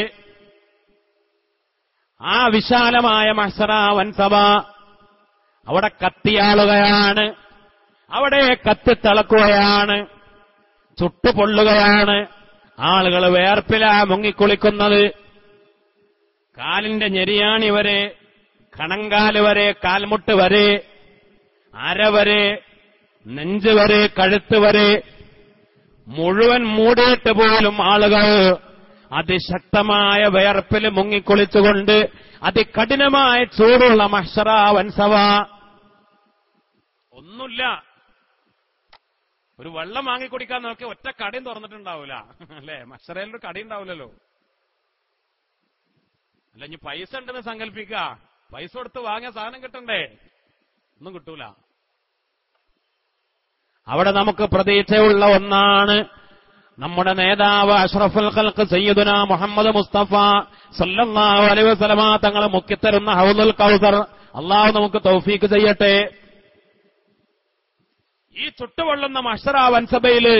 ആ വിശാലമായ മഹ്ശറ വൻസഭ അവിടെ കത്തിയാളുകയാണ്, അവിടെ കത്തിത്തിളക്കുകയാണ്, ചുട്ടുപൊള്ളുകയാണ്. ആളുകൾ വേർപ്പിലാ മുങ്ങിക്കുളിക്കുന്നത്. കാലിന്റെ ഞെരിയാണി വരെ, കണങ്കാല് വരെ, കാൽമുട്ട് വരെ, അര വരെ, നെഞ്ച് വരെ, കഴുത്ത് വരെ മുഴുവൻ മൂടിയിട്ട് പോലും ആളുകൾ അതിശക്തമായ വിയർപ്പിൽ മുങ്ങിക്കുളിച്ചുകൊണ്ട് അതികഠിനമായ ചൂടുള്ള മഹ്ശറ വൻസഭ. ഒന്നുമില്ല, ഒരു വെള്ളം വാങ്ങിക്കുടിക്കാൻ നോക്കി ഒറ്റ കടയും തുറന്നിട്ടുണ്ടാവൂല അല്ലെ? മഹ്ശറയിലൊരു കടയും ഉണ്ടാവില്ലല്ലോ. അല്ല, ഇനി പൈസ ഉണ്ടെന്ന് സങ്കല്പിക്ക, പൈസ കൊടുത്ത് വാങ്ങിയ സാധനം കിട്ടണ്ടേ? ഒന്നും കിട്ടൂല. അവിടെ നമുക്ക് പ്രതീക്ഷയുള്ള ഒന്നാണ്, നമ്മുടെ നേതാവ് അഷ്റഫുൽ ഖൽഖ് സയ്യിദുനാ മുഹമ്മദ് മുസ്തഫ സല്ലല്ലാഹു അലൈഹി വസല്ലമ തങ്ങൾ മുക്കിത്തരുന്ന ഹൗദുൽ കൗസർ. അള്ളാഹു നമുക്ക് തൗഫീക്ക് ചെയ്യട്ടെ. ഈ ചുട്ടുപൊള്ളുന്ന മഹ്ശറ വൻസഭയില്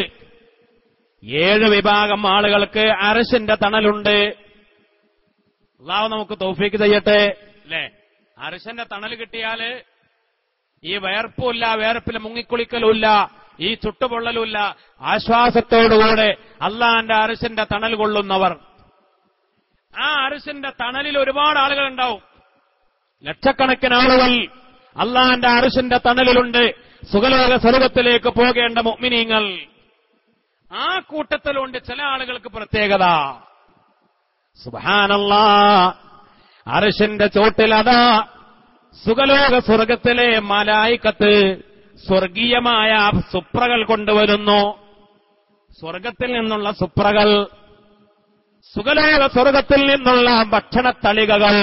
7 വിഭാഗം ആളുകൾക്ക് അർശിന്റെ തണലുണ്ട്. അള്ളാഹു നമുക്ക് തൗഫീക്ക് ചെയ്യട്ടെ. അല്ലേ? അർശിന്റെ തണൽ കിട്ടിയാല് ഈ വയർപ്പുമില്ല, വേർപ്പിൽ മുങ്ങിക്കുളിക്കലുമില്ല, ഈ ചുട്ടുപൊള്ളലുമില്ല. ആശ്വാസത്തോടുകൂടെ അള്ളാന്റെ അർശിന്റെ തണൽ കൊള്ളുന്നവർ. ആ അർശിന്റെ തണലിൽ ഒരുപാട് ആളുകൾ ഉണ്ടാവും. ലക്ഷക്കണക്കിന് ആളുകൾ അള്ളാന്റെ അർശിന്റെ തണലിലുണ്ട്. സുഖലോക സ്വർഗത്തിലേക്ക് പോകേണ്ട മുഅ്മിനീങ്ങൾ. ആ കൂട്ടത്തിലുണ്ട് ചില ആളുകൾക്ക് പ്രത്യേകത. സുബ്ഹാനല്ലാഹ്, അർശിന്റെ ചോട്ടിൽ അതാ സുഖലോക സ്വർഗത്തിലെ മലായികത്ത് സ്വർഗീയമായ സുപ്രകൾ കൊണ്ടുവരുന്നു. സ്വർഗത്തിൽ നിന്നുള്ള സുപ്രകൾ, സുഖലോക സ്വർഗത്തിൽ നിന്നുള്ള ഭക്ഷണത്തളികകൾ,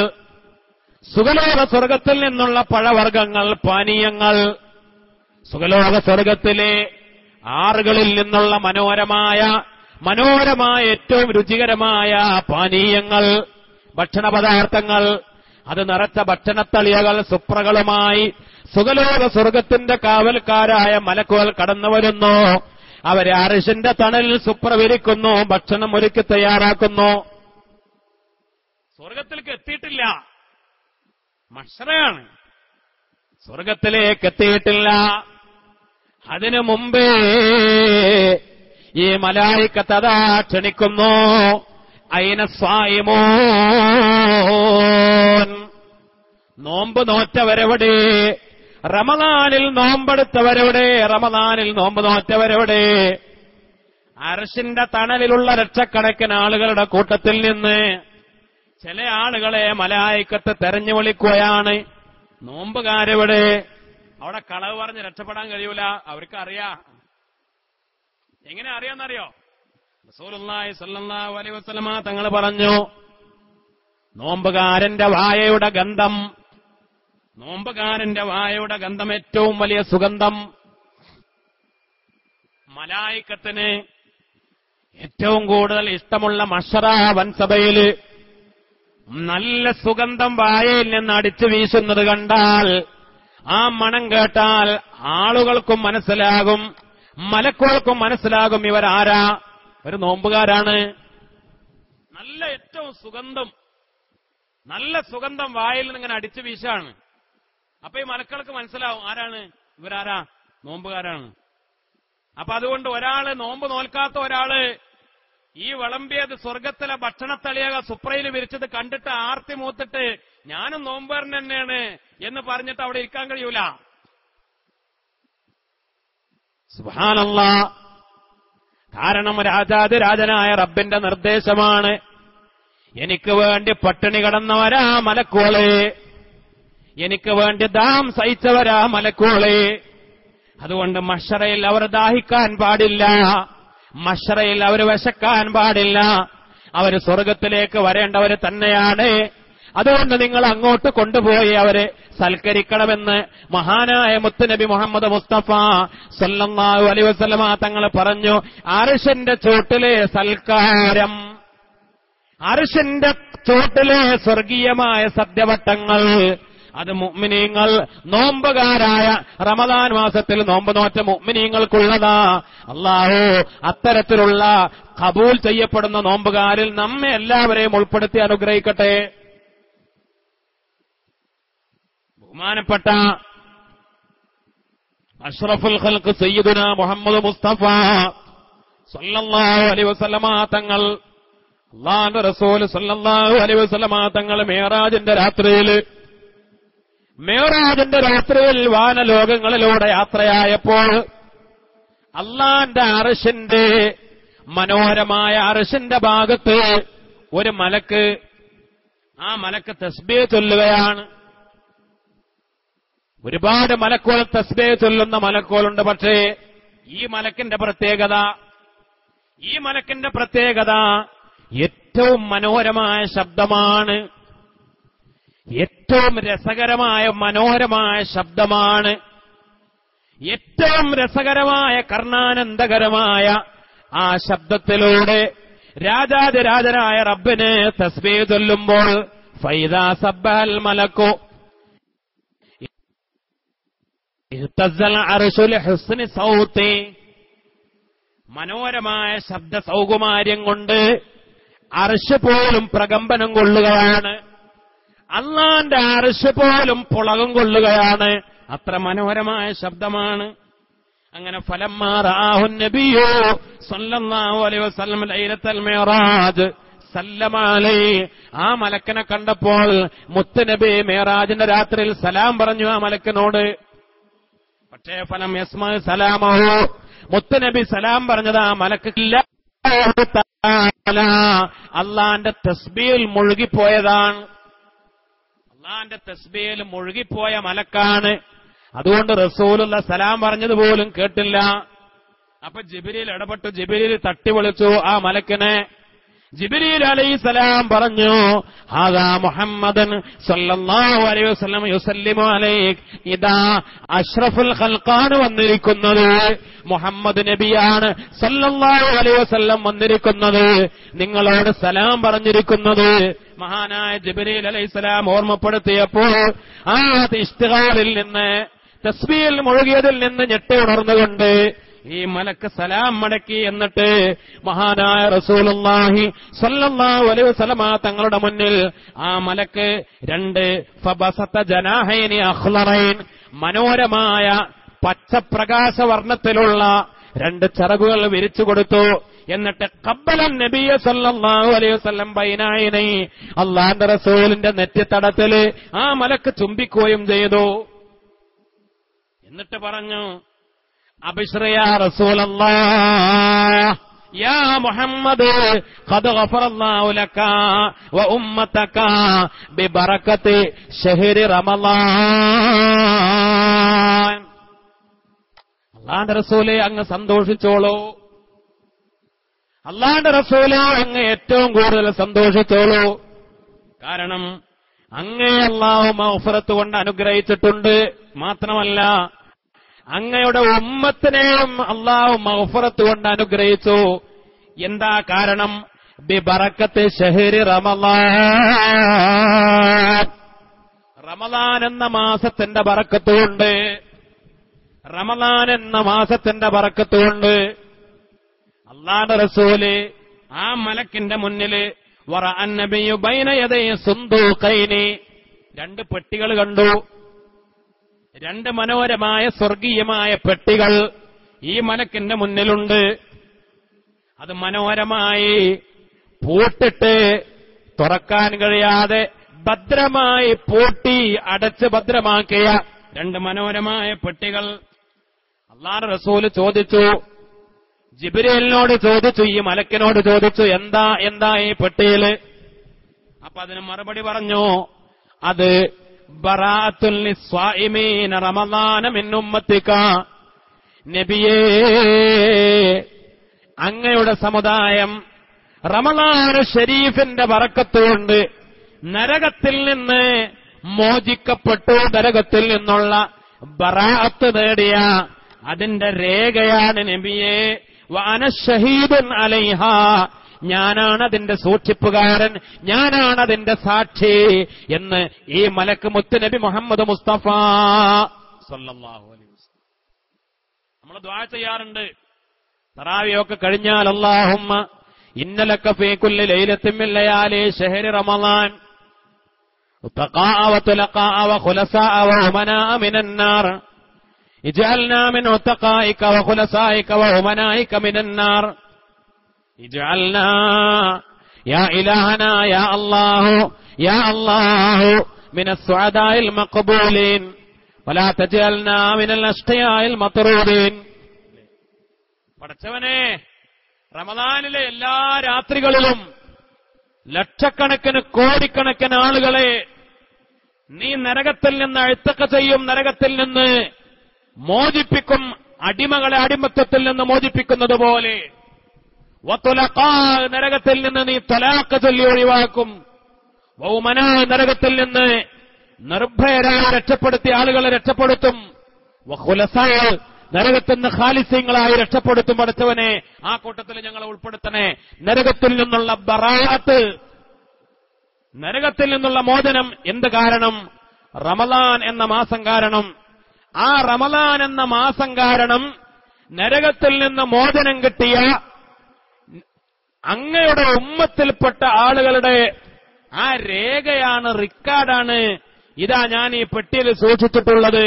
സുഖലോക സ്വർഗത്തിൽ നിന്നുള്ള പഴവർഗ്ഗങ്ങൾ, പാനീയങ്ങൾ, സുഖലോക സ്വർഗത്തിലെ ആറുകളിൽ നിന്നുള്ള മനോഹരമായ ഏറ്റവും രുചികരമായ പാനീയങ്ങൾ, ഭക്ഷണപദാർത്ഥങ്ങൾ, അത് നിറച്ച ഭക്ഷണത്തളികകൾ സുപ്രകളുമായി സുഖലോക സ്വർഗത്തിന്റെ കാവൽക്കാരായ മലക്കുകൾ കടന്നു വരുന്നു. അവരെ അർശിന്റെ തണലിൽ സുപ്ര വിരിക്കുന്നു, ഭക്ഷണം ഒരുക്കി തയ്യാറാക്കുന്നു. സ്വർഗത്തിലേക്ക് എത്തിയിട്ടില്ല, മഹ്ശറയാണ്. സ്വർഗത്തിലേക്ക് എത്തിയിട്ടില്ല. അതിനു മുമ്പേ ഈ മലായികത്ത് അതാ ക്ഷണിക്കുന്നു. അയിന സ്വായിമൂൻ, നോമ്പ് നോറ്റവരെവിടെ? റമദാനിൽ നോമ്പെടുത്തവരെവിടെ? റമദാനിൽ നോമ്പ് നോറ്റവരെവിടെ? അർശിന്റെ തണലിലുള്ള ലക്ഷക്കണക്കിന് ആളുകളുടെ കൂട്ടത്തിൽ നിന്ന് ചില ആളുകളെ മലായികത്ത് തെരഞ്ഞു വിളിക്കുകയാണ്. നോമ്പുകാരെവിടെ? അവിടെ കളവ് പറഞ്ഞ് രക്ഷപ്പെടാൻ കഴിയൂല, അവർക്ക് അറിയാം. എങ്ങനെ അറിയാന്നറിയോ? റസൂലുള്ളാഹി സ്വല്ലല്ലാഹു അലൈഹി വസല്ലമ തങ്ങൾ പറഞ്ഞു, നോമ്പുകാരന്റെ വായയുടെ ഗന്ധം നോമ്പുകാരന്റെ വായയുടെ ഗന്ധം ഏറ്റവും വലിയ സുഗന്ധം. മലായിക്കത്തിന് ഏറ്റവും കൂടുതൽ ഇഷ്ടമുള്ള മഷറ വൻസഭയില് നല്ല സുഗന്ധം വായയിൽ നിന്ന് അടിച്ചു വീശുന്നത് കണ്ടാൽ, ആ മണം കേട്ടാൽ ആളുകൾക്കും മനസ്സിലാകും, മലക്കുകൾക്കും മനസ്സിലാകും ഇവരാരാ, ഒരു നോമ്പുകാരാണ്. നല്ല ഏറ്റവും സുഗന്ധം, നല്ല സുഗന്ധം വായിൽ നിന്ന് ഇങ്ങനെ അടിച്ചു വീശാണ്. അപ്പൊ ഈ മലക്കൾക്ക് മനസ്സിലാവും ആരാണ്, ഇവരാരാ, നോമ്പുകാരാണ്. അപ്പൊ അതുകൊണ്ട് ഒരാള് നോമ്പ് നോൽക്കാത്ത ഒരാള് ഈ വിളമ്പിയത് സ്വർഗത്തിലെ ഭക്ഷണത്തളിയക സുപ്രയിൽ വിരിച്ചത് കണ്ടിട്ട് ആർത്തി മൂത്തിട്ട് ഞാനും നോമ്പുകാരൻ തന്നെയാണ് എന്ന് പറഞ്ഞിട്ട് അവിടെ ഇരിക്കാൻ കഴിയൂല. സുബ്ഹാനല്ലാഹ്. കാരണം രാജാതിരാജനായ റബ്ബിന്റെ നിർദ്ദേശമാണ്, എനിക്ക് വേണ്ടി പട്ടിണി കിടന്നവരാ മലക്കുകളെ, എനിക്ക് വേണ്ടി ദാഹം സഹിച്ചവരാ മലക്കുകളെ. അതുകൊണ്ട് മഹ്ശറയിൽ അവർ ദാഹിക്കാൻ പാടില്ല, മഹ്ശറയിൽ അവർ വിശക്കാൻ പാടില്ല, അവർ സ്വർഗത്തിലേക്ക് വരേണ്ടവർ തന്നെയാണ്. അതുകൊണ്ട് നിങ്ങൾ അങ്ങോട്ട് കൊണ്ടുപോയി അവരെ സൽക്കരിക്കണമെന്ന് മഹാനായ മുത്തുനബി മുഹമ്മദ് മുസ്തഫ സല്ലല്ലാഹു അലൈഹി വസല്ലമ തങ്ങൾ പറഞ്ഞു. അർശിന്റെ ചോട്ടിലെ സൽക്കാരം, അർശിന്റെ ചോട്ടിലെ സ്വർഗീയമായ സദ്യവട്ടങ്ങൾ, അത് മുഅ്മിനീങ്ങൾ, നോമ്പുകാരായ റമദാൻ മാസത്തിൽ നോമ്പ് നോറ്റ മുഅ്മിനീങ്ങൾക്കുള്ളതാ. അല്ലാഹു അത്തരത്തിലുള്ള ഖബൂൽ ചെയ്യപ്പെടുന്ന നോമ്പുകാരിൽ നമ്മെ എല്ലാവരെയും ഉൾപ്പെടുത്തി അനുഗ്രഹിക്കട്ടെ. ബഹുമാനപ്പെട്ട അഷ്റഫുൽ ഖൽഖ് സയ്യിദുനാ മുഹമ്മദ് മുസ്തഫ സല്ലല്ലാഹു അലൈഹി വസല്ലമ തങ്ങൾ, അല്ലാഹുവിന്റെ റസൂൽ സല്ലല്ലാഹു അലൈഹി വസല്ലമ തങ്ങൾ മിഅ്റാജിന്റെ രാത്രിയിൽ വാനലോകങ്ങളിലൂടെ യാത്രയായപ്പോൾ അല്ലാഹുവിന്റെ അർശിന്റെ മനോഹരമായ അർശിന്റെ ഭാഗത്ത് ഒരു മലക്ക്, ആ മലക്ക് തസ്ബീഹ് ചൊല്ലുകയാണ്. ഒരുപാട് മലക്കുകൾ തസ്ബീഹ് ചൊല്ലുന്ന മലക്കുകളുണ്ട്. പക്ഷേ ഈ മലക്കിന്റെ പ്രത്യേകത ഏറ്റവും മനോഹരമായ ശബ്ദമാണ്, ഏറ്റവും രസകരമായ മനോഹരമായ ശബ്ദമാണ്, ഏറ്റവും രസകരമായ കർണാനന്ദകരമായ ആ ശബ്ദത്തിലൂടെ രാജാതിരാജനായ റബ്ബിന് തസ്ബീഹ് ചൊല്ലുമ്പോൾ ഫൈദാ സബ്ബഹൽ മലക്കു ഇഹ്തസ്സൽ അർശു ലിഹുസ്നി സൗതി, മനോഹരമായ ശബ്ദ സൗകുമാര്യം കൊണ്ട് അർശ് പോലും പ്രകമ്പനം കൊള്ളുകയാണ്, അല്ലാഹുവിന്റെ അർശ് പോലും പുളകം കൊള്ളുകയാണ്. അത്ര മനോഹരമായ ശബ്ദമാണ്. അങ്ങനെ ഫലമ്മാ റആഹു നബിയ്യു സല്ലല്ലാഹു അലൈഹി വസല്ലം ലൈലത്തുൽ മിഅ്റാജ് സല്ലമ അലൈഹി, ആ മലക്കിനെ കണ്ടപ്പോൾ മുത്തുനബി മിഅ്റാജിന്റെ രാത്രിയിൽ സലാം പറഞ്ഞു ആ മലക്കിനോട്. പക്ഷേ ഫലം യസ്മഅ സലാമഹു, മുത്തുനബി സലാം പറഞ്ഞത് ആ മലക്കില്ല, അല്ലാഹുവിന്റെ തസ്ബീഹിൽ മുഴുകിപ്പോയതാണ്, അല്ലാഹുവിന്റെ തസ്ബീഹിൽ മുഴുകിപ്പോയ മലക്കാണ്. അതുകൊണ്ട് റസൂലുള്ള സലാം പറഞ്ഞത് പോലും കേട്ടില്ല. അപ്പൊ ജിബ്രീൽ ഇടപെട്ടു, ജിബ്രീൽ തട്ടി വിളിച്ചു ആ മലക്കിനെ. ജിബ്രീൽ അലൈഹിസ്സലാം പറഞ്ഞു, ഹാദാ മുഹമ്മദൻ സല്ലല്ലാഹു അലൈഹി വസല്ലം യുസല്ലിമു അലൈക്, ഇദാ അഷ്റഫുൽ ഖൽഖാണ് വന്നിരിക്കുന്നത്, മുഹമ്മദ് നബിയാണ് സല്ലല്ലാഹു അലൈഹി വസല്ലം വന്നിരിക്കുന്നത്, നിങ്ങളോട് സലാം പറഞ്ഞിരിക്കുന്നത്. മഹാനായ ജിബ്രീൽ അലൈഹിസ്സലാം ഓർമ്മപ്പെടുത്തിയപ്പോൾ ആ ഇസ്തിഗ്ഹാറിൽ നിന്ന്, തസ്ബീഹിൽ മുഴുകിയതിൽ നിന്ന് ഞെട്ടി ഉണർന്നുകൊണ്ട് ഈ മലക്ക് സലാം മടക്കി. എന്നിട്ട് മഹാനായ റസൂലുള്ളാഹി സ്വല്ലല്ലാഹു അലൈഹി വസല്ലമ തങ്ങളുടെ മുന്നിൽ ആ മലക്ക് രണ്ട് ഫബസത ജനാഹൈനി അഖ്ളറൈൻ, മനോഹരമായ പച്ചപ്രകാശവർണ്ണത്തിലുള്ള രണ്ട് ചിറകുകൾ വിരിച്ചു കൊടുത്തു. എന്നിട്ട് ഖബ്ബലൻ നബിയ സല്ലല്ലാഹു അലൈഹി വസല്ലം ബൈനൈനി, അല്ലാഹുവിന്റെ റസൂലിന്റെ നെറ്റിത്തടത്തില് ആ മലക്ക് ചുംബിക്കുകയും ചെയ്തു. എന്നിട്ട് പറഞ്ഞു, അബ്ശിർ യാ റസൂലല്ലാഹ് യാ മുഹമ്മദ് ഖദ് ഗഫറല്ലാഹു ലക വ ഉമ്മതക ബിബറകതി ശഹ്രി റമളാൻ. അല്ലാഹുവിന്റെ റസൂലേ അങ്ങ് സന്തോഷിച്ചോളൂ, അല്ലാഹുവിന്റെ റസൂലേ അങ്ങ് ഏറ്റവും കൂടുതൽ സന്തോഷിച്ചോളൂ. കാരണം അങ്ങയെ അല്ലാഹു മഗ്ഫിറത്ത് കൊണ്ട് അനുഗ്രഹിച്ചിട്ടുണ്ട്. മാത്രമല്ല അങ്ങയുടെ ഉമ്മത്തിനെയും അല്ലാഹു മഗ്ഫിറത്ത് കൊണ്ട് അനുഗ്രഹിച്ചു. എന്താ കാരണം? ബിബറക്കത്ത് ശഹ്രി റമളാൻ. റമളാൻ എന്ന മാസത്തിന്റെ ബറക്കത്ത് കൊണ്ട്, റമളാൻ എന്ന മാസത്തിന്റെ ബറക്കത്ത് കൊണ്ട് അല്ലാഹുവിന്റെ റസൂല് ആ മലക്കിന്റെ മുന്നില് വറഅൻ നബിയു ബൈന യദൈ സുന്ദൂഖൈനി, 2 പെട്ടികൾ കണ്ടു. 2 മനോഹരമായ സ്വർഗീയമായ പെട്ടികൾ ഈ മലക്കിന്റെ മുന്നിലുണ്ട്. അത് മനോഹരമായി പൂട്ടിട്ട് തുറക്കാൻ കഴിയാതെ ഭദ്രമായി പൂട്ടി അടച്ച് ഭദ്രമാക്കിയ 2 മനോഹരമായ പെട്ടികൾ. അല്ലാഹുവിന്റെ റസൂല് ചോദിച്ചു, ജിബ്രീലിനോട് ചോദിച്ചു, ഈ മലക്കിനോട് ചോദിച്ചു, എന്താ ഈ പെട്ടിയില്? അപ്പൊ അതിന് മറുപടി പറഞ്ഞു, അത് ബറാഅത്തുൽ ലിസ്വാഇമീന റമളാന മിൻ ഉമ്മത്തിക. നബിയേ, അങ്ങയുടെ സമുദായം റമളാൻ ഷരീഫിന്റെ ബറക്കത്തുകൊണ്ട് നരകത്തിൽ നിന്ന് മോചിക്കപ്പെട്ടു, നരകത്തിൽ നിന്നുള്ള ബറാഅത്ത് നേടിയ അതിന്റെ രേഖയാണ് നബിയേ. വഅന ഷഹീദുൻ അലൈഹാ, ഞാനാണ് അതിന്റെ സൂക്ഷിപ്പുകാരൻ, ഞാനാണ് അതിന്റെ സാക്ഷി എന്ന് ഈ മലക്ക് മുത്തുനബി മുഹമ്മദ് മുസ്തഫ സല്ലല്ലാഹു അലൈഹി വസല്ലം. നമ്മൾ ദുആ ചെയ്യാറുണ്ട് തറാവിയൊക്കെ കഴിഞ്ഞാൽ, അല്ലാഹുമ്മ ഇന്നലക ഫീ കുല്ലി ലൈലത്തിൻ മിൻ ലയാലി ശഹ്രി റമളാൻ ഉതഖാഅ വതുലഖാഅ വഖുലസാഅ വഉമനാഅ മിനൻ നാർ اجعلنا من عتقائك وخلصائك وأمنائك من النار اجعلنا يا إلهنا يا الله من السعداء المقبولين ولا تجعلنا من الأشقياء المطرودين. പടച്ചവനെ, റമദാനിലെ എല്ലാ രാത്രികളിലും ലക്ഷക്കണക്കിന് കോടിക്കണക്കിന് ആളുകളെ നീ നരകത്തിൽ നിന്ന് അഴുത്തക്ക ചെയ്യും, നരകത്തിൽ നിന്ന് മോചിപ്പിക്കും. അടിമകളെ അടിമത്തത്തിൽ നിന്ന് മോചിപ്പിക്കുന്നത് പോലെ വതുലഖാ, നരകത്തിൽ നിന്ന് നീ തലാഖ് ചൊല്ലി ഒഴിവാക്കും. വൗമനാ, നരകത്തിൽ നിന്ന് നിർഭയരായി രക്ഷപ്പെടുത്തിയ ആളുകളെ രക്ഷപ്പെടുത്തും. വഖുലസാ, നരകത്തിൽ നിന്ന് ഖാലിസീങ്ങളായി രക്ഷപ്പെടുത്തും. പഠിച്ചവനെ, ആ കൂട്ടത്തിൽ ഞങ്ങളെ ഉൾപ്പെടുത്തണേ. നരകത്തിൽ നിന്നുള്ള ബറാഅത്ത്, നരകത്തിൽ നിന്നുള്ള മോചനം. എന്ത് കാരണം? റമളാൻ എന്ന മാസം കാരണം. ആ റമളാൻ എന്ന മാസം കാരണം നരകത്തിൽ നിന്ന് മോചനം കിട്ടിയ അങ്ങയുടെ ഉമ്മത്തിൽപ്പെട്ട ആളുകളുടെ ആ രേഖയാണ്, റിക്കാർഡാണ്. ഇതാ ഞാൻ ഈ പെട്ടിയിൽ സൂക്ഷിച്ചിട്ടുള്ളത്,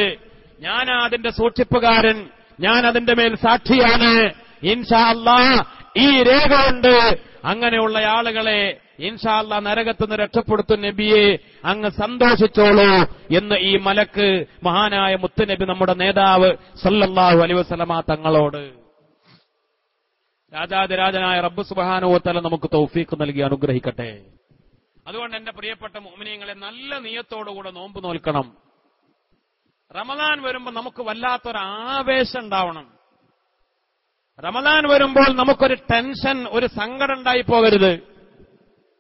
ഞാൻ അതിന്റെ സൂക്ഷിപ്പുകാരൻ, ഞാൻ അതിന്റെ മേൽ സാക്ഷിയാണ്. ഇൻഷാ അല്ലാഹ് ഈ രേഖ കൊണ്ട് അങ്ങനെയുള്ള ആളുകളെ ഇൻഷാ അല്ലാഹ് നരകത്തുനിന്ന് രക്ഷപ്പെടുത്തും. നബിയെ, അങ്ങ് സന്തോഷിച്ചോളൂ എന്ന് ഈ മലക്ക് മഹാനായ മുത്തുനബി നമ്മുടെ നേതാവ് സല്ലല്ലാഹു അലൈഹി വസല്ലമ തങ്ങളോട്. രാജാതിരാജനായ റബ്ബ് സുബ്ഹാനഹു വ തആല നമുക്ക് തൗഫീഖ് നൽകി അനുഗ്രഹിക്കട്ടെ. അതുകൊണ്ട് എന്റെ പ്രിയപ്പെട്ട മുഅ്മിനീങ്ങളെ, നല്ല നിയ്യത്തോടുകൂടെ നോമ്പ് നോൽക്കണം. റമളാൻ വരുമ്പോൾ നമുക്ക് വല്ലാത്തൊരു ആവേശം ഉണ്ടാവണം. റമളാൻ വരുമ്പോൾ നമുക്കൊരു ടെൻഷൻ, ഒരു സങ്കടം ഉണ്ടായി പോകരുത്.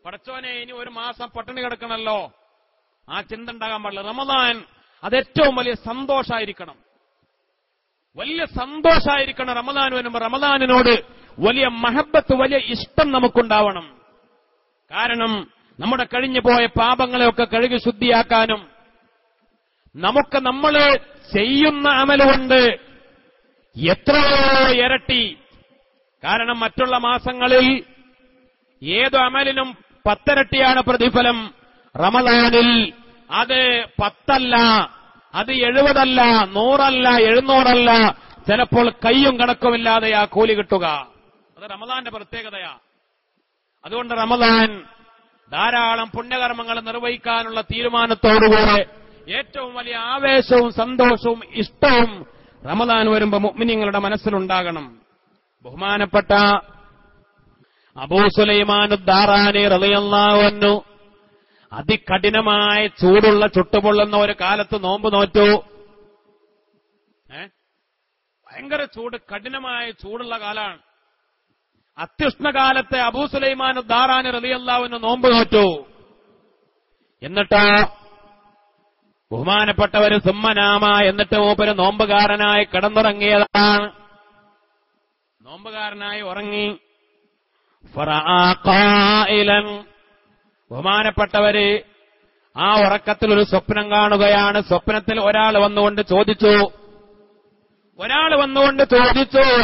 പടച്ചോനെ, ഇനി 1 മാസം പട്ടിണി കിടക്കണല്ലോ, ആ ചിന്ത ഉണ്ടാകാൻ പാടില്ല. റമളാൻ അത് ഏറ്റവും വലിയ സന്തോഷമായിരിക്കണം, വലിയ സന്തോഷമായിരിക്കണം. റമളാൻ വരുമ്പോൾ റമളാനിനോട് വലിയ മഹബത്ത്, വലിയ ഇഷ്ടം നമുക്കുണ്ടാവണം. കാരണം നമ്മുടെ കഴിഞ്ഞു പോയ പാപങ്ങളെയൊക്കെ കഴുകി ശുദ്ധിയാക്കാനും നമുക്ക് നമ്മൾ ചെയ്യുന്ന അമലുകൊണ്ട് എത്രയോ ഇരട്ടി. കാരണം മറ്റുള്ള മാസങ്ങളിൽ ഏതു അമലിനും 10 ഇരട്ടിയാണ് പ്രതിഫലം. റമളാനിൽ അത് 10 അല്ല, അത് 70 അല്ല, 100 അല്ല, 700 അല്ല, ചിലപ്പോൾ കയ്യും കണക്കുമില്ലാതെയാ കൂലി കിട്ടുക. അത് റമളാന്റെ പ്രത്യേകതയാ. അതുകൊണ്ട് റമളാൻ ധാരാളം പുണ്യകർമ്മങ്ങൾ നിർവഹിക്കാനുള്ള തീരുമാനത്തോടുകൂടെ ഏറ്റവും വലിയ ആവേശവും സന്തോഷവും ഇഷ്ടവും റമളാൻ വരുമ്പോ മുഅ്മിനീങ്ങളുടെ മനസ്സിലുണ്ടാകണം. ബഹുമാനപ്പെട്ട അബൂ സുലൈമാൻ ദാറാനി റളിയല്ലാഹു അൻഹു അതികഠിനമായ ചൂടുള്ള ചുട്ടുപൊള്ളുന്ന ഒരു കാലത്ത് നോമ്പ് നോറ്റു. ഭയങ്കര ചൂട്, കഠിനമായ ചൂടുള്ള കാലാണ്. അത്യുഷ്ണകാലത്തെ അബൂ സുലൈമാൻ ദാറാനി റളിയല്ലാഹു അൻഹു നോമ്പ് നോറ്റു. എന്നിട്ടോ ബഹുമാനപ്പെട്ടവര് സുമ്മനാമ, എന്നിട്ട് മൂപ്പര് നോമ്പുകാരനായി കിടന്നുറങ്ങിയതാണ്. നോമ്പുകാരനായി ഉറങ്ങി. ബഹുമാനപ്പെട്ടവര് ആ ഉറക്കത്തിൽ ഒരു സ്വപ്നം കാണുകയാണ്. സ്വപ്നത്തിൽ ഒരാൾ വന്നുകൊണ്ട് ചോദിച്ചു,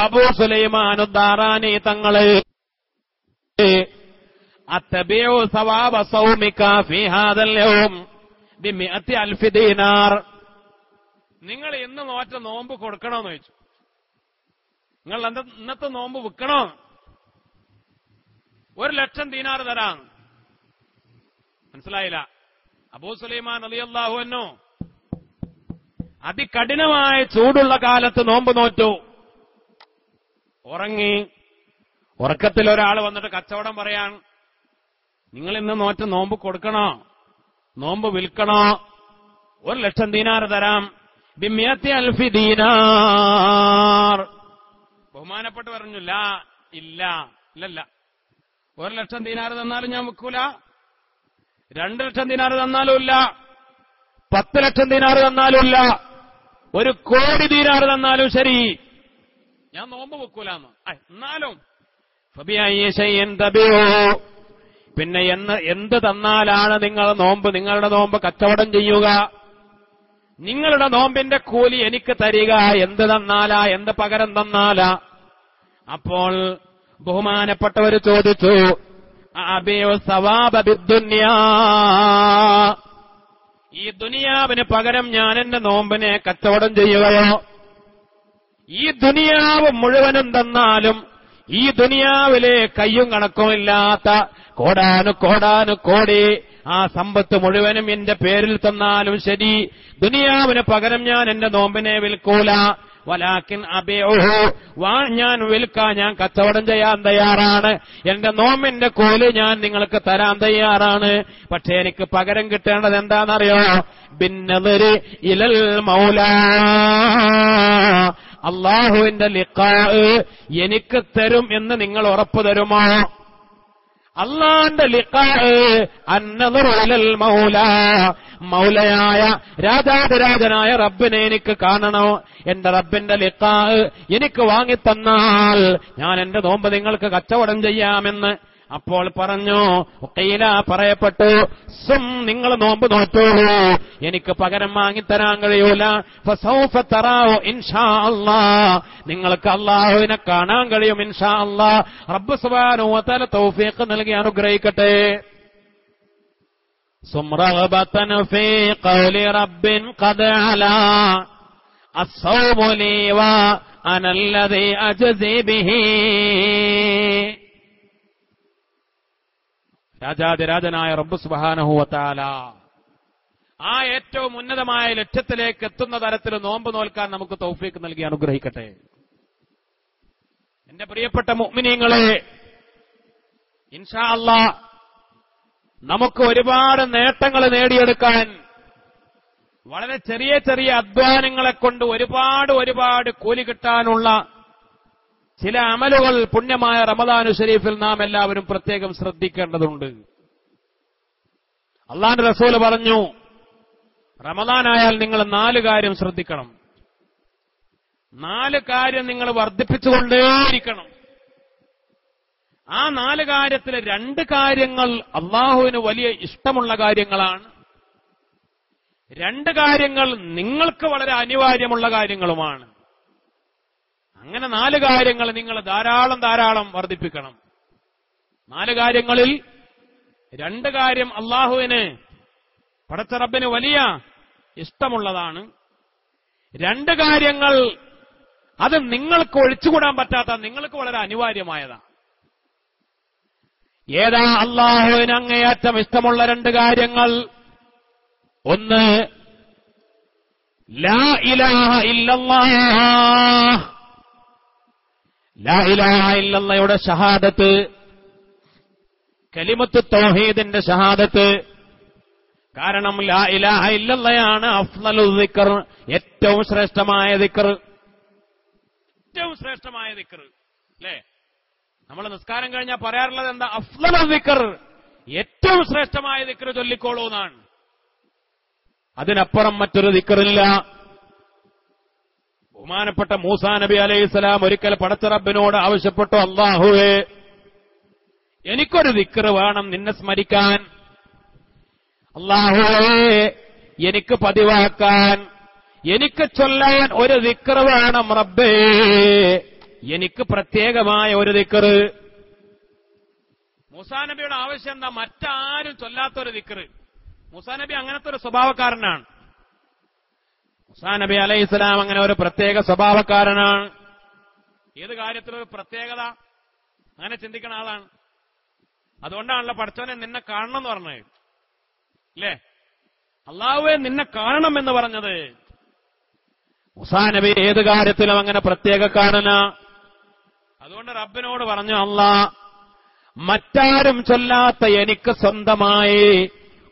അബൂ സുലൈമാൻ ദാറാനി തങ്ങള്, അത്തബിഉ സവാബ സൗമിക ഫീ ഹാദൽ യൗം ബിമിഅത്തി അൽഫി ദീനാർ. നിങ്ങൾ ഇന്ന് നോറ്റ നോമ്പ് കൊടുക്കണോന്ന് ചോദിച്ചു. നിങ്ങൾ ഇന്നത്തെ നോമ്പ് വിൽക്കണോ? 1,00,000 ദീനാർ തരാം. മനസ്സിലായില്ല? അബൂ സുലൈമാൻ റളിയല്ലാഹു അൻഹു അതികഠിനമായ ചൂടുള്ള കാലത്ത് നോമ്പ് നോറ്റു, ഉറങ്ങി. ഉറക്കത്തിൽ ഒരാൾ വന്നിട്ട് കച്ചവടം പറയാൻ, നിങ്ങൾ ഇന്ന് നോറ്റ നോമ്പ് കൊടുക്കണോ, നോമ്പ് വിൽക്കണോ? 1,00,000 ദീനാർ തരാം. ബിമിഅത്തി അൽഫി ദീനാർ. ബഹുമാനപ്പെട്ട് പറഞ്ഞു, ലാ, ഇല്ല, 1,00,000 ദീനാർ തന്നാലും ഞാൻ വിൽക്കൂല, 2,00,000 ദീനാർ തന്നാലും ഇല്ല, 10,00,000 ദീനാർ തന്നാലും ഇല്ല, 1,00,00,000 ദീനാർ തന്നാലും ശരി, ഞാൻ നോമ്പ് വെക്കൂലെന്ന്. എന്നാലും പിന്നെ എന്ത് തന്നാലാണ് നിങ്ങളുടെ നോമ്പ് കച്ചവടം ചെയ്യുക? നിങ്ങളുടെ നോമ്പിന്റെ കൂലി എനിക്ക് തരിക എന്ത് തന്നാലാ, എന്ത് പകരം തന്നാലാ? അപ്പോൾ ബഹുമാനപ്പെട്ടവര് ചോദിച്ചു, അബിഉ സവാബ ബിദ്ദുനിയാ, ഈ ദുനിയാവിന് പകരം ഞാൻ എന്റെ നോമ്പിനെ കച്ചവടം ചെയ്യുകയോ? ഈ ദുനിയാവ് മുഴുവനും തന്നാലും, ഈ ദുനിയാവിലെ കയ്യും കണക്കുമില്ലാത്ത കോടാനു കോടി ആ സമ്പത്ത് മുഴുവനും എന്റെ പേരിൽ തന്നാലും ശരി, ദുനിയാവിന് പകരം ഞാൻ എന്റെ നോമ്പിനെ വിൽക്കൂല. വലാകിൻ അബിഉഹു, ഞാൻ വിൽക്കാൻ, ഞാൻ കച്ചവടം ചെയ്യാൻ തയ്യാറാണ്, എന്റെ നോമ്പിന്റെ കൂലി ഞാൻ നിങ്ങൾക്ക് തരാൻ തയ്യാറാണ്. പക്ഷെ എനിക്ക് പകരം കിട്ടേണ്ടത് എന്താണെന്നറിയോ? ബിന്നദരി ഇലൽ മൗലാ, അല്ലാഹുവിന്റെ ലിഖാ എനിക്ക് തരും എന്ന് നിങ്ങൾ ഉറപ്പു തരുമോ? അല്ലാഹുവിന്റെ ലിഖാ, അന്നദറു ഇലൽ മൗലാ, മൗലയായ രാജാതിരാജനായ റബ്ബിനെ എനിക്ക് കാണണോ? എന്റെ റബ്ബിന്റെ ലിഖാ എനിക്ക് വാങ്ങിത്തന്നാൽ ഞാൻ എന്റെ നോമ്പ് നിങ്ങൾക്ക് കച്ചവടം ചെയ്യാമെന്ന്. അപ്പോൾ പറഞ്ഞു, പറയപ്പെട്ടു, നിങ്ങൾ നോമ്പ് നോറ്റോളൂ, എനിക്ക് പകരം വാങ്ങിത്തരാൻ കഴിയൂല. ഫസൗഫ തറാഉ ഇൻഷാ അല്ലാഹ്, നിങ്ങൾക്ക് അല്ലാഹുവിനെ കാണാൻ കഴിയും ഇൻഷാ അല്ലാഹ്. റബ്ബ് സുബ്ഹാനഹു വ തആല തൗഫീഖ് നൽകി അനുഗ്രഹിക്കട്ടെ. സുംറഗബതൻ ഫീ ഖൗലി റബ്ബിൻ ഖദ് അലാ അസ്സൗമു ലീ വ അനല്ലദീ അജ്സി ബിഹി. രാജാതിരാജനായ റബ്ബ് സുബ്ഹാനഹു വ തആല ആ ഏറ്റവും ഉന്നതമായ ലക്ഷ്യത്തിലേക്ക് എത്തുന്ന തരത്തിൽ നോമ്പ് നോൽക്കാൻ നമുക്ക് തൗഫീഖ് നൽകി അനുഗ്രഹിക്കട്ടെ. എന്റെ പ്രിയപ്പെട്ട മുഅ്മിനീങ്ങളെ, ഇൻഷാ അല്ലാഹ് നമുക്ക് ഒരുപാട് നേട്ടങ്ങൾ നേടിയെടുക്കാൻ, വളരെ ചെറിയ ചെറിയ അധ്വാനങ്ങളെ കൊണ്ട് ഒരുപാട് കൂലി കിട്ടാനുള്ള ചില അമലുകൾ പുണ്യമായ റമദാനു ശരീഫിൽ നാം എല്ലാവരും പ്രത്യേകം ശ്രദ്ധിക്കേണ്ടതുണ്ട്. അല്ലാഹുവിന്റെ റസൂല് പറഞ്ഞു, റമദാനായാൽ നിങ്ങൾ 4 കാര്യം ശ്രദ്ധിക്കണം. 4 കാര്യം നിങ്ങൾ വർദ്ധിപ്പിച്ചുകൊണ്ടേയിരിക്കണം. ആ 4 കാര്യത്തിൽ 2 കാര്യങ്ങൾ അള്ളാഹുവിന് വലിയ ഇഷ്ടമുള്ള കാര്യങ്ങളാണ്. 2 കാര്യങ്ങൾ നിങ്ങൾക്ക് വളരെ അനിവാര്യമുള്ള കാര്യങ്ങളുമാണ്. അങ്ങനെ 4 കാര്യങ്ങൾ നിങ്ങൾ ധാരാളം വർദ്ധിപ്പിക്കണം. 4 കാര്യങ്ങളിൽ 2 കാര്യം അള്ളാഹുവിന്, പടച്ച റബ്ബിന് വലിയ ഇഷ്ടമുള്ളതാണ്. 2 കാര്യങ്ങൾ അത് നിങ്ങൾക്ക് ഒഴിച്ചുകൂടാൻ പറ്റാത്ത, നിങ്ങൾക്ക് വളരെ അനിവാര്യമായതാണ്. ഏതാ അള്ളാഹുവിന് അങ്ങേയറ്റം ഇഷ്ടമുള്ള 2 കാര്യങ്ങൾ? ഒന്ന്, ലാ ഇലാഹ ഇല്ലല്ലാഹ്, ലാ ഇലാഹ ഇല്ലല്ലയുടെ ഷഹാദത്ത്, കലിമത്തു തൗഹീദിന്റെ ഷഹാദത്ത്. കാരണം ലാ ഇലാഹ ഇല്ലല്ലയാണ് അഫ്ളലു ദിക്ർ, ഏറ്റവും ശ്രേഷ്ഠമായ ദിക്ർ, ഏറ്റവും ശ്രേഷ്ഠമായ ദിക്ർ. അല്ലേ? നമ്മൾ നിസ്കാരം കഴിഞ്ഞാൽ പറയാറുള്ളത് എന്താ? അഫ്ളലു ദിക്ർ, ഏറ്റവും ശ്രേഷ്ഠമായ ദിക്ർ ചൊല്ലിക്കോളൂ എന്നാണ്. അതിനപ്പുറം മറ്റൊരു ദിക്റില്ല. ബഹുമാനപ്പെട്ട മൂസാ നബി അലൈഹിസ്സലാം ഒരിക്കൽ പടച്ച റബ്ബിനോട് ആവശ്യപ്പെട്ടു, അല്ലാഹുവേ, എനിക്കൊരു ദിക്ർ വേണം നിന്നെ സ്മരിക്കാൻ. അല്ലാഹുവേ, എനിക്ക് പതിവാക്കാൻ, എനിക്ക് ചൊല്ലാൻ ഒരു ദിക്ർ വേണം റബ്ബേ, എനിക്ക് പ്രത്യേകമായ ഒരു ദിക്ർ. മൂസാ നബിയുടെ ആവശ്യം എന്താ? മറ്റാരും ചൊല്ലാത്തൊരു ദിക്ർ. മൂസാ നബി അങ്ങനത്തെ ഒരു സ്വഭാവക്കാരനാണ്. മൂസാ നബി അലൈഹിസ്സലാം അങ്ങനെ ഒരു പ്രത്യേക സ്വഭാവക്കാരനാണ്. ഏത് കാര്യത്തിലൊരു പ്രത്യേകത അങ്ങനെ ചിന്തിക്കുന്ന ആളാണ്. അതുകൊണ്ടാണല്ലോ പടച്ചവനെ നിന്നെ കാണണം എന്ന് പറഞ്ഞത്, അല്ലേ? അല്ലാഹുവേ നിന്നെ കാണണം എന്ന് പറഞ്ഞത്. മൂസാ നബി ഏത് കാര്യത്തിലും അങ്ങനെ പ്രത്യേകക്കാരനാ. അതുകൊണ്ട് റബ്ബിനോട് പറഞ്ഞു, അല്ലാ, മറ്റാരും ചൊല്ലാത്ത എനിക്ക് സ്വന്തമായി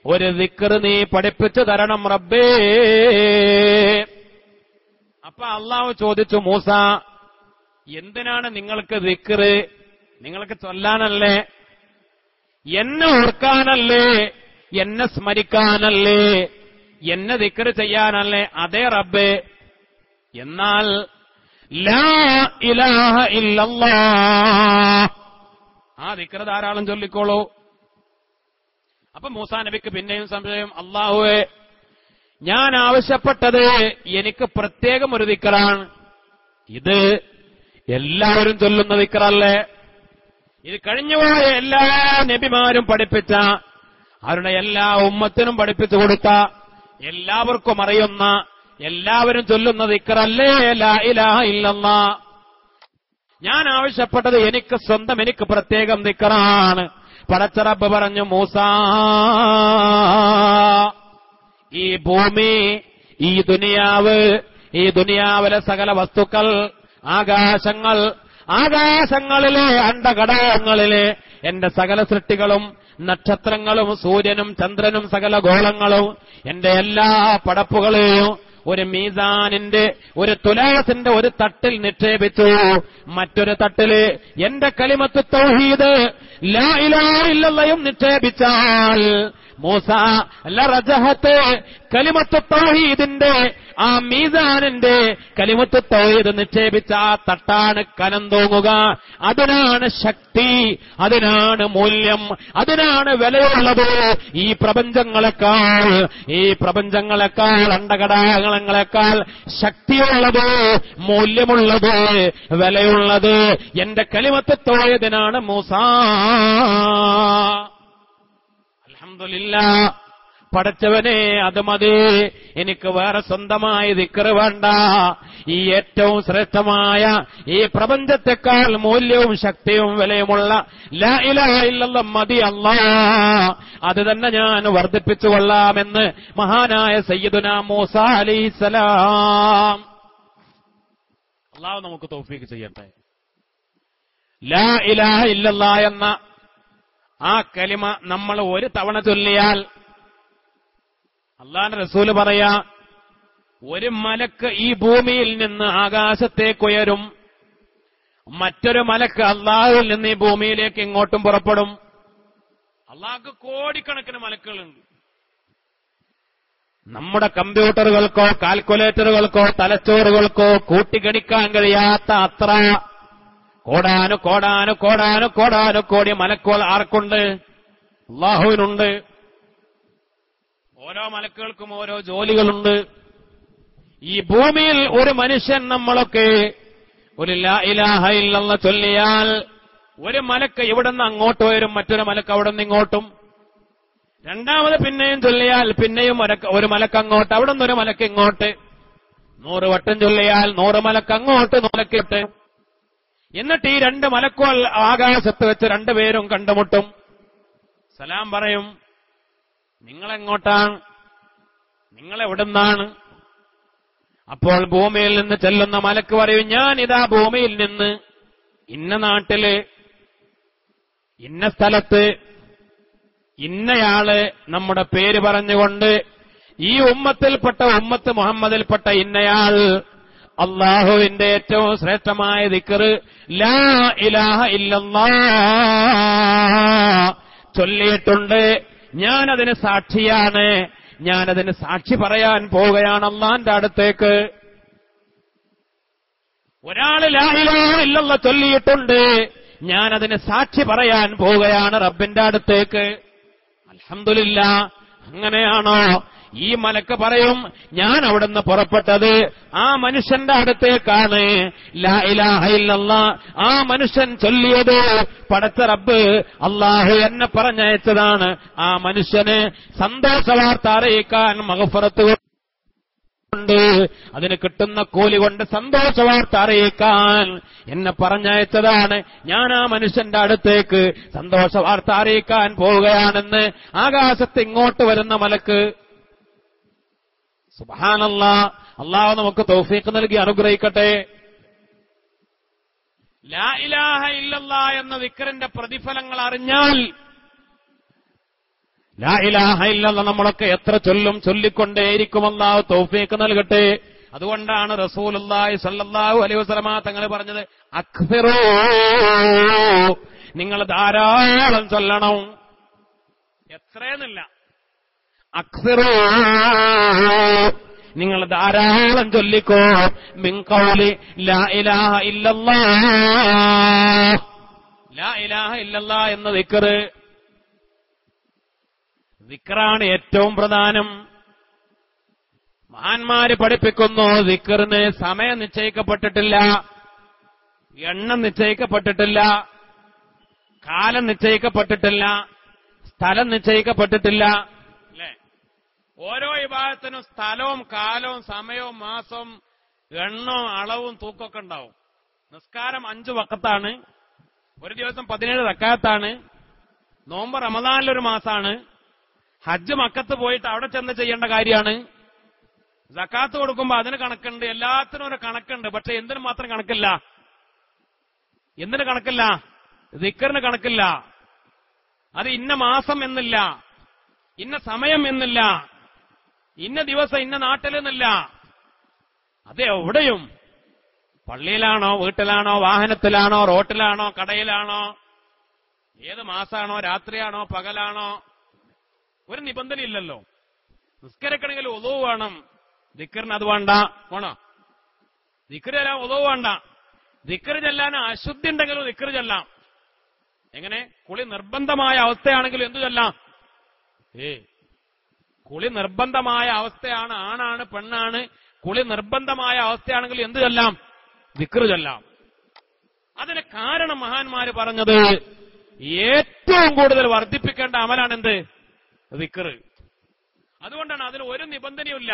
ഒരു ദിക്ർ നീ പഠിപ്പിച്ചു തരണം റബ്ബേ. അപ്പൊ അല്ലാഹു ചോദിച്ചു, മൂസ, എന്തിനാണ് നിങ്ങൾക്ക് ദിക്ർ? നിങ്ങൾക്ക് ചൊല്ലാനല്ലേ, എന്നെ ഓർക്കാനല്ലേ, എന്നെ സ്മരിക്കാനല്ലേ, എന്നെ ദിക്ർ ചെയ്യാനല്ലേ? അതേ റബ്ബേ. എന്നാൽ ലാ ഇലാഹ ഇല്ലല്ലാഹ്, ആ ദിക്ർ ധാരാളം ചൊല്ലിക്കോളൂ. അപ്പൊ മൂസാ നബിക്ക് പിന്നെയും സംശയം, അല്ലാഹുവേ, ഞാൻ ആവശ്യപ്പെട്ടത് എനിക്ക് പ്രത്യേകം ഒരു ദിക്റാണ്. ഇത് എല്ലാവരും ചൊല്ലുന്ന ദിക്റല്ലേ? ഇത് കഴിഞ്ഞുപോയ എല്ലാ നബിമാരും പഠിപ്പിച്ച, അവരുടെ എല്ലാ ഉമ്മത്തിനും പഠിപ്പിച്ചു കൊടുത്ത, എല്ലാവർക്കും അറിയുന്ന, എല്ലാവരും ചൊല്ലുന്ന ദിക്റല്ലേ ലാ ഇലാഹ ഇല്ലല്ലാഹ്. ഞാൻ ആവശ്യപ്പെട്ടത് എനിക്ക് സ്വന്തം, എനിക്ക് പ്രത്യേകം ദിക്റാണ്. പടച്ച റബ്ബ് പറഞ്ഞു, മൂസാ, ഈ ഭൂമി, ഈ ദുനിയാവ്, ഈ ദുനിയാവിലെ സകല വസ്തുക്കൾ, ആകാശങ്ങൾ, ആകാശങ്ങളിലെ അണ്ഡഘടകങ്ങളിലെ എന്റെ സകല സൃഷ്ടികളും, നക്ഷത്രങ്ങളും സൂര്യനും ചന്ദ്രനും സകല ഗോളങ്ങളും, എന്റെ എല്ലാ പടപ്പുകളെയും ഒരു മീസാനിന്റെ, ഒരു തുലാസിന്റെ ഒരു തട്ടിൽ നിക്ഷേപിച്ചു. മറ്റൊരു തട്ടില് എന്റെ കലിമത്ത് തൗഹീദ് ലാ ഇലാഹ ഇല്ലല്ലാഹും നിക്ഷേപിച്ചാൽ മൂസ ലറജഹത്ത് കലിമത്ത് തൗഹീദിന്റെ ആ മീസാനിന്റെ കലിമത്ത് തൗഹീദ് നിക്ഷേപിച്ച ആ തട്ടാണ് കനം തൂങ്ങുക. അതിനാണ് ശക്തി, അതിനാണ് മൂല്യം, അതിനാണ് വിലയുള്ളത്. ഈ പ്രപഞ്ചങ്ങളെക്കാൾ, ഈ പ്രപഞ്ചങ്ങളെക്കാൾ, അണ്ടഘടകങ്ങളെക്കാൾ ശക്തിയുള്ളത്, മൂല്യമുള്ളത്, വിലയുള്ളത് എന്റെ കലിമത്ത് തൗഹീദിനാണ് മൂസാ. അൽഹംദുലില്ലാഹ്, പടച്ചവനെ അത് മതി, എനിക്ക് വേറെ സ്വന്തമായി ദിക്ർ വേണ്ട. ഈ ഏറ്റവും ശ്രേഷ്ഠമായ, ഈ പ്രപഞ്ചത്തെക്കാൾ മൂല്യവും ശക്തിയും വിലയുമുള്ള ലാ ഇലാഹ ഇല്ലല്ലാഹ് മതി അല്ലാഹ്, അത് തന്നെ ഞാൻ വർദ്ധിപ്പിച്ചു കൊള്ളാമെന്ന് മഹാനായ സയ്യിദുനാ മൂസാ അലൈഹിസ്സലാം. അല്ലാഹു നമുക്ക് തൗഫീഖ് ചെയ്യട്ടെ. ലാ ഇലാഹ ഇല്ലല്ലാഹ് എന്ന ആ കലിമ നമ്മൾ ഒരു തവണ ചൊല്ലിയാൽ, അല്ലാഹുവിന്റെ റസൂല് പറയാ, ഒരു മലക്ക് ഈ ഭൂമിയിൽ നിന്ന് ആകാശത്തേക്കുയരും, മറ്റൊരു മലക്ക് അല്ലാഹുവിൽ നിന്ന് ഈ ഭൂമിയിലേക്ക് ഇങ്ങോട്ടും പുറപ്പെടും. അല്ലാഹുക്ക് കോടിക്കണക്കിന് മലക്കുകളുണ്ട്. നമ്മുടെ കമ്പ്യൂട്ടറുകൾക്കോ കാൽക്കുലേറ്ററുകൾക്കോ തലച്ചോറുകൾക്കോ കൂട്ടിഗണിക്കാൻ കഴിയാത്ത അത്ര കോടാനു കോടാനു കോടാനു കോടാനു കോടി മലക്കുകൾ ആർക്കുണ്ട്? അല്ലാഹുവിനുണ്ട്. ഓരോ മലക്കുകൾക്കും ഓരോ ജോലികളുണ്ട്. ഈ ഭൂമിയിൽ ഒരു മനുഷ്യൻ, നമ്മളൊക്കെ ഒരു ലാ ഇലാഹ ഇല്ലല്ലാഹ് ചൊല്ലിയാൽ ഒരു മലക്ക് ഇവിടുന്ന് അങ്ങോട്ട് വരും, മറ്റൊരു മലക്ക് അവിടെ നിന്ന് ഇങ്ങോട്ടും. രണ്ടാമത് പിന്നെയും ചൊല്ലിയാൽ പിന്നെയും ഒരു മലക്ക് അങ്ങോട്ട്, അവിടെ നിന്ന് ഒരു മലക്ക് ഇങ്ങോട്ട്. 100 വട്ടം ചൊല്ലിയാൽ 100 മലക്ക് അങ്ങോട്ട്, 100 മലക്കിട്ട്. എന്നിട്ട് ഈ 2 മലക്കുകൾ ആകാശത്ത് വെച്ച് രണ്ടുപേരും കണ്ടുമുട്ടും. സലാം പറയും, നിങ്ങളെങ്ങോട്ടാണ്? നിങ്ങളെവിടുന്നാണ്? അപ്പോൾ ഭൂമിയിൽ നിന്ന് ചെല്ലുന്ന മലക്ക് പറയും, ഞാൻ ഇതാ ഭൂമിയിൽ നിന്ന് ഇന്ന നാട്ടില്, ഇന്ന സ്ഥലത്ത്, ഇന്നയാള്, നമ്മുടെ പേര് പറഞ്ഞുകൊണ്ട് ഈ ഉമ്മത്തിൽപ്പെട്ട, ഉമ്മത്ത് മുഹമ്മദിൽപ്പെട്ട ഇന്നയാൾ അല്ലാഹുവിന്റെ ഏറ്റവും ശ്രേഷ്ഠമായ ദിക്ർ ലാ ഇലാഹ ഇല്ലല്ലാഹ് ചൊല്ലിയിട്ടുണ്ട്, ഞാനതിന് സാക്ഷിയാണ്, ഞാനതിന് സാക്ഷി പറയാൻ പോവുകയാണ് അള്ളാന്റെ അടുത്തേക്ക്. ഒരാള് ലാ ഇലാഹ ഇല്ലല്ലാഹ് ചൊല്ലിയിട്ടുണ്ട്, ഞാനതിന് സാക്ഷി പറയാൻ പോവുകയാണ് റബ്ബിന്റെ അടുത്തേക്ക്. അൽഹംദുലില്ലാഹ്. അങ്ങനെയാണോ? ഈ മലക്ക് പറയും, ഞാൻ അവിടുന്ന് പുറപ്പെട്ടത് ആ മനുഷ്യന്റെ അടുത്തേക്കാണ്. ലാ ഇലാഹ ഇല്ലല്ലാഹ് ആ മനുഷ്യൻ ചൊല്ലിയത് പടച്ച റബ്ബ് അല്ലാഹു എന്നെ പറഞ്ഞയച്ചതാണ്. ആ മനുഷ്യന് സന്തോഷവാർത്ത അറിയിക്കാൻ, മഗ്ഫിറത്ത് കൊണ്ട് അതിന് കിട്ടുന്ന കൂലി കൊണ്ട് സന്തോഷവാർത്ത അറിയിക്കാൻ എന്നെ പറഞ്ഞയച്ചതാണ്. ഞാൻ ആ മനുഷ്യന്റെ അടുത്തേക്ക് സന്തോഷവാർത്ത അറിയിക്കാൻ പോവുകയാണെന്ന് ആകാശത്ത് ഇങ്ങോട്ട് വരുന്ന മലക്ക്. സുബ്ഹാനല്ലാഹ്. അല്ലാഹു നമുക്ക് തൗഫീഖ് നൽകി അനുഗ്രഹിക്കട്ടെ. ലാ ഇലാഹ ഇല്ലല്ലാഹ് എന്ന ദിക്റിന്റെ പ്രതിഫലങ്ങൾ അറിഞ്ഞാൽ, ലാ ഇലാഹ ഇല്ലല്ലാഹ് നമ്മളൊക്കെ എത്ര ചൊല്ലും, ചൊല്ലിക്കൊണ്ടേയിരിക്കും. അല്ലാഹു തൗഫീഖ് നൽകട്ടെ. അതുകൊണ്ടാണ് റസൂലുള്ളാഹി സ്വല്ലല്ലാഹു അലൈഹി വസല്ലമ തങ്ങൾ പറഞ്ഞത്, അക്സിറൂ, നിങ്ങൾ ധാരാളം ചൊല്ലണം. എത്രയെന്നില്ല, അക്സിറൂ, നിങ്ങൾ ധാരാളം ചൊല്ലിക്കോ. മിൻ ഖൗലി ലാ ഇലാഹ ഇല്ലല്ലാഹ്. ലാ ഇലാഹ ഇല്ലല്ലാഹ് എന്ന ദിക്റാണ് ഏറ്റവും പ്രധാനം. മഹാന്മാര് പഠിപ്പിക്കുന്നു, ദിക്റിന് സമയം നിശ്ചയിക്കപ്പെട്ടിട്ടില്ല, എണ്ണം നിശ്ചയിക്കപ്പെട്ടിട്ടില്ല, കാലം നിശ്ചയിക്കപ്പെട്ടിട്ടില്ല, സ്ഥലം നിശ്ചയിക്കപ്പെട്ടിട്ടില്ല. അല്ലേ? ഓരോ ഇബാദത്തിനും സ്ഥലവും കാലവും സമയവും മാസവും എണ്ണവും അളവും തൂക്കമൊക്കെ ഉണ്ടാവും. നിസ്കാരം 5 വഖത്താണ്, ഒരു ദിവസം 17 റക്അത്താണ്, നോമ്പ് റമദാനിലൊരു മാസമാണ്, ഹജ്ജ് മക്കത്ത് പോയിട്ട് അവിടെ ചെന്ന് ചെയ്യേണ്ട കാര്യമാണ്, സക്കാത്ത് കൊടുക്കുമ്പോ അതിന് കണക്കുണ്ട്, എല്ലാത്തിനും ഒരു കണക്കുണ്ട്. പക്ഷെ എന്തിനു മാത്രം കണക്കില്ല? എന്തിന് കണക്കില്ല? ദിക്റിന് കണക്കില്ല. അത് ഇന്ന മാസം എന്നില്ല, ഇന്ന സമയം എന്നില്ല, ഇന്ന ദിവസം ഇന്ന നാട്ടിലെന്നില്ല. അത് എവിടെയും, പള്ളിയിലാണോ, വീട്ടിലാണോ, വാഹനത്തിലാണോ, റോട്ടിലാണോ, കടയിലാണോ, ഏത് മാസാണോ, രാത്രിയാണോ, പകലാണോ, ഒരു നിബന്ധനയില്ലല്ലോ. നിസ്കരിക്കണമെങ്കിൽ ഉളൂ വേണം, ദിക്റിന് അത് വേണ്ട. വേണോ? ദിക്റ് ചെല്ലാൻ ഉളൂ വേണ്ട. ദിക്റ് ചെല്ലാൻ അശുദ്ധി ഉണ്ടെങ്കിലും ദിക്റ് ചെല്ലാം. എങ്ങനെ? കുളി നിർബന്ധമായ അവസ്ഥയാണെങ്കിലും എന്തു ചെല്ലാം? കുളി നിർബന്ധമായ അവസ്ഥയാണ്, ആണാണ് പെണ്ണാണ്, കുളി നിർബന്ധമായ അവസ്ഥയാണെങ്കിൽ എന്തു ചെല്ലാം? ദിക്റ് ചെല്ലാം. അതിന് കാരണം മഹാന്മാര് പറഞ്ഞത്, ഏറ്റവും കൂടുതൽ വർദ്ധിപ്പിക്കേണ്ട അമലാണെന്ത്? ദിക്റ്. അതുകൊണ്ടാണ് അതിൽ ഒരു നിബന്ധനയുമില്ല,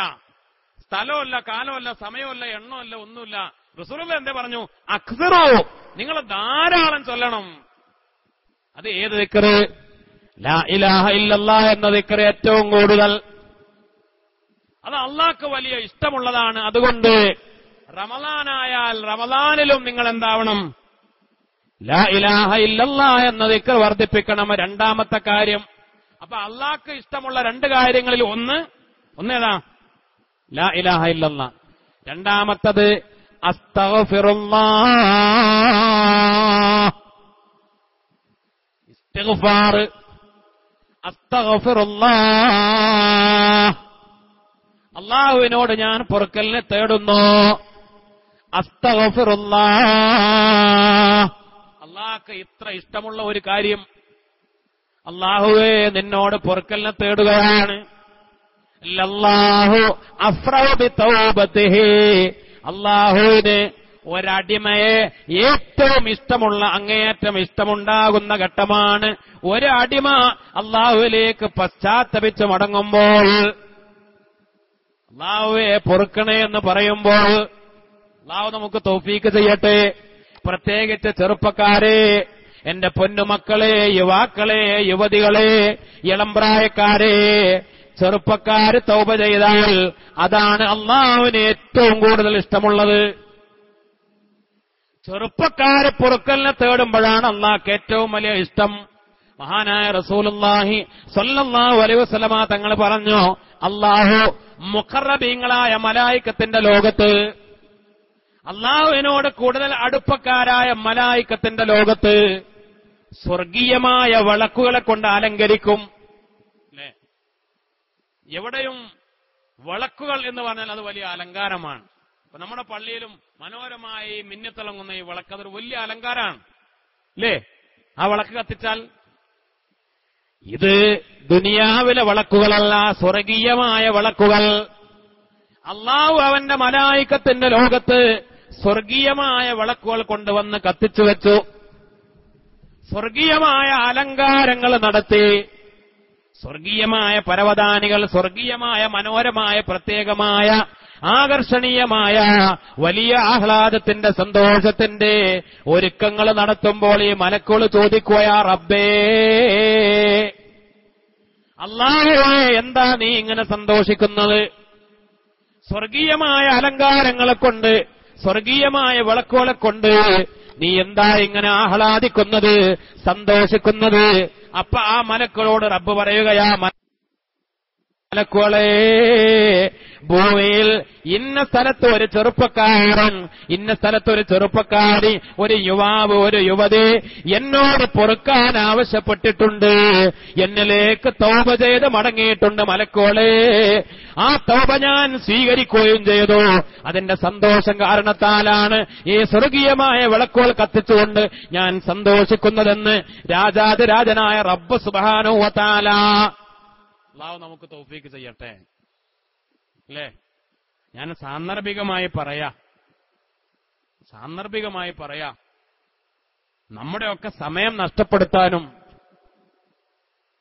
സ്ഥലമല്ല, കാലമല്ല, സമയമല്ല, എണ്ണമല്ല, ഒന്നുമില്ല. റസൂലുള്ളാഹി എന്താ പറഞ്ഞു? അക്സിറൂ, നിങ്ങൾ ധാരാളം ചൊല്ലണം. അത് ഏത് ദിക്റ്? ലാ ഇലാഹ ഇല്ലല്ലാഹ് എന്ന ദിക്റ് ഏറ്റവും കൂടുതൽ. അത് അള്ളാഹ്ക്ക് വലിയ ഇഷ്ടമുള്ളതാണ്. അതുകൊണ്ട് റമളാനായാൽ റമളാനിലും നിങ്ങൾ എന്താവണം? ലാ ഇലാഹ ഇല്ലല്ലാഹ് എന്ന ദിക്റ് വർദ്ധിപ്പിക്കണം. രണ്ടാമത്തെ കാര്യം, അപ്പൊ അള്ളാഹ്ക്ക് ഇഷ്ടമുള്ള 2 കാര്യങ്ങളിൽ ഒന്നേതാ? ലാ ഇലാഹ ഇല്ലല്ലാഹ്. രണ്ടാമത്തത് അസ്തഗ്ഫിറുല്ലാഹ്, ഇസ്തിഗ്ഫാർ. അസ്തഗ്ഫിറുല്ലാഹ്, അള്ളാഹുവിനോട് ഞാൻ പൊറുക്കലിനെ തേടുന്നു. അസ്തഗ്ഫിറുല്ലാഹ്, അള്ളാഹ്ക്ക് ഇത്ര ഇഷ്ടമുള്ള ഒരു കാര്യം. അള്ളാഹുവേ, നിന്നോട് പൊറുക്കലിനെ തേടുകയാണ്. ലല്ലാഹു അഫ്റഹു ബിതൗബതിഹി, അള്ളാഹുവിന് ഒരടിമയെ ഏറ്റവും ഇഷ്ടമുള്ള, അങ്ങേയറ്റം ഇഷ്ടമുണ്ടാകുന്ന ഘട്ടമാണ് ഒരു അടിമ അള്ളാഹുവിലേക്ക് പശ്ചാത്തപിച്ച് മടങ്ങുമ്പോൾ, അള്ളാഹുവെ പൊറുക്കണേ എന്ന് പറയുമ്പോൾ. അള്ളാഹു നമുക്ക് തൗഫീക്ക് ചെയ്യട്ടെ. പ്രത്യേകിച്ച് ചെറുപ്പക്കാരെ, എന്റെ പൊന്നുമക്കളെ, യുവാക്കളെ, യുവതികളെ, ഇളംപ്രായക്കാരെ, ചെറുപ്പക്കാര് തൗബ ചെയ്താൽ അതാണ് അള്ളാഹുവിന് ഏറ്റവും കൂടുതൽ ഇഷ്ടമുള്ളത്. ചെറുപ്പക്കാര് പൊറുക്കലിനെ തേടുമ്പോഴാണ് അള്ളാഹ്ക്ക് ഏറ്റവും വലിയ ഇഷ്ടം. മഹാനായ റസൂലുള്ളാഹി സ്വല്ലല്ലാഹു അലൈഹി വസല്ലമ തങ്ങൾ പറഞ്ഞു, അള്ളാഹു മുഖറബീങ്ങളായ മലായിക്കത്തിന്റെ ലോകത്ത്, അള്ളാഹുവിനോട് കൂടുതൽ അടുപ്പക്കാരായ മലായിക്കത്തിന്റെ ലോകത്ത് സ്വർഗീയമായ വിളക്കുകളെ കൊണ്ട് അലങ്കരിക്കും. അല്ലേ? എവിടെയും വിളക്കുകൾ എന്ന് പറഞ്ഞാൽ അത് വലിയ അലങ്കാരമാണ്. ഇപ്പൊ നമ്മുടെ പള്ളിയിലും മനോഹരമായി മിന്നിത്തിളങ്ങുന്ന ഈ വിളക്ക് അതൊരു വലിയ അലങ്കാരമാണ് അല്ലേ? ആ വിളക്ക് കത്തിച്ചാൽ ഇത് ദുനിയാവിലെ വിളക്കുകളല്ല, സ്വർഗീയമായ വിളക്കുകൾ. അള്ളാഹു അവന്റെ മലായിക്കത്തിന്റെ ലോകത്ത് സ്വർഗീയമായ വിളക്കുകൾ കൊണ്ടുവന്ന് കത്തിച്ചു വെച്ചു. സ്വർഗീയമായ അലങ്കാരങ്ങൾ നടത്തി, സ്വർഗീയമായ പരവതാനികൾ, സ്വർഗീയമായ മനോഹരമായ പ്രത്യേകമായ ആകർഷണീയമായ വലിയ ആഹ്ലാദത്തിന്റെ സന്തോഷത്തിന്റെ ഒരുക്കങ്ങൾ നടത്തുമ്പോൾ ഈ മലക്കുകൾ ചോദിക്കുകയാ, റബ്ബേ അല്ലാഹുവേ, എന്താ നീ ഇങ്ങനെ സന്തോഷിക്കുന്നത്? സ്വർഗീയമായ അലങ്കാരങ്ങളെ കൊണ്ട്, സ്വർഗീയമായ വിളക്കുകളെ കൊണ്ട് നീ എന്താ ഇങ്ങനെ ആഹ്ലാദിക്കുന്നത്, സന്തോഷിക്കുന്നത്? അപ്പൊ ആ മലക്കുകളോട് റബ്ബ് പറയുകയാ, മലക്കുകളെ, ഭൂമിയിൽ ഇന്ന സ്ഥലത്ത് ഒരു ചെറുപ്പക്കാരൻ, ഇന്ന സ്ഥലത്ത് ഒരു ചെറുപ്പക്കാരി, ഒരു യുവാവ്, ഒരു യുവതി എന്നോട് പൊറുക്കാൻ ആവശ്യപ്പെട്ടിട്ടുണ്ട്, എന്നിലേക്ക് തൗബ ചെയ്ത് മടങ്ങിയിട്ടുണ്ട്. മലക്കുകളെ, ആ തൗബ ഞാൻ സ്വീകരിക്കുകയും ചെയ്തു. അതിന്റെ സന്തോഷം കാരണത്താലാണ് ഈ സ്വർഗീയമായ വിളക്കുകൾ കത്തിച്ചുകൊണ്ട് ഞാൻ സന്തോഷിക്കുന്നതെന്ന് രാജാതിരാജനായ റബ്ബ് സുബ്ഹാനഹു വ തആല. അല്ലാഹു നമുക്ക് തൗഫീക്ക് ചെയ്യട്ടെ അല്ലേ? ഞാൻ സാന്ദർഭികമായി പറയാ, നമ്മുടെയൊക്കെ സമയം നഷ്ടപ്പെടുത്താനും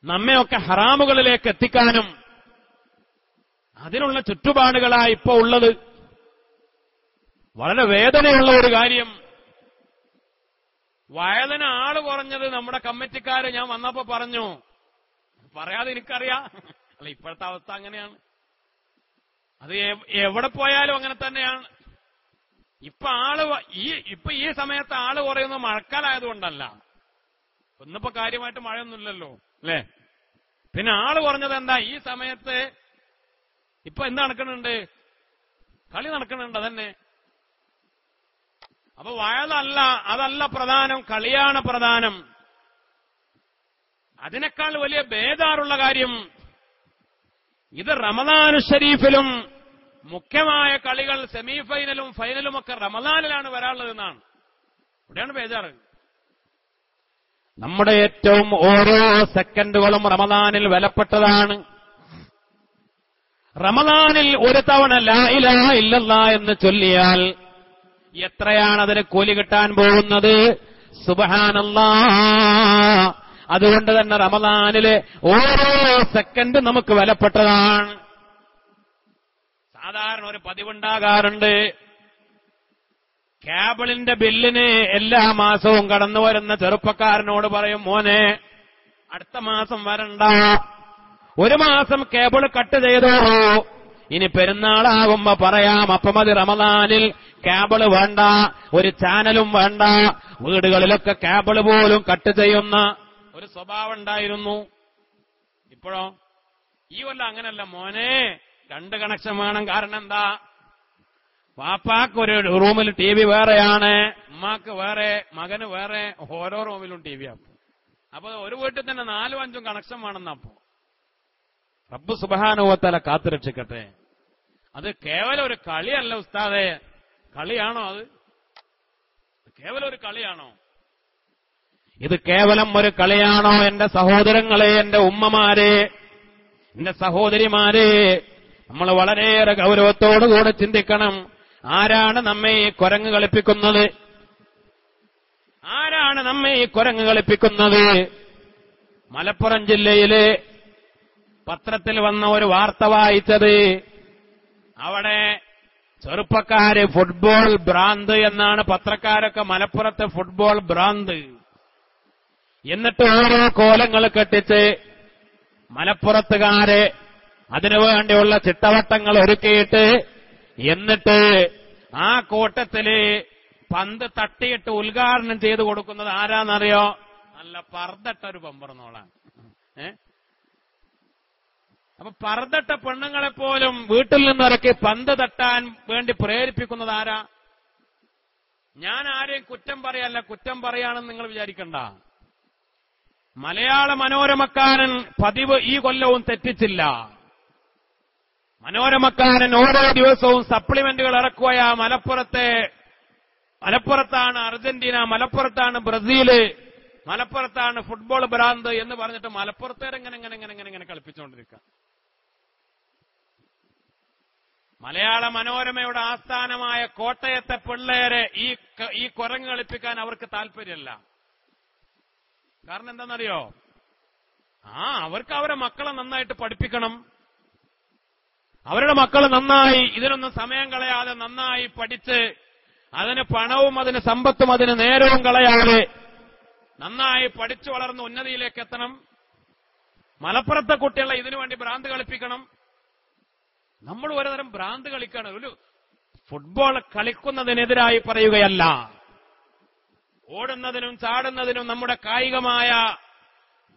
നമ്മയൊക്കെ ഹറാമുകളിലേക്ക് എത്തിക്കാനും അതിനുള്ള ചുറ്റുപാടുകളായി ഇപ്പോ ഉള്ളത്. വളരെ വേദനയുള്ള ഒരു കാര്യം, വയലിന് ആള് കുറഞ്ഞത് നമ്മുടെ കമ്മിറ്റിക്കാര് ഞാൻ വന്നപ്പോ പറഞ്ഞു, പറയാതെ എനിക്കറിയാം, അല്ല ഇപ്പോഴത്തെ അവസ്ഥ അങ്ങനെയാണ്. അത് എവിടെ പോയാലും അങ്ങനെ തന്നെയാണ്. ഇപ്പൊ ഈ സമയത്ത് ആള് കുറയുന്നത് മഴക്കാലായതുകൊണ്ടല്ല, ഒന്നിപ്പോ കാര്യമായിട്ട് മഴയൊന്നുമില്ലല്ലോ അല്ലേ? പിന്നെ ആള് കുറഞ്ഞത് എന്താ? ഈ സമയത്ത് ഇപ്പൊ എന്ത് നടക്കുന്നുണ്ട്? കളി നടക്കുന്നുണ്ട്. അതന്നെ. അപ്പൊ അതല്ല പ്രധാനം, കളിയാണ് പ്രധാനം. അതിനേക്കാൾ വലിയ ബേജാറുള്ള കാര്യം, ഇത് റമദാനു ഷരീഫിലും മുഖ്യമായ കളികൾ സെമി ഫൈനലും ഫൈനലും ഒക്കെ റമദാനിലാണ് വരാനുള്ളതെന്നാണ്. ഇവിടെയാണ് ബേജാറ്. നമ്മുടെ ഏറ്റവും ഓരോ സെക്കൻഡുകളും റമദാനിൽ വിലപ്പെട്ടതാണ്. റമദാനിൽ ഒരു തവണ ലാ ഇലാഹ ഇല്ലല്ലാഹ് എന്ന് ചൊല്ലിയാൽ എത്രയാണ് അതിന് കൂലി കിട്ടാൻ പോകുന്നത്? സുബ്ഹാനല്ലാഹ്. അതുകൊണ്ട് തന്നെ റമദാനിലെ ഓരോ സെക്കൻഡ് നമുക്ക് വിലപ്പെട്ടതാണ്. സാധാരണ ഒരു പതിവുണ്ടാകാറുണ്ട്, കേബിളിന്റെ ബില്ലിന് എല്ലാ മാസവും കടന്നു വരുന്ന ചെറുപ്പക്കാരനോട് പറയും, മോനെ അടുത്ത മാസം വരണ്ട, ഒരു മാസം കേബിൾ കട്ട് ചെയ്തോ, ഇനി പെരുന്നാളാകുമ്പോ പറയാം. അപ്പം അത് റമദാനിൽ കേബിള് വേണ്ട, ഒരു ചാനലും വേണ്ട. വീടുകളിലൊക്കെ കേബിള് പോലും കട്ട് ചെയ്യുന്ന ഒരു സ്വഭാവം ഉണ്ടായിരുന്നു. ഇപ്പോഴോ ഈ കൊല്ലം അങ്ങനല്ല, മോനെ 2 കണക്ഷൻ വേണം. കാരണം എന്താ? വാപ്പാക്ക് ഒരു റൂമിൽ TV വേറെയാണ്, ഉമ്മാക്ക് വേറെ, മകന് വേറെ, ഓരോ റൂമിലും TV ആണ്. അപ്പൊ ഒരു വീട്ടിൽ തന്നെ 4-5 കണക്ഷൻ വേണമെന്നപ്പോ റബ്ബ് സുബ്ഹാനഹു വ തആല കാത്തുരക്ഷിക്കട്ടെ. അത് കേവലം ഒരു കളിയല്ല ഉസ്താദേ. കളിയാണോ അത്? കേവലം ഒരു കളിയാണോ ഇത്? കേവലം ഒരു കളിയാണോ? എന്റെ സഹോദരങ്ങളെ, എന്റെ ഉമ്മമാരെ, എന്റെ സഹോദരിമാരെ, നമ്മൾ വളരെയേറെ ഗൗരവത്തോടുകൂടെ ചിന്തിക്കണം. ആരാണ് നമ്മെ ഈ കുരങ്ങ് കളിപ്പിക്കുന്നത്? ആരാണ് നമ്മെ ഈ കുരങ്ങ് കളിപ്പിക്കുന്നത്? മലപ്പുറം ജില്ലയിലെ പത്രത്തിൽ വന്ന ഒരു വാർത്ത വായിച്ചത്, അവിടെ ചെറുപ്പക്കാര് ഫുട്ബോൾ ഭ്രാന്ത് എന്നാണ് പത്രക്കാരൊക്കെ മലപ്പുറത്തെ ഫുട്ബോൾ ഭ്രാന്ത്. എന്നിട്ട് ഓരോ കോലങ്ങൾ കെട്ടിച്ച് മലപ്പുറത്തുകാരെ അതിനുവേണ്ടിയുള്ള ചിട്ടവട്ടങ്ങൾ ഒരുക്കിയിട്ട്, എന്നിട്ട് ആ കൂട്ടത്തില് പന്ത് തട്ടിയിട്ട് ഉദ്ഘാടനം ചെയ്തു കൊടുക്കുന്നത് ആരാന്നറിയോ? നല്ല പർദ്ദട്ടൊരു പമ്പറന്നോളാണ്. അപ്പൊ പർദ്ദട്ട പെണ്ണുങ്ങളെപ്പോലും വീട്ടിൽ നിന്നിറക്കി പന്ത് തട്ടാൻ വേണ്ടി പ്രേരിപ്പിക്കുന്നത് ആരാ? ഞാൻ ആരെയും കുറ്റം പറയല്ല, കുറ്റം പറയാണെന്ന് നിങ്ങൾ വിചാരിക്കണ്ട. മലയാള മനോരമക്കാരൻ പതിവ് ഈ കൊല്ലവും തെറ്റിച്ചില്ല. മനോരമക്കാരൻ ഓരോ ദിവസവും സപ്ലിമെന്റുകൾ ഇറക്കുകയാ. മലപ്പുറത്താണ് അർജന്റീന, മലപ്പുറത്താണ് ബ്രസീല്, മലപ്പുറത്താണ് ഫുട്ബോൾ ഭ്രാന്ത് എന്ന് പറഞ്ഞിട്ട് മലപ്പുറത്തേരെങ്ങനെ കളിപ്പിച്ചുകൊണ്ടിരിക്കുക. മലയാള മനോരമയുടെ ആസ്ഥാനമായ കോട്ടയത്തെ പിള്ളേരെ ഈ കുരങ്ങ് കളിപ്പിക്കാൻ അവർക്ക് താല്പര്യമല്ല. കാരണം എന്താണെന്നറിയോ? അവർക്ക് അവരെ മക്കളെ നന്നായിട്ട് പഠിപ്പിക്കണം. അവരുടെ മക്കൾ നന്നായി ഇതിനൊന്നും സമയം കളയാതെ നന്നായി പഠിച്ച് അതിന് പണവും അതിന് സമ്പത്തും അതിന് നേരവും കളയാതെ നന്നായി പഠിച്ചു വളർന്ന് ഉന്നതിയിലേക്ക് എത്തണം. മലപ്പുറത്തെ കുട്ടികളെ ഇതിനു വേണ്ടി ഭ്രാന്ത് കളിപ്പിക്കണം. നമ്മൾ ഒരുതരം ഭ്രാന്ത് കളിക്കാണ്. ഒരു ഫുട്ബോൾ കളിക്കുന്നതിനെതിരായി പറയുകയല്ല, ഓടുന്നതിനും ചാടുന്നതിനും നമ്മുടെ കായികമായ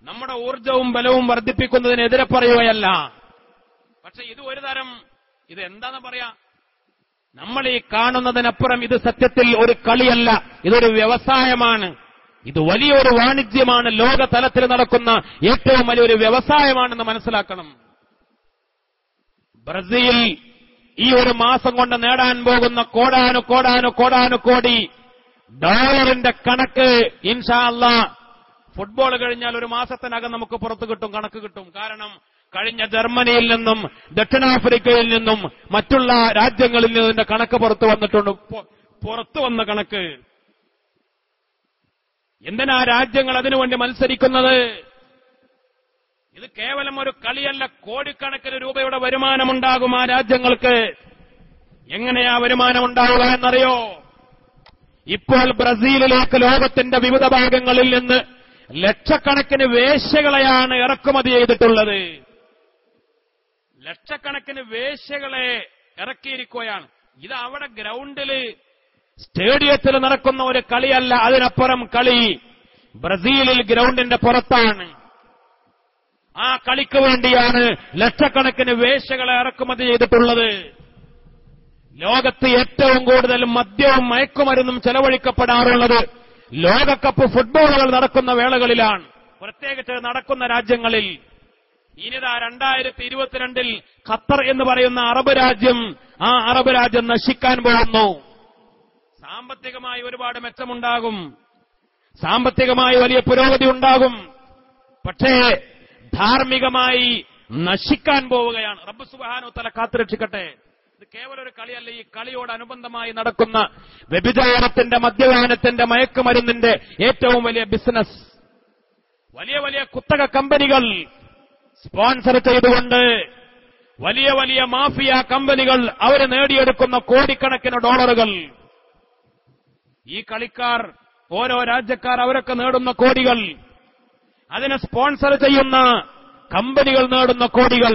നമ്മുടെ ഊർജവും ബലവും വർദ്ധിപ്പിക്കുന്നതിനെതിരെ പറയുകയല്ല. പക്ഷെ ഇത് ഒരു തരം, ഇത് എന്താന്ന് പറയാ, നമ്മൾ ഈ കാണുന്നതിനപ്പുറം ഇത് സത്യത്തിൽ ഒരു കളിയല്ല, ഇതൊരു വ്യവസായമാണ്. ഇത് വലിയൊരു വാണിജ്യമാണ്. ലോക തലത്തിൽ നടക്കുന്ന ഏറ്റവും വലിയൊരു വ്യവസായമാണെന്ന് മനസ്സിലാക്കണം. ബ്രസീൽ ഈ ഒരു മാസം കൊണ്ട് നേടാൻ പോകുന്ന കോടാനുകോടി ഡോളറിന്റെ കണക്ക് ഇൻഷാ അല്ലാഹ് ഫുട്ബോൾ കഴിഞ്ഞാൽ ഒരു മാസത്തിനകം നമുക്ക് പുറത്തു കിട്ടും, കണക്ക് കിട്ടും. കാരണം കഴിഞ്ഞ ജർമ്മനിയിൽ നിന്നും ദക്ഷിണാഫ്രിക്കയിൽ നിന്നും മറ്റുള്ള രാജ്യങ്ങളിൽ നിന്നും ഇതിന്റെ കണക്ക് പുറത്തു വന്ന കണക്ക്. എന്തിനാ രാജ്യങ്ങൾ അതിനുവേണ്ടി മത്സരിക്കുന്നത്? ഇത് കേവലം ഒരു കളിയല്ല. കോടിക്കണക്കിന് രൂപയുടെ വരുമാനമുണ്ടാകും ആ രാജ്യങ്ങൾക്ക്. എങ്ങനെയാ വരുമാനമുണ്ടാവുക എന്നറിയോ? ഇപ്പോൾ ബ്രസീലിലേക്ക് ലോകത്തിന്റെ വിവിധ ഭാഗങ്ങളിൽ നിന്ന് ലക്ഷക്കണക്കിന് വേശ്യകളെയാണ് ഇറക്കുമതി ചെയ്തിട്ടുള്ളത്. ലക്ഷക്കണക്കിന് വേശ്യകളെ ഇറക്കിയിരിക്കുകയാണ്. ഇത് അവിടെ ഗ്രൗണ്ടില് സ്റ്റേഡിയത്തിൽ നടക്കുന്ന ഒരു കളിയല്ല. അതിനപ്പുറം കളി ബ്രസീലിൽ ഗ്രൗണ്ടിന്റെ പുറത്താണ്. ആ കളിക്ക് വേണ്ടിയാണ് ലക്ഷക്കണക്കിന് വേശ്യകളെ ഇറക്കുമതി ചെയ്തിട്ടുള്ളത്. ലോകത്ത് ഏറ്റവും കൂടുതൽ മദ്യവും മയക്കുമരുന്നും ചെലവഴിക്കപ്പെടാറുള്ളത് ലോകകപ്പ് ഫുട്ബോളുകൾ നടക്കുന്ന വേളകളിലാണ്, പ്രത്യേകിച്ച് നടക്കുന്ന രാജ്യങ്ങളിൽ. ഇനിതാ 2022 ഖത്തർ എന്ന് പറയുന്ന ആ അറബ് രാജ്യം നശിക്കാൻ പോകുന്നു. സാമ്പത്തികമായി ഒരുപാട് മെച്ചമുണ്ടാകും, സാമ്പത്തികമായി വലിയ പുരോഗതി ഉണ്ടാകും. പക്ഷേ ധാർമ്മികമായി നശിക്കാൻ പോവുകയാണ്. റബ്ബ് സുബ്ഹാനഹു വ തആല കാത്തുരക്ഷിക്കട്ടെ. ഇത് കേവലം ഒരു കളിയല്ല. ഈ കളിയോടനുബന്ധമായി നടക്കുന്ന വ്യഭിചാരത്തിന്റെ, മദ്യപാനത്തിന്റെ, മയക്കുമരുന്നിന്റെ ഏറ്റവും വലിയ ബിസിനസ്, വലിയ വലിയ കുത്തക കമ്പനികൾ സ്പോൺസർ ചെയ്തുകൊണ്ട് വലിയ വലിയ മാഫിയ കമ്പനികൾ അവര് നേടിയെടുക്കുന്ന കോടിക്കണക്കിന് ഡോളറുകൾ. ഈ കളിക്കാർ, ഓരോ രാജ്യക്കാർ അവരൊക്കെ നേടുന്ന കോടികൾ, അതിനെ സ്പോൺസർ ചെയ്യുന്ന കമ്പനികൾ നേടുന്ന കോടികൾ.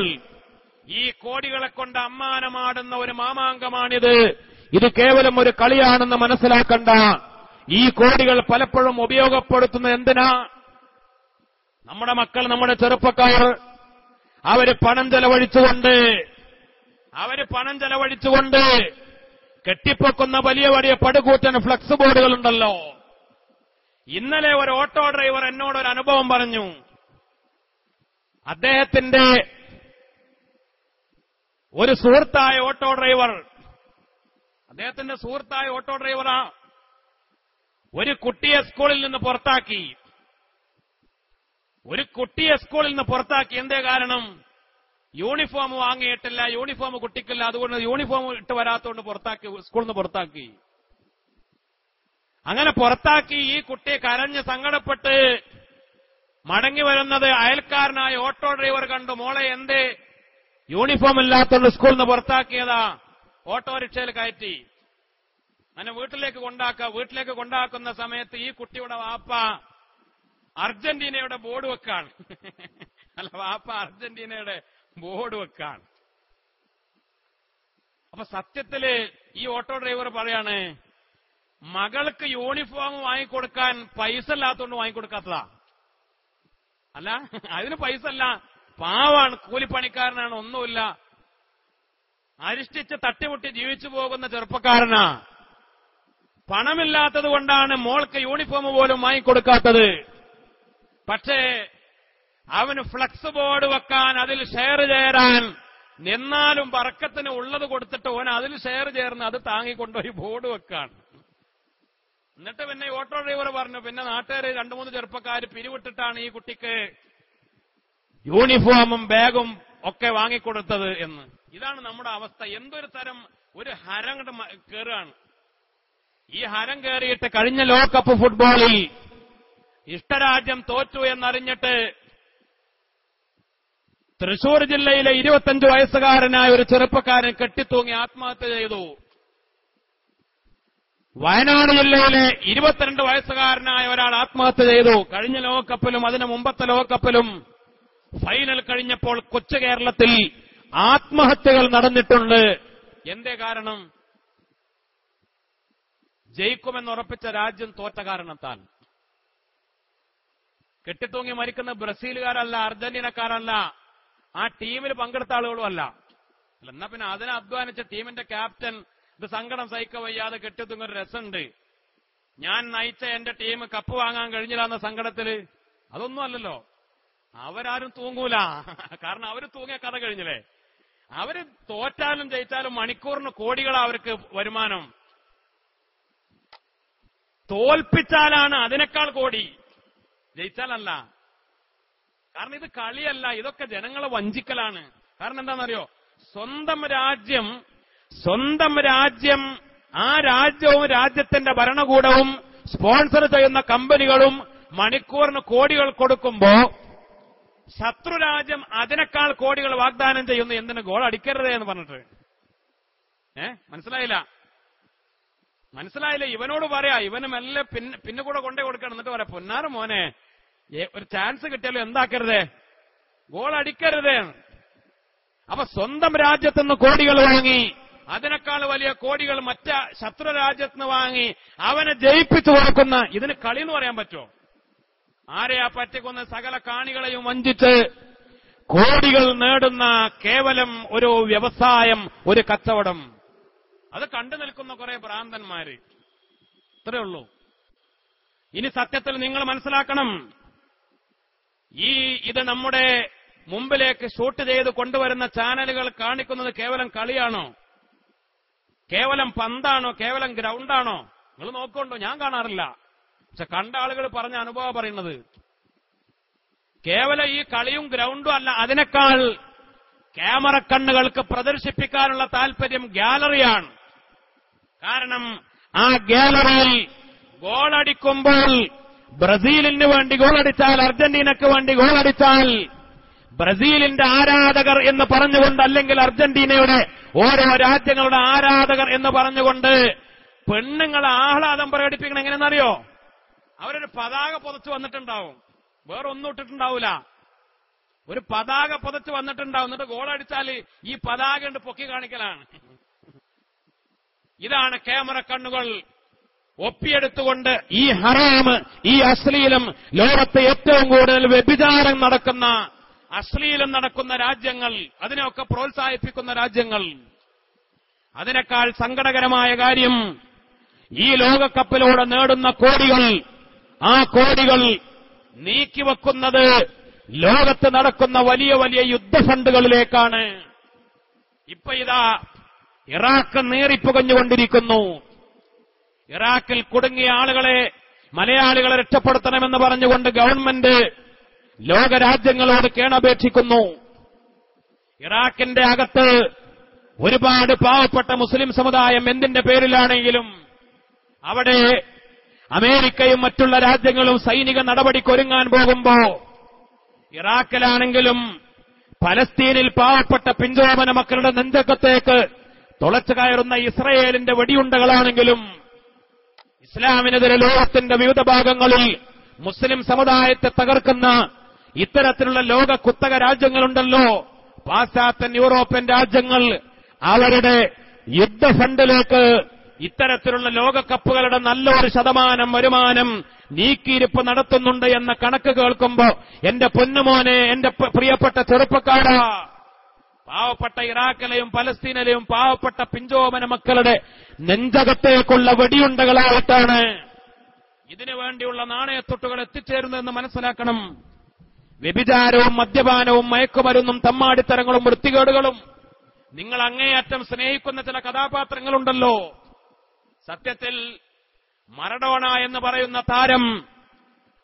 ഈ കോടികളെ കൊണ്ട് അമ്മാനമാടുന്ന ഒരു മാമാങ്കമാണിത്. ഇത് കേവലം ഒരു കളിയാണെന്ന് മനസ്സിലാക്കണ്ട. ഈ കോടികൾ പലപ്പോഴും ഉപയോഗപ്പെടുത്തുന്നത് എന്തിനാ? നമ്മുടെ മക്കൾ, നമ്മുടെ ചെറുപ്പക്കാർ അവര് പണം ചെലവഴിച്ചുകൊണ്ട് കെട്ടിപ്പൊക്കുന്ന വലിയ വലിയ പടുകൂറ്റൻ ഫ്ലക്സ് ബോർഡുകളുണ്ടല്ലോ. ഇന്നലെ ഒരു ഓട്ടോ ഡ്രൈവർ എന്നോടൊരു അനുഭവം പറഞ്ഞു. അദ്ദേഹത്തിന്റെ ഒരു സുഹൃത്തായ ഓട്ടോ ഡ്രൈവറാ ഒരു കുട്ടിയെ സ്കൂളിൽ നിന്ന് പുറത്താക്കി. എന്തേ കാരണം? യൂണിഫോം വാങ്ങിയിട്ടില്ല, യൂണിഫോം കുട്ടിക്കില്ല, അതുകൊണ്ട് യൂണിഫോം ഇട്ട് വരാത്തതുകൊണ്ട് സ്കൂളിൽ നിന്ന് പുറത്താക്കി. അങ്ങനെ പുറത്താക്കി. ഈ കുട്ടി കരഞ്ഞ് സങ്കടപ്പെട്ട് മടങ്ങി വരുന്നത് അയൽക്കാരനായ ഓട്ടോ ഡ്രൈവർ കണ്ടു. മോളെ എന്തേ യൂണിഫോം ഇല്ലാത്തതുകൊണ്ട് സ്കൂളിൽ നിന്ന് പുറത്താക്കിയതാ? ഓട്ടോറിക്ഷയിൽ കയറ്റി അങ്ങനെ വീട്ടിലേക്ക് കൊണ്ടാക്കുന്ന സമയത്ത് ഈ കുട്ടിയുടെ വാപ്പ അർജന്റീനയുടെ ബോർഡ് വെക്കാണ്. അപ്പൊ സത്യത്തില് ഈ ഓട്ടോ ഡ്രൈവർ പറയാണ്, മകൾക്ക് യൂണിഫോം വാങ്ങിക്കൊടുക്കാൻ പൈസ ഇല്ലാത്തതുകൊണ്ട് വാങ്ങിക്കൊടുക്കാത്തതാ. അല്ല, അതിന് പൈസ അല്ല, പാവാണ്, കൂലിപ്പണിക്കാരനാണ്, ഒന്നുമില്ല, അരിഷ്ടിച്ച് തട്ടിമുട്ടി ജീവിച്ചു പോകുന്ന ചെറുപ്പക്കാരനാ. പണമില്ലാത്തത് കൊണ്ടാണ് മോൾക്ക് യൂണിഫോം പോലും വാങ്ങിക്കൊടുക്കാത്തത്. പക്ഷേ അവന് ഫ്ലക്സ് ബോർഡ് വെക്കാൻ, അതിൽ ഷെയർ ചേരാൻ എന്നാലും ബർക്കത്തിന് ഉള്ളത് കൊടുത്തിട്ട് ഓൻ അതിൽ ഷെയർ ചേർന്ന് അത് താങ്ങിക്കൊണ്ടുപോയി ബോർഡ് വെക്കാണ്. എന്നിട്ട് പിന്നെ ഓട്ടോ ഡ്രൈവർ പറഞ്ഞു, പിന്നെ നാട്ടുകാര് 2-3 ചെറുപ്പക്കാർ പിരിവിട്ടിട്ടാണ് ഈ കുട്ടിക്ക് യൂണിഫോമും ബാഗും ഒക്കെ വാങ്ങിക്കൊടുത്തത് എന്ന്. ഇതാണ് നമ്മുടെ അവസ്ഥ. എന്തൊരു തരം ഒരു ഹരം കയറുകയാണ്. ഈ ഹരം കയറിയിട്ട് കഴിഞ്ഞ ലോകകപ്പ് ഫുട്ബോളിൽ ഇഷ്ടരാജ്യം തോറ്റു എന്നറിഞ്ഞിട്ട് തൃശൂർ ജില്ലയിലെ 25 വയസ്സുകാരനായ ഒരു ചെറുപ്പക്കാരൻ കെട്ടിത്തൂങ്ങി ആത്മഹത്യ ചെയ്തു. വയനാട് ജില്ലയിലെ 22 വയസ്സുകാരനായ ഒരാൾ ആത്മഹത്യ ചെയ്തു. കഴിഞ്ഞ ലോകകപ്പിലും അതിന് മുമ്പത്തെ ലോകകപ്പിലും ഫൈനൽ കഴിഞ്ഞപ്പോൾ കൊച്ചു കേരളത്തിൽ ആത്മഹത്യകൾ നടന്നിട്ടുണ്ട്. എന്തേ കാരണം? ജയിക്കുമെന്നുറപ്പിച്ച രാജ്യം തോറ്റ കാരണത്താൽ. കെട്ടിത്തൂങ്ങി മരിക്കുന്ന ബ്രസീലുകാരല്ല, അർജന്റീനക്കാരല്ല, ആ ടീമിൽ പങ്കെടുത്ത ആളുകളുമല്ല. എന്നാ പിന്നെ അതിനെ അധ്വാനിച്ച ടീമിന്റെ ക്യാപ്റ്റൻ ഇത് സങ്കടം സഹിക്കാൻ വയ്യാതെ കെട്ടിത്തൂങ്ങൊരു രസമുണ്ട്. ഞാൻ നയിച്ച എന്റെ ടീം കപ്പ് വാങ്ങാൻ കഴിഞ്ഞില്ല എന്ന സങ്കടത്തില്. അതൊന്നും അല്ലല്ലോ. അവരാരും തൂങ്ങൂല. കാരണം അവര് തൂങ്ങിയ കഥ കഴിഞ്ഞില്ലേ. അവര് തോറ്റാലും ജയിച്ചാലും മണിക്കൂറിന് കോടികളാ അവർക്ക് വരുമാനം. തോൽപ്പിച്ചാലാണ് അതിനേക്കാൾ കോടി, ജയിച്ചാലല്ല. കാരണം ഇത് കളിയല്ല, ഇതൊക്കെ ജനങ്ങളെ വഞ്ചിക്കലാണ്. കാരണം എന്താണെന്നറിയോ? സ്വന്തം രാജ്യം ആ രാജ്യവും രാജ്യത്തിന്റെ ഭരണകൂടവും സ്പോൺസർ ചെയ്യുന്ന കമ്പനികളും മണിക്കൂറിന് കോടികൾ കൊടുക്കുമ്പോ ശത്രുരാജ്യം അതിനേക്കാൾ കോടികൾ വാഗ്ദാനം ചെയ്യുന്നു. എന്തിന്? ഗോൾ അടിക്കരുതേ എന്ന് പറഞ്ഞിട്ട്. മനസ്സിലായില്ല. ഇവനോട് പറയാ, ഇവന് മെല്ലെ പിന്നെ കൂടെ കൊണ്ടേ കൊടുക്കണം. എന്നിട്ട് പറയാം, പൊന്നാറ് മോനെ, ഒരു ചാൻസ് കിട്ടിയാലും എന്താക്കരുതേ, ഗോൾ അടിക്കരുതേ. അപ്പൊ സ്വന്തം രാജ്യത്തുനിന്ന് കോടികൾ വാങ്ങി അതിനേക്കാൾ വലിയ കോടികൾ മറ്റ ശത്രു രാജ്യത്തുനിന്ന് വാങ്ങി അവനെ ജയിപ്പിച്ചു കൊടുക്കുന്ന ഇതിന് കളി എന്ന് പറയാൻ പറ്റുമോ? ആരെയാ പറ്റിക്കൊന്ന് സകല കാണികളെയും വഞ്ചിച്ച് കോടികൾ നേടുന്ന കേവലം ഒരു വ്യവസായം, ഒരു കച്ചവടം. അത് കണ്ടു നിൽക്കുന്ന കുറെ ഭ്രാന്തന്മാര്. ഇത്രയേ ഉള്ളൂ. ഇനി സത്യത്തിൽ നിങ്ങൾ മനസ്സിലാക്കണം, ഇത് നമ്മുടെ മുമ്പിലേക്ക് ഷൂട്ട് ചെയ്ത് കൊണ്ടുവരുന്ന ചാനലുകൾ കാണിക്കുന്നത് കേവലം കളിയാണോ? കേവലം പന്താണോ? കേവലം ഗ്രൗണ്ടാണോ? നിങ്ങൾ നോക്കുന്നുണ്ടോ? ഞാൻ കാണാറില്ല. പക്ഷെ കണ്ട ആളുകൾ പറഞ്ഞ അനുഭവം പറയുന്നത് കേവലം ഈ കളിയും ഗ്രൗണ്ടും അല്ല, അതിനേക്കാൾ ക്യാമറ കണ്ണുകൾക്ക് പ്രദർശിപ്പിക്കാനുള്ള താല്പര്യം ഗാലറിയാണ്. കാരണം ആ ഗാലറിയിൽ ഗോളടിക്കുമ്പോൾ ബ്രസീലിന് വേണ്ടി ഗോളടിച്ചാൽ, അർജന്റീനക്ക് വേണ്ടി ഗോളടിച്ചാൽ ബ്രസീലിന്റെ ആരാധകർ എന്ന് പറഞ്ഞുകൊണ്ട്, അല്ലെങ്കിൽ അർജന്റീനയുടെ ഓരോ രാജ്യങ്ങളുടെ ആരാധകർ എന്ന് പറഞ്ഞുകൊണ്ട് പെണ്ണുങ്ങളെ ആഹ്ലാദം പ്രകടിപ്പിക്കണം. എങ്ങനെയെന്നറിയോ? അവരൊരു പതാക പുതച്ച് വന്നിട്ടുണ്ടാവും, വേറെ ഒന്നും ഇട്ടിട്ടുണ്ടാവൂല. ഒരു പതാക പുതച്ച് വന്നിട്ടുണ്ടാവും. എന്നിട്ട് ഗോളടിച്ചാൽ ഈ പതാക കൊണ്ട് പൊക്കി കാണിക്കലാണ്. ഇതാണ് ക്യാമറ കണ്ണുകൾ ഒപ്പിയെടുത്തുകൊണ്ട് ഈ ഹറാം, ഈ അശ്ലീലം, ലോകത്തെ ഏറ്റവും കൂടുതൽ വ്യഭിചാരം നടക്കുന്ന, അശ്ലീലം നടക്കുന്ന രാജ്യങ്ങൾ, അതിനെയൊക്കെ പ്രോത്സാഹിപ്പിക്കുന്ന രാജ്യങ്ങൾ. അതിനേക്കാൾ സങ്കടകരമായ കാര്യം, ഈ ലോകകപ്പിലൂടെ നേടുന്ന കോടികൾ, ആ കോടികൾ നീക്കിവെക്കുന്നത് ലോകത്ത് നടക്കുന്ന വലിയ വലിയ യുദ്ധഫണ്ടുകളിലേക്കാണ്. ഇപ്പൊ ഇതാ ഇറാഖ് നീറിപ്പുകഞ്ഞുകൊണ്ടിരിക്കുന്നു. ഇറാഖിൽ കുടുങ്ങിയ ആളുകളെ, മലയാളികളെ രക്ഷപ്പെടുത്തണമെന്ന് പറഞ്ഞുകൊണ്ട് ഗവൺമെന്റ് ലോകരാജ്യങ്ങളോട് കേണപേക്ഷിക്കുന്നു. ഇറാഖിന്റെ അകത്ത് ഒരുപാട് പാവപ്പെട്ട മുസ്ലിം സമുദായം എന്തിന്റെ പേരിലാണെങ്കിലും അവിടെ അമേരിക്കയും മറ്റുള്ള രാജ്യങ്ങളും സൈനിക നടപടിക്കൊരുങ്ങാൻ പോകുമ്പോ, ഇറാഖിലാണെങ്കിലും പലസ്തീനിൽ പാവപ്പെട്ട പിഞ്ചോമന മക്കളുടെ നെഞ്ചക്കത്തേക്ക് തുളച്ചു കയറുന്ന ഇസ്രയേലിന്റെ വെടിയുണ്ടകളാണെങ്കിലും, ഇസ്ലാമിനെതിരെ ലോകത്തിന്റെ വിവിധ ഭാഗങ്ങളിൽ മുസ്ലിം സമുദായത്തെ തകർക്കുന്ന ഇത്തരത്തിലുള്ള ലോക കുത്തക രാജ്യങ്ങളുണ്ടല്ലോ, പാശ്ചാത്യൻ യൂറോപ്യൻ രാജ്യങ്ങൾ, അവരുടെ യുദ്ധഫണ്ടിലേക്ക് ഇത്തരത്തിലുള്ള ലോകകപ്പുകളുടെ നല്ലൊരു ശതമാനം വരുമാനം നീക്കിയിരിപ്പ് നടത്തുന്നുണ്ട് എന്ന കണക്ക് കേൾക്കുമ്പോ എന്റെ പൊന്നുമോനെ, എന്റെ പ്രിയപ്പെട്ട ചെറുപ്പക്കാരാ, പാവപ്പെട്ട ഇറാഖിലെയും പലസ്തീനിലെയും പാവപ്പെട്ട പിഞ്ചോമന മക്കളുടെ നെഞ്ചകത്തേക്കുള്ള വെടിയുണ്ടകളായിട്ടാണ് ഇതിനു വേണ്ടിയുള്ള നാണയത്തൊട്ടുകൾ എത്തിച്ചേരുന്നതെന്ന് മനസ്സിലാക്കണം. വ്യഭിചാരവും മദ്യപാനവും മയക്കുമരുന്നും തമ്മാടിത്തരങ്ങളും വൃത്തികേടുകളും നിങ്ങൾ അങ്ങേയറ്റം സ്നേഹിക്കുന്ന ചില കഥാപാത്രങ്ങളുണ്ടല്ലോ. സത്യത്തിൽ മറഡോണ എന്ന് പറയുന്ന താരം,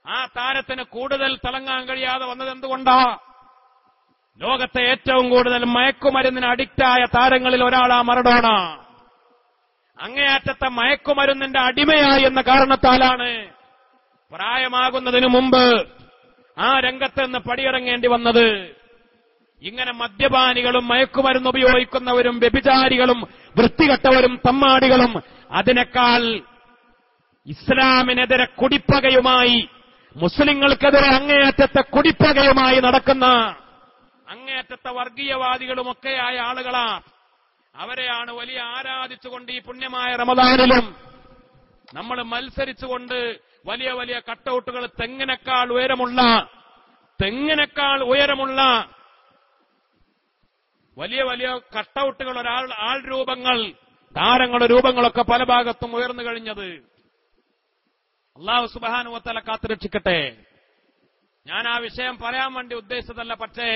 ആ താരത്തിന് കൂടുതൽ തിളങ്ങാൻ കഴിയാതെ വന്നത് എന്തുകൊണ്ടാ? ലോകത്തെ ഏറ്റവും കൂടുതൽ മയക്കുമരുന്നിന് അഡിക്റ്റായ താരങ്ങളിൽ ഒരാളാ മറഡോണ. അങ്ങേയറ്റത്തെ മയക്കുമരുന്നിന്റെ അടിമയായി എന്ന കാരണത്താലാണ് പ്രായമാകുന്നതിനു മുമ്പ് ആ രംഗത്ത് നിന്ന് പടിയിറങ്ങേണ്ടി വന്നത്. ഇങ്ങനെ മദ്യപാനികളും മയക്കുമരുന്ന് ഉപയോഗിക്കുന്നവരും വ്യഭിചാരികളും വൃത്തികെട്ടവരും തമ്മാടികളും അതിനേക്കാൾ ഇസ്ലാമിനെതിരെ കുടിപ്പകയുമായി, മുസ്ലിങ്ങൾക്കെതിരെ അങ്ങേയറ്റത്തെ കുടിപ്പകയുമായി നടക്കുന്ന അങ്ങേയറ്റത്തെ വർഗീയവാദികളുമൊക്കെയായ ആളുകളാ. അവരെയാണ് വലിയ ആരാധിച്ചുകൊണ്ട് ഈ പുണ്യമായ റമദാനിലും നമ്മൾ മത്സരിച്ചുകൊണ്ട് വലിയ വലിയ കട്ടൗട്ടുകൾ, തെങ്ങിനേക്കാൾ ഉയരമുള്ള വലിയ വലിയ കട്ടൗട്ടുകൾ, ആൾ രൂപങ്ങൾ, താരങ്ങളുടെ രൂപങ്ങളൊക്കെ പല ഭാഗത്തും ഉയർന്നു കഴിഞ്ഞത്. അല്ലാഹു സുബ്ഹാനഹു വ തആല കാത്തുരക്ഷിക്കട്ടെ. ഞാൻ ആ വിഷയം പറയാൻ വേണ്ടി ഉദ്ദേശിച്ചതല്ല, പക്ഷേ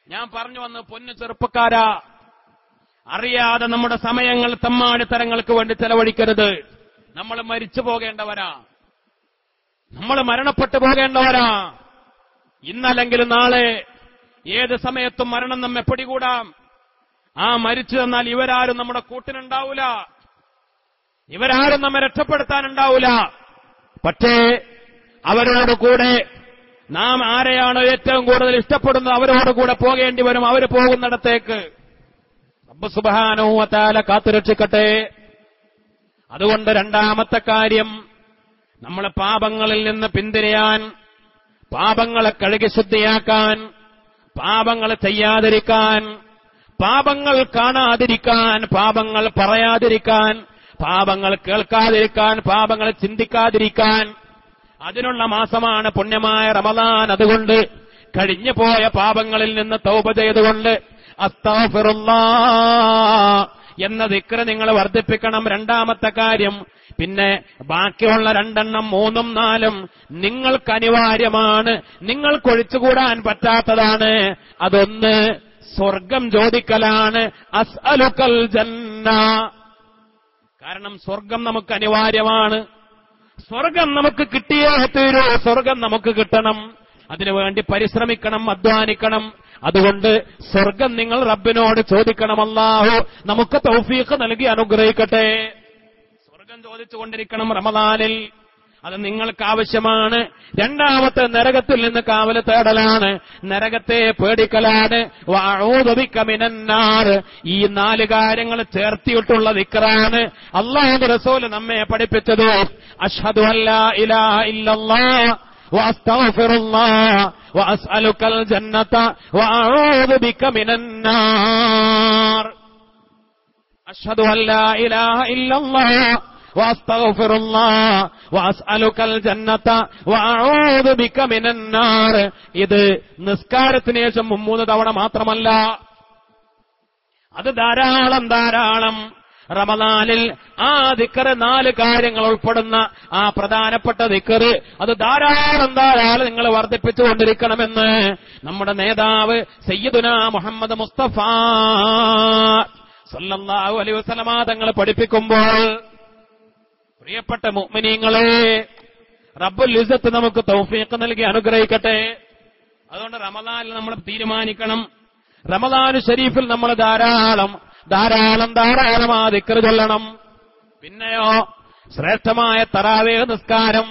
ഞാൻ പറഞ്ഞു വന്ന്, പൊന്നു ചെറുപ്പക്കാരാ, അറിയാതെ നമ്മുടെ സമയങ്ങൾ തമ്മാടിത്തരങ്ങൾക്ക് വേണ്ടി ചെലവഴിക്കരുത്. നമ്മൾ മരിച്ചു പോകേണ്ടവരാ, നമ്മൾ മരണപ്പെട്ടു പോകേണ്ടവരാ. ഇന്നല്ലെങ്കിൽ നാളെ ഏത് സമയത്തും മരണം നമ്മെ പിടികൂടാം. ആ മരിച്ചു തന്നാൽ ഇവരാരും നമ്മുടെ കൂട്ടിനുണ്ടാവൂല, ഇവരാരും നമ്മെ രക്ഷപ്പെടുത്താനുണ്ടാവൂല. പക്ഷേ അവരോട് കൂടെ നാം ആരെയാണോ ഏറ്റവും കൂടുതൽ ഇഷ്ടപ്പെടുന്നത് അവരോട് കൂടെ പോകേണ്ടി വരും. അവർ പോകുന്നിടത്തേക്ക് റബ്ബ് സുബ്ഹാനഹു വ തആല കാത്തുരക്ഷിക്കട്ടെ. അതുകൊണ്ട് രണ്ടാമത്തെ കാര്യം, നമ്മൾ പാപങ്ങളിൽ നിന്ന് പിന്തിരിയാൻ, പാപങ്ങളെ കഴുകി ശുദ്ധിയാക്കാൻ, പാപങ്ങൾ ചെയ്യാതിരിക്കാൻ, പാപങ്ങൾ കാണാതിരിക്കാൻ, പാപങ്ങൾ പറയാതിരിക്കാൻ, പാപങ്ങൾ കേൾക്കാതിരിക്കാൻ, പാപങ്ങൾ ചിന്തിക്കാതിരിക്കാൻ, അതിനുള്ള മാസമാണ് പുണ്യമായ റമദാൻ. അതുകൊണ്ട് കഴിഞ്ഞു പോയ പാപങ്ങളിൽ നിന്ന് തൗബ ചെയ്തുകൊണ്ട് അസ്തഗ്ഫിറുല്ലാഹ് എന്ന ദിക്ർ നിങ്ങൾ വർദ്ധിപ്പിക്കണം. രണ്ടാമത്തെ കാര്യം. പിന്നെ ബാക്കിയുള്ള 2 3 4 നിങ്ങൾക്ക് അനിവാര്യമാണ്, നിങ്ങൾക്ക് ഒഴിച്ചുകൂടാൻ പറ്റാത്തതാണ്. അതൊന്ന് സ്വർഗം ചോദിക്കലാണ്. അസ്അലുക്കൽ ജന്ന. കാരണം സ്വർഗം നമുക്ക് അനിവാര്യമാണ്. സ്വർഗം നമുക്ക് കിട്ടിയേ തീരൂ. സ്വർഗം നമുക്ക് കിട്ടണം. അതിനുവേണ്ടി പരിശ്രമിക്കണം, അധ്വാനിക്കണം. അതുകൊണ്ട് സ്വർഗം നിങ്ങൾ റബ്ബിനോട് ചോദിക്കണം. അല്ലാഹു നമുക്ക് തൗഫീഖ് നൽകി അനുഗ്രഹിക്കട്ടെ. സ്വർഗം ചോദിച്ചുകൊണ്ടിരിക്കണം റമദാനിൽ. അത് നിങ്ങൾക്ക് ആവശ്യമാണ്. രണ്ടാമത്തെ നരകത്തിൽ നിന്ന് കാവൽ തേടലാണ്, നരകത്തെ പേടിക്കലാണ്. വഅഊദു ബിക മിനന്നാർ. ഈ 4 കാര്യങ്ങൾ ചേർത്തിയിട്ടുള്ള ദിക്റാണ് അല്ലാഹുവിന്റെ റസൂൽ നമ്മെ പഠിപ്പിച്ചത്. അഷ്ഹദു അല്ലാ ഇലാഹ ഇല്ലല്ലാഹ് വഅസ്തഗ്ഫിറുല്ലാഹ് വഅസ്അലുക്കൽ ജന്നത വഅഊദു ബിക മിനന്നാർ. അഷ്ഹദു അല്ലാ ഇലാഹ ഇല്ലല്ലാഹ് വഅസ്തഗ്ഫിറുല്ലാഹ് വഅസ്അലുക്കൽ ജന്നത വഅഊദു ബിക മിനന്നാർ. ഇത് നിസ്കാരത്തിന് ശേഷം 3 തവണ മാത്രമല്ല, അത് ധാരാളം റമദാനിൽ ആ ദിക്ർ 4 കാര്യങ്ങൾ ഉൾപ്പെടുന്ന ആ പ്രധാനപ്പെട്ട ദിക്ർ അത് ധാരാളം നിങ്ങൾ വർദ്ധിപ്പിച്ചുകൊണ്ടിരിക്കണമെന്ന് നമ്മുടെ നേതാവ് സയ്യിദുനാ മുഹമ്മദ് മുസ്തഫ സല്ലല്ലാഹു അലൈഹി വസല്ലമ തങ്ങൾ പഠിപ്പിക്കുമ്പോൾ, പ്രിയപ്പെട്ട മുഅ്മിനീങ്ങളെ, റബ്ബുൽ ഇസ്സത്ത് നമുക്ക് തൗഫീഖ് നൽകി അനുഗ്രഹിക്കട്ടെ. അതുകൊണ്ട് റമദാനിൽ നമ്മൾ തീരുമാനിക്കണം, റമദാൻ ഷരീഫിൽ നമ്മൾ ധാരാളം ആ ദിക്ർ ചൊല്ലണം. പിന്നെയോ ശ്രേഷ്ഠമായ തറാവീഹ് നിസ്കാരം,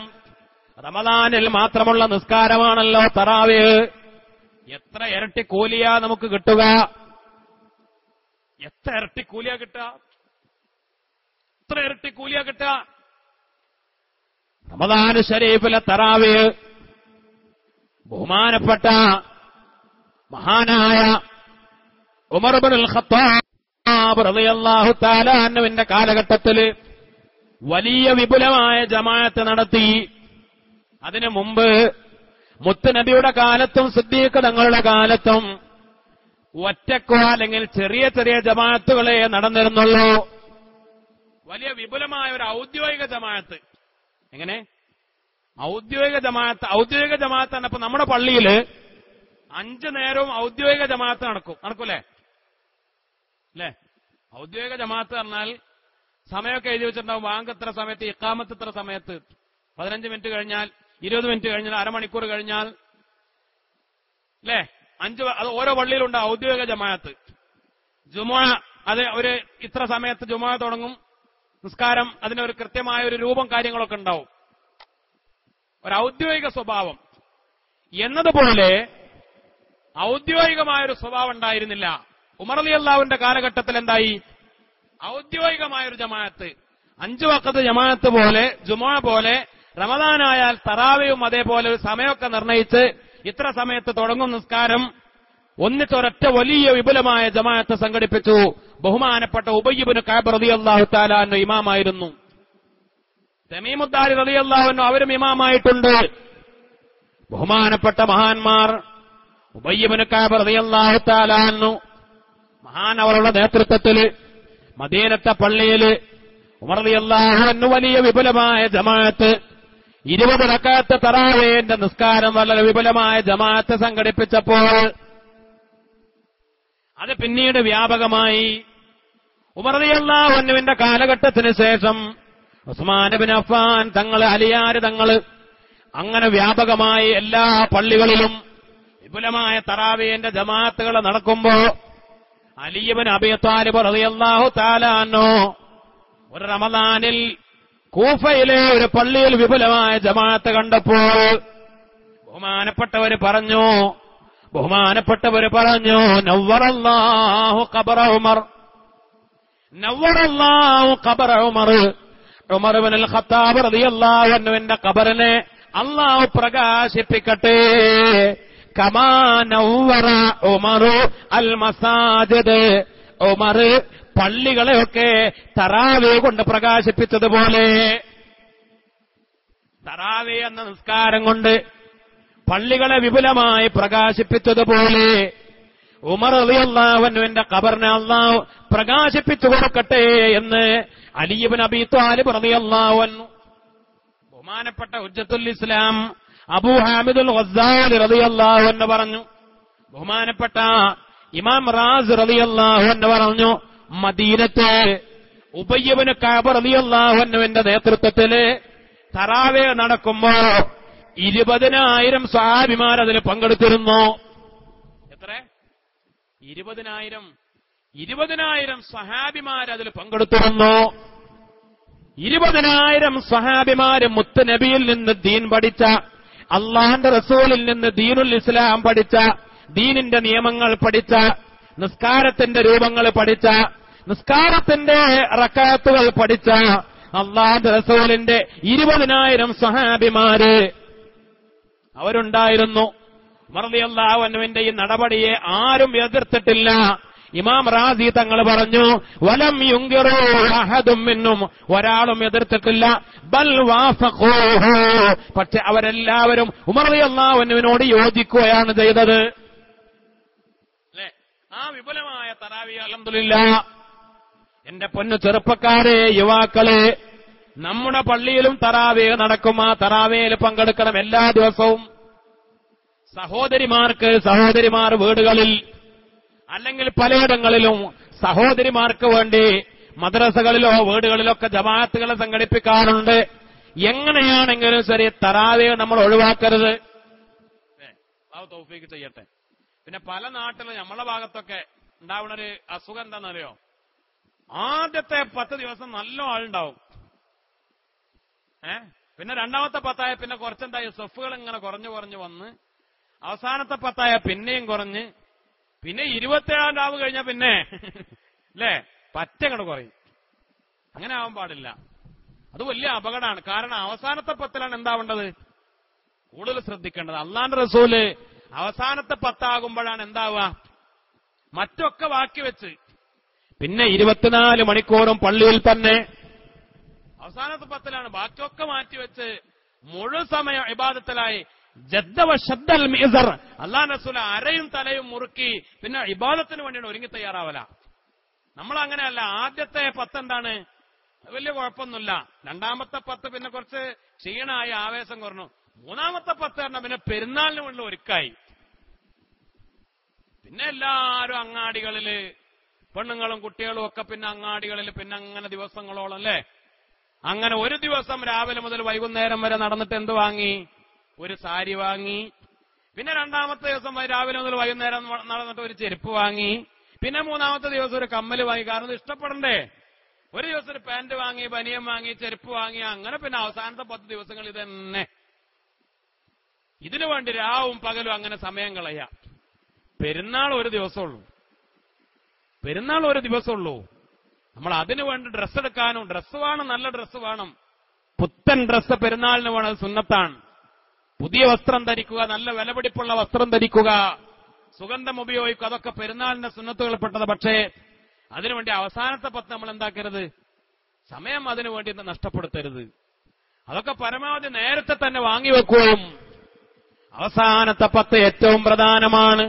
റമദാനിൽ മാത്രമുള്ള നിസ്കാരമാണല്ലോ തറാവീഹ്. എത്ര ഇരട്ടി കൂലിയാ നമുക്ക് കിട്ടുക? എത്ര ഇരട്ടി കൂലിയാ കിട്ടുക? റമദാൻ ഷരീഫിലെ തറാവീഹ് ബഹുമാനപ്പെട്ട മഹാനായ ഉമർ ഇബ്നുൽ ഖത്താബ് റളിയല്ലാഹു തആല അൻഹുവിന്റെ കാലഘട്ടത്തിൽ വലിയ വിപുലമായ ജമാഅത്ത് നടത്തി. അതിനു മുമ്പ് മുത്തുനബിയുടെ കാലത്തും സിദ്ദീഖ് തങ്ങളുടെ കാലത്തും ഒറ്റക്കോ അല്ലെങ്കിൽ ചെറിയ ജമാഅത്തുകളെ നടന്നിരുന്നുള്ളൂ. വലിയ വിപുലമായ ഒരു ഔദ്യോഗിക ജമാഅത്ത്. എങ്ങനെ ഔദ്യോഗിക ജമാഅത്ത് എന്നപ്പോ നമ്മുടെ പള്ളിയിൽ 5 നേരവും ഔദ്യോഗിക ജമാഅത്ത് നടക്കൂലേ? അല്ലേ? ഔദ്യോഗിക ജമാഅത്ത് പറഞ്ഞാൽ സമയമൊക്കെ എഴുതി വെച്ചിട്ടുണ്ടാവും. വാങ്ക് എത്ര സമയത്ത്, ഇഖാമത്ത് എത്ര സമയത്ത്, 15 മിനിറ്റ് കഴിഞ്ഞാൽ, 20 മിനിറ്റ് കഴിഞ്ഞാൽ, അരമണിക്കൂർ കഴിഞ്ഞാൽ, അല്ലേ? അത് ഓരോ പള്ളിയിലുണ്ട് ഔദ്യോഗിക ജമാഅത്ത്. ജുമുഅ അത് ഒരു ഇത്ര സമയത്ത് ജുമുഅ തുടങ്ങും, നിസ്കാരം അതിനൊരു കൃത്യമായ ഒരു രൂപം കാര്യങ്ങളൊക്കെ ഉണ്ടാവും, ഒരു ഔദ്യോഗിക സ്വഭാവം. എന്നതുപോലെ ഔദ്യോഗികമായൊരു സ്വഭാവം ഉണ്ടായിരുന്നില്ല. ഉമർ റളിയല്ലാഹുവിന്റെ കാലഘട്ടത്തിൽ എന്തായി? ഔദ്യോഗികമായൊരു ജമാഅത്ത്, 5 വഖത്ത് ജമാഅത്ത് പോലെ, ജുമുഅ പോലെ, റമദാനായാൽ തറാവിയും അതേപോലെ ഒരു സമയമൊക്കെ നിർണയിച്ച് ഇത്ര സമയത്ത് തുടങ്ങും നിസ്കാരം, ഒന്നിച്ചൊരൊറ്റ വലിയ വിപുലമായ ജമാഅത്ത് സംഘടിപ്പിച്ചു. ബഹുമാനപ്പെട്ട ഉബയ്യ് ഇബ്നു കഅബ് റളിയല്ലാഹു തആല അൻഹു ഇമാമായിരുന്നു. തമീമുദ്ദാരി റളിയല്ലാഹു അൻഹു അവരും ഇമാമായിട്ടുണ്ട്. ബഹുമാനപ്പെട്ട മഹാന്മാർ ഉബയ്യ് ഇബ്നു കഅബ് റളിയല്ലാഹു തആല അൻഹു മഹാൻ അവരുടെ നേതൃത്വത്തിൽ മദീനത്തെ പള്ളിയിൽ ഉമർ റളിയല്ലാഹു അൻഹു വലിയ വിപുലമായ ജമാഅത്ത്, 20 റക്അത്ത് തറാവീഹിന്റെ നിസ്കാരം വളരെ വിപുലമായ ജമാഅത്ത് സംഘടിപ്പിച്ചപ്പോൾ അത് പിന്നീട് വ്യാപകമായി. ഉമർ റളിയല്ലാഹു അൻഹുവിന്റെ കാലഘട്ടത്തിന് ശേഷം ഉസ്മാൻ ഇബ്നു അഫ്ഫാൻ തങ്ങൾ, അലിയാർ തങ്ങൾ, അങ്ങനെ വ്യാപകമായി എല്ലാ പള്ളികളിലും വിപുലമായ തറാവീഹിന്റെ ജമാഅത്തുകൾ നടക്കുമ്പോ അലി ഇബ്നു അബീ ത്വാലിബ് റളിയല്ലാഹു തആല അൻഹു ഒരു റമദാനിൽ കൂഫയിലെ ഒരു പള്ളിയിൽ വിപുലമായ ജമാഅത്ത് കണ്ടപ്പോൾ ബഹുമാനപ്പെട്ടവര് പറഞ്ഞു നവ്വറല്ലാഹു ഖബറ ഉമർ, നവ്വറല്ലാഹു ഖബറ ഉമർ, ഉമർ ഇബ്നുൽ ഖത്താബ് റളിയല്ലാഹു അൻഹുവിന്റെ ഖബറിനെ അല്ലാഹു പ്രകാശിപ്പിക്കട്ടെ. കമാ നവ്വറ ഉമർ അൽ മസാജിദ്, ഉമർ പള്ളികളെയൊക്കെ തറാവീഹ് കൊണ്ട് പ്രകാശിപ്പിച്ചതുപോലെ, തറാവീഹ് എന്ന നിസ്കാരം കൊണ്ട് പള്ളികളെ വിപുലമായി പ്രകാശിപ്പിച്ചതുപോലെ ഉമർ റളിയല്ലാഹു അൻഹുവിന്റെ ഖബറിനെ അല്ലാഹു പ്രകാശിപ്പിച്ചു കൊടുക്കട്ടെ എന്ന് അലി ഇബ്നു അബീ ത്വാലിബ് റളിയല്ലാഹു അൻഹു. ബഹുമാനപ്പെട്ട ഹുജ്ജത്തുൽ ഇസ്ലാം അബൂ ഹാമിദുൽ ഗസ്സാലി റളിയല്ലാഹു അൻഹു പറഞ്ഞു. ബഹുമാനപ്പെട്ട ഇമാം റാസ് റളിയല്ലാഹു അൻഹു പറഞ്ഞു, മദീനത്ത് ഉബയ്യ് ഇബ്നു കഅബ് റളിയല്ലാഹു അൻഹുവിന്റെ നേതൃത്വത്തില് തറാവീഹ് നടക്കുമ്പോ 20,000 സ്വഹാബിമാർ അതിൽ പങ്കെടുത്തിരുന്നു. എത്ര? 20,000 സ്വഹാബിമാർ അതിൽ പങ്കെടുത്തിരുന്നു. 20,000 സ്വഹാബിമാര് മുത്ത് നബിയിൽ നിന്ന് ദീൻ പഠിച്ച, അള്ളാഹുവിന്റെ റസൂലിൽ നിന്ന് ദീനുൽ ഇസ്ലാം പഠിച്ച, ദീനിന്റെ നിയമങ്ങൾ പഠിച്ച, നിസ്കാരത്തിന്റെ രൂപങ്ങൾ പഠിച്ച, നിസ്കാരത്തിന്റെ റക്അത്തുകൾ പഠിച്ച അള്ളാഹുവിന്റെ റസൂലിന്റെ 20,000 സ്വഹാബിമാര് അവരുണ്ടായിരുന്നു. ഉമർ റളിയല്ലാഹു അൻഹുവിന്റെ ഈ നടപടിയെ ആരും എതിർത്തിട്ടില്ല. ഇമാം റാസി തങ്ങൾ പറഞ്ഞു, വലം യുൻകിറു അഹദും മിൻഹും, ഒരാളും എതിർത്തിട്ടില്ല. ബൽ വാഫഖൂഹു, പക്ഷെ അവരെല്ലാവരും ഉമർ റളിയല്ലാഹു അൻഹുവിനോട് യോജിക്കുകയാണ് ചെയ്തത്. അല്ലേ? ആ വിപുലമായ തറാവീഹ് അൽഹംദുലില്ലാഹ് എന്റെ പൊന്നു ചെറുപ്പക്കാരെ, യുവാക്കളെ, നമ്മുടെ പള്ളിയിലും തറാവീഹ് നടക്കും. ആ തറാവീഹിൽ പങ്കെടുക്കണം എല്ലാ ദിവസവും. സഹോദരിമാർ വീടുകളിൽ അല്ലെങ്കിൽ പലയിടങ്ങളിലും സഹോദരിമാർക്ക് വേണ്ടി മദ്രസകളിലോ വീടുകളിലൊക്കെ ജമാഅത്തുകളെ സംഘടിപ്പിക്കാറുണ്ട്. എങ്ങനെയാണെങ്കിലും ശരി തറാവീഹ് നമ്മൾ ഒഴിവാക്കരുത്. അല്ലാഹു തൗഫീഖ് ചെയ്യട്ടെ. പിന്നെ പല നാട്ടിലും നമ്മളെ ഭാഗത്തൊക്കെ ഉണ്ടാവുന്നൊരു അസുഖം എന്താണെന്നറിയോ? ആദ്യത്തെ 10 ദിവസം നല്ല ആളുണ്ടാവും. പിന്നെ രണ്ടാമത്തെ 10 പിന്നെ കുറച്ചെന്തായി, സഫുകൾ ഇങ്ങനെ കുറഞ്ഞു വന്ന് അവസാനത്തെ 10 പിന്നെയും കുറഞ്ഞ്, പിന്നെ 27-ാം രാവ് കഴിഞ്ഞാൽ പിന്നെ അല്ലേ പറ്റങ്ങട് കുറയും. അങ്ങനെ ആവാൻ പാടില്ല. അത് വലിയ അപകടമാണ്. കാരണം അവസാനത്തെ 10 എന്താവേണ്ടത്? കൂടുതൽ ശ്രദ്ധിക്കേണ്ടത്. അള്ളാന്റെ റസൂല് അവസാനത്തെ 10 ആകുമ്പോഴാണ് എന്താവുക? മറ്റൊക്കെ ബാക്കി വെച്ച് പിന്നെ 24 മണിക്കൂറും പള്ളിയിൽ തന്നെ. അവസാനത്തെ 10 ബാക്കിയൊക്കെ മാറ്റിവെച്ച് മുഴുവൻ സമയം ഇബാദത്തിലായി. ജദ്ദവ ശദ്ദൽ മിസർ, അല്ലാഹു റസൂൽ അരയും തലയും മുറുക്കി പിന്നെ ഇബാദത്തിന് വേണ്ടിയാണ് ഒരുങ്ങി തയ്യാറാവല. നമ്മൾ അങ്ങനെയല്ല. ആദ്യത്തെ 10 എന്താണ്? വലിയ കുഴപ്പമൊന്നുമില്ല. രണ്ടാമത്തെ 10 പിന്നെ കുറച്ച് ക്ഷീണമായി, ആവേശം കുറഞ്ഞു. മൂന്നാമത്തെ 10 പിന്നെ പെരുന്നാളിന് വേണ്ടി ഒരുക്കായി. പിന്നെ എല്ലാവരും അങ്ങാടികളില് പെണ്ണുങ്ങളും കുട്ടികളും ഒക്കെ പിന്നെ അങ്ങാടികളിൽ പിന്നെ അങ്ങനെ ദിവസങ്ങളോളം അല്ലേ. അങ്ങനെ ഒരു ദിവസം രാവിലെ മുതൽ വൈകുന്നേരം വരെ നടന്നിട്ട് എന്ത് വാങ്ങി? ഒരു സാരി വാങ്ങി. പിന്നെ രണ്ടാമത്തെ ദിവസം രാവിലെ മുതൽ വൈകുന്നേരം നടന്നിട്ട് ഒരു ചെരുപ്പ് വാങ്ങി. പിന്നെ മൂന്നാമത്തെ ദിവസം ഒരു കമ്മല് വാങ്ങി. കാരണം ഇത് ഇഷ്ടപ്പെടണ്ടേ. ഒരു ദിവസം ഒരു പാന്റ് വാങ്ങി, ബനിയൻ വാങ്ങി, ചെരുപ്പ് വാങ്ങി. അങ്ങനെ പിന്നെ അവസാനത്തെ 10 ദിവസങ്ങൾ ഇത് തന്നെ. ഇതിനു വേണ്ടി രാവും പകലും അങ്ങനെ സമയം കളയാം. പെരുന്നാൾ ഒരു ദിവസമുള്ളൂ. പെരുന്നാൾ ഒരു ദിവസമുള്ളൂ. നമ്മൾ അതിനു വേണ്ടി ഡ്രസ്സ് എടുക്കാനും, ഡ്രസ്സ് വേണം, നല്ല ഡ്രസ്സ് വേണം. പുത്തൻ ഡ്രസ്സ് പെരുന്നാളിന് വേണം, അത് സുന്നത്താണ്. പുതിയ വസ്ത്രം ധരിക്കുക, നല്ല വിലപിടിപ്പുള്ള വസ്ത്രം ധരിക്കുക, സുഗന്ധം ഉപയോഗിക്കുക, അതൊക്കെ പെരുന്നാളിന്റെ സുന്നത്തുകൾപ്പെട്ടത്. പക്ഷേ അതിനുവേണ്ടി അവസാനത്തെ 10 നമ്മൾ എന്താക്കരുത്? സമയം അതിനു വേണ്ടി നഷ്ടപ്പെടുത്തരുത്. അതൊക്കെ പരമാവധി നേരത്തെ തന്നെ വാങ്ങിവെക്കുകയും അവസാനത്തെ 10 ഏറ്റവും പ്രധാനമാണ്.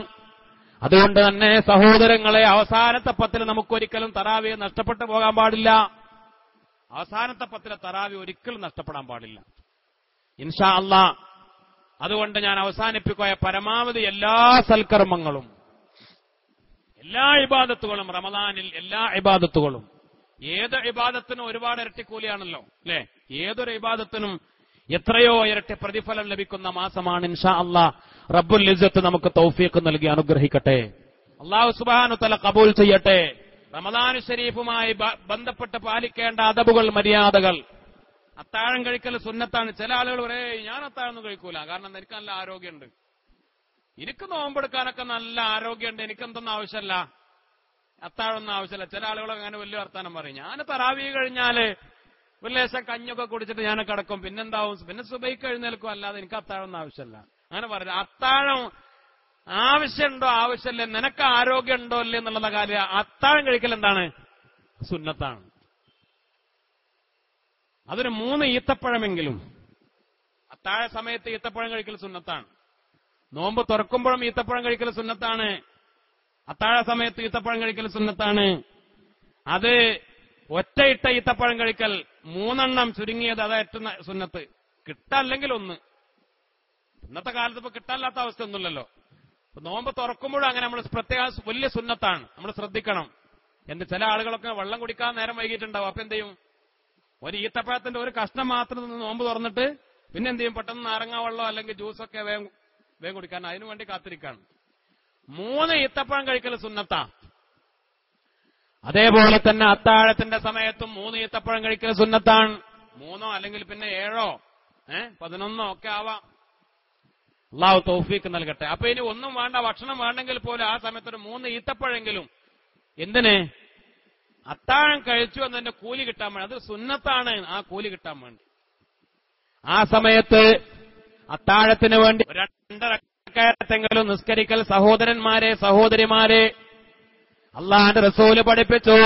അതുകൊണ്ട് തന്നെ സഹോദരങ്ങളെ, അവസാനത്തെ 10 നമുക്കൊരിക്കലും തറാവിയെ നഷ്ടപ്പെട്ടു പോകാൻ പാടില്ല. അവസാനത്തെ 10 തറാവി ഒരിക്കലും നഷ്ടപ്പെടാൻ പാടില്ല, ഇൻഷാ അല്ലാഹ്. അതുകൊണ്ട് ഞാൻ അവസാനിപ്പിക്കുക, പരമാവധി എല്ലാ സൽക്കർമ്മങ്ങളും, എല്ലാ ഇബാദത്തുകളും, റമദാനിൽ എല്ലാ ഇബാദത്തുകളും, ഏത് ഇബാദത്തിനും ഒരുപാട് ഇരട്ടിക്കൂലിയാണല്ലോ അല്ലെ. ഏതൊരു ഇബാദത്തിനും എത്രയോ ഇരട്ടി പ്രതിഫലം ലഭിക്കുന്ന മാസമാണ് ഇൻഷാ അല്ലാഹ്. റബ്ബുൽ ഇസ്സത്ത് നമുക്ക് തൗഫീഖ് നൽകി അനുഗ്രഹിക്കട്ടെ. അല്ലാഹു സുബ്ഹാനഹു വ തആല ഖബൂൽ ചെയ്യട്ടെ. റമദാൻ ശരീഫുമായി ബന്ധപ്പെട്ട് പാലിക്കേണ്ട അദബുകൾ, മര്യാദകൾ. അത്താഴം കഴിക്കൽ സുന്നത്താണ്. ചില ആളുകൾ പറയും ഞാൻ അത്താഴമൊന്നും കഴിക്കൂല, കാരണം എനിക്ക് നല്ല ആരോഗ്യമുണ്ട്, എനിക്ക് നോമ്പെടുക്കാനൊക്കെ നല്ല ആരോഗ്യമുണ്ട്, എനിക്കെന്തൊന്നും ആവശ്യമല്ല, അത്താഴമൊന്നും ആവശ്യമില്ല. ചില ആളുകൾ അങ്ങനെ വലിയ വർത്താനം പറയും. ഞാൻ തറാവീഹ് കഴിഞ്ഞാല് ഒരു ലേശം കഞ്ഞൊക്കെ കുടിച്ചിട്ട് ഞാൻ കിടക്കും, പിന്നെന്താവും, പിന്നെ സുബഹിക്ക് എഴുന്നേൽക്കും, അല്ലാതെ എനിക്ക് അത്താഴമൊന്നും ആവശ്യമല്ല. അങ്ങനെ പറഞ്ഞു. അത്താഴം ആവശ്യമുണ്ടോ ആവശ്യമില്ല, നിനക്ക് ആരോഗ്യം ഉണ്ടോ അല്ലേ എന്നുള്ള കാര്യം. അത്താഴം കഴിക്കൽ എന്താണ്? സുന്നത്താണ്. അതൊരു 3 ഈത്തപ്പഴമെങ്കിലും. അത്താഴ സമയത്ത് ഈത്തപ്പഴം കഴിക്കൽ സുന്നത്താണ്. നോമ്പ് തുറക്കുമ്പോഴും ഈത്തപ്പഴം കഴിക്കൽ സുന്നത്താണ്. അത്താഴ സമയത്ത് ഈത്തപ്പഴം കഴിക്കൽ സുന്നത്താണ്. അത് ഒറ്റയിട്ട ഈത്തപ്പഴം കഴിക്കൽ 3 എണ്ണം ചുരുങ്ങിയത്, അത് ഏറ്റവും സുന്നത്ത്. കിട്ടല്ലെങ്കിൽ 1. ഇന്നത്തെ കാലത്ത് ഇപ്പൊ കിട്ടാല്ലാത്ത അവസ്ഥ ഒന്നുമില്ലല്ലോ. നോമ്പ് തുറക്കുമ്പോഴും അങ്ങനെ നമ്മൾ പ്രത്യേക വലിയ സുന്നത്താണ്, നമ്മൾ ശ്രദ്ധിക്കണം. ചില ആളുകളൊക്കെ വെള്ളം കുടിക്കാൻ നേരം വൈകിട്ടുണ്ടാവും. അപ്പൊ എന്ത് ചെയ്യും? ഒരു ഈത്തപ്പഴത്തിന്റെ ഒരു കഷ്ണം മാത്രം നിന്ന് നോമ്പ് തുറന്നിട്ട് പിന്നെ എന്ത് ചെയ്യും? പെട്ടെന്ന് നാരങ്ങ വെള്ളം അല്ലെങ്കിൽ ജ്യൂസൊക്കെ വേഗം കുടിക്കാൻ അതിനു വേണ്ടി കാത്തിരിക്കാണ്. 3 ഈത്തപ്പഴം കഴിക്കൽ സുന്നത്താ. അതേപോലെ തന്നെ അത്താഴത്തിന്റെ സമയത്തും 3 ഈത്തപ്പഴം കഴിക്കൽ സുന്നത്താണ്. 3 അല്ലെങ്കിൽ പിന്നെ 7 11 ഒക്കെ ആവാം. അല്ലാഹു തൗഫീഖ് നൽകട്ടെ. അപ്പൊ ഇനി ഒന്നും വേണ്ട, ഭക്ഷണം വേണ്ടെങ്കിൽ പോലും ആ സമയത്തൊരു 3 ഈത്തപ്പഴെങ്കിലും. എന്തിന്? അത്താഴം കഴിച്ചു എന്നതിന്റെ കൂലി കിട്ടാൻ വേണ്ടി. അത് സുന്നത്താണ്, ആ കൂലി കിട്ടാൻ വേണ്ടി. ആ സമയത്ത് അത്താഴത്തിന് വേണ്ടി 2 റക്അത്തെങ്കിലും നിസ്കരിക്കൽ സഹോദരന്മാരെ, സഹോദരിമാരെ, അല്ലാഹുവിന്റെ റസൂല് പഠിപ്പിച്ചു.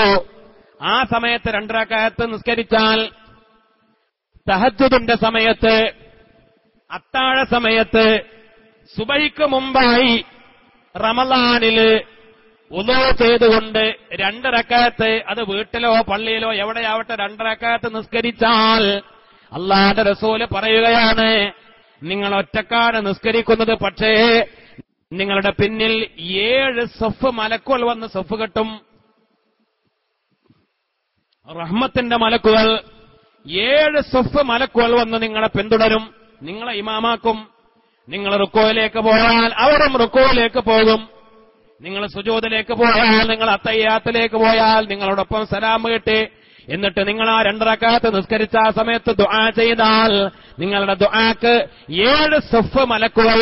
ആ സമയത്ത് 2 റക്അത്ത് നിസ്കരിച്ചാൽ തഹജ്ജുദിന്റെ സമയത്ത്, അത്താഴ സമയത്ത്, സുബഹിക്ക് മുമ്പായി റമളാനില് വുളൂ ചെയ്തുകൊണ്ട് 2 റക്അത്ത്, അത് വീട്ടിലോ പള്ളിയിലോ എവിടെയാവട്ടെ 2 റക്അത്ത് നിസ്കരിച്ചാൽ അല്ലാഹുവിന്റെ റസൂല് പറയുകയാണ്, നിങ്ങൾ ഒറ്റക്കാണ് നിസ്കരിക്കുന്നത്, പക്ഷേ നിങ്ങളുടെ പിന്നിൽ 7 സഫ് മലക്കുകൾ വന്ന് സഫ് കെട്ടും. റഹ്മത്തിന്റെ മലക്കുകൾ 7 സഫ് മലക്കുകൾ വന്ന് നിങ്ങളെ പിന്തുടരും, നിങ്ങളെ ഇമാമാക്കും. നിങ്ങൾ റുക്കോയിലേക്ക് പോയാൽ അവരും റുക്കോയിലേക്ക് പോകും. നിങ്ങൾ സുജൂദിലേക്ക് പോയാൽ, നിങ്ങൾ അത്തഹിയ്യാത്തിലേക്ക് പോയാൽ നിങ്ങളോടൊപ്പം സലാം കെട്ടി എന്നിട്ട് നിങ്ങൾ ആ 2 റക്അത്ത് നിസ്കരിച്ച ആ സമയത്ത് ദുആ ചെയ്താൽ നിങ്ങളുടെ ദുആക്ക് 7 സഫ് മലക്കുകൾ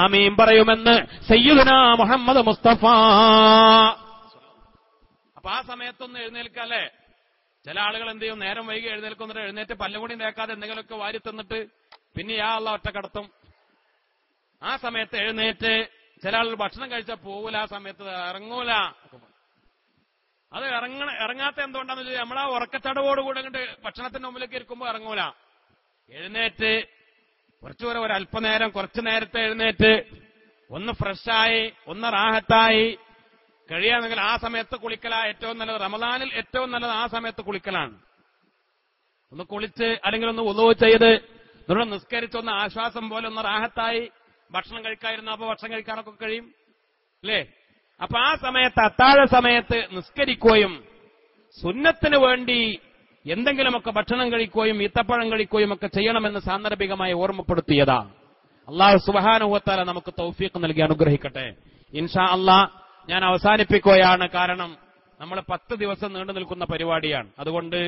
ആമീൻ പറയുമെന്ന് സയ്യിദുനാ മുഹമ്മദ് മുസ്തഫ. അപ്പൊ ആ സമയത്തൊന്ന് എഴുന്നേൽക്കല്ലേ. ചില ആളുകൾ എന്ത് ചെയ്യും? നേരം വൈകി എഴുന്നേൽക്കുന്നിട്ട് എഴുന്നേറ്റ് പല്ലുകൂടി തേക്കാതെ എന്തെങ്കിലുമൊക്കെ വാരി തിന്നിട്ട് പിന്നെ യാ അല്ലാഹ് ഒറ്റ കടത്തും. ആ സമയത്ത് എഴുന്നേറ്റ് ചില ആളുകൾ ഭക്ഷണം കഴിച്ചാൽ പോകൂല, ആ സമയത്ത് ഇറങ്ങൂല. അത് ഇറങ്ങാത്ത എന്തുകൊണ്ടാന്ന് വെച്ചാൽ നമ്മളാ ഉറക്കച്ചടവോടുകൂടെ കണ്ട് ഭക്ഷണത്തിന്റെ മുമ്പിലേക്ക് ഇരിക്കുമ്പോൾ ഇറങ്ങൂല. എഴുന്നേറ്റ് കുറച്ചുകൂടെ ഒരു അല്പനേരം, കുറച്ചു നേരത്തെ എഴുന്നേറ്റ് ഒന്ന് ഫ്രഷായി, ഒന്ന് റാഹത്തായി കഴിയാമെങ്കിൽ ആ സമയത്ത് കുളിക്കലാ ഏറ്റവും നല്ലത്. റമദാനിൽ ഏറ്റവും നല്ലത് ആ സമയത്ത് കുളിക്കലാണ്. ഒന്ന് കുളിച്ച് അല്ലെങ്കിൽ ഒന്ന് വുളൂ ചെയ്ത് നമ്മൾ നിസ്കരിച്ചൊന്ന് ആശ്വാസം പോലെ ഒന്ന് റാഹത്തായി ഭക്ഷണം കഴിക്കാതിരുന്ന അപ്പൊ ഭക്ഷണം കഴിക്കാനൊക്കെ കഴിയും അല്ലേ? അപ്പൊ ആ സമയത്ത് അത്താഴ സമയത്ത് നിസ്കരിക്കുകയും സുന്നത്തിന് വേണ്ടി എന്തെങ്കിലുമൊക്കെ ഭക്ഷണം കഴിക്കുകയും ഈത്തപ്പഴം കഴിക്കുകയും ഒക്കെ ചെയ്യണമെന്ന് സാന്ദർഭികമായി ഓർമ്മപ്പെടുത്തിയതാണ്. അല്ലാഹു സുബ്ഹാനഹു വ തആല നമുക്ക് തൗഫീഖ് നൽകി അനുഗ്രഹിക്കട്ടെ. ഇൻഷാ അല്ലാഹ് ഞാൻ അവസാനിപ്പിക്കുകയാണ്. കാരണം നമ്മൾ 10 ദിവസം നീണ്ടു നിൽക്കുന്ന പരിപാടിയാണ്. അതുകൊണ്ട്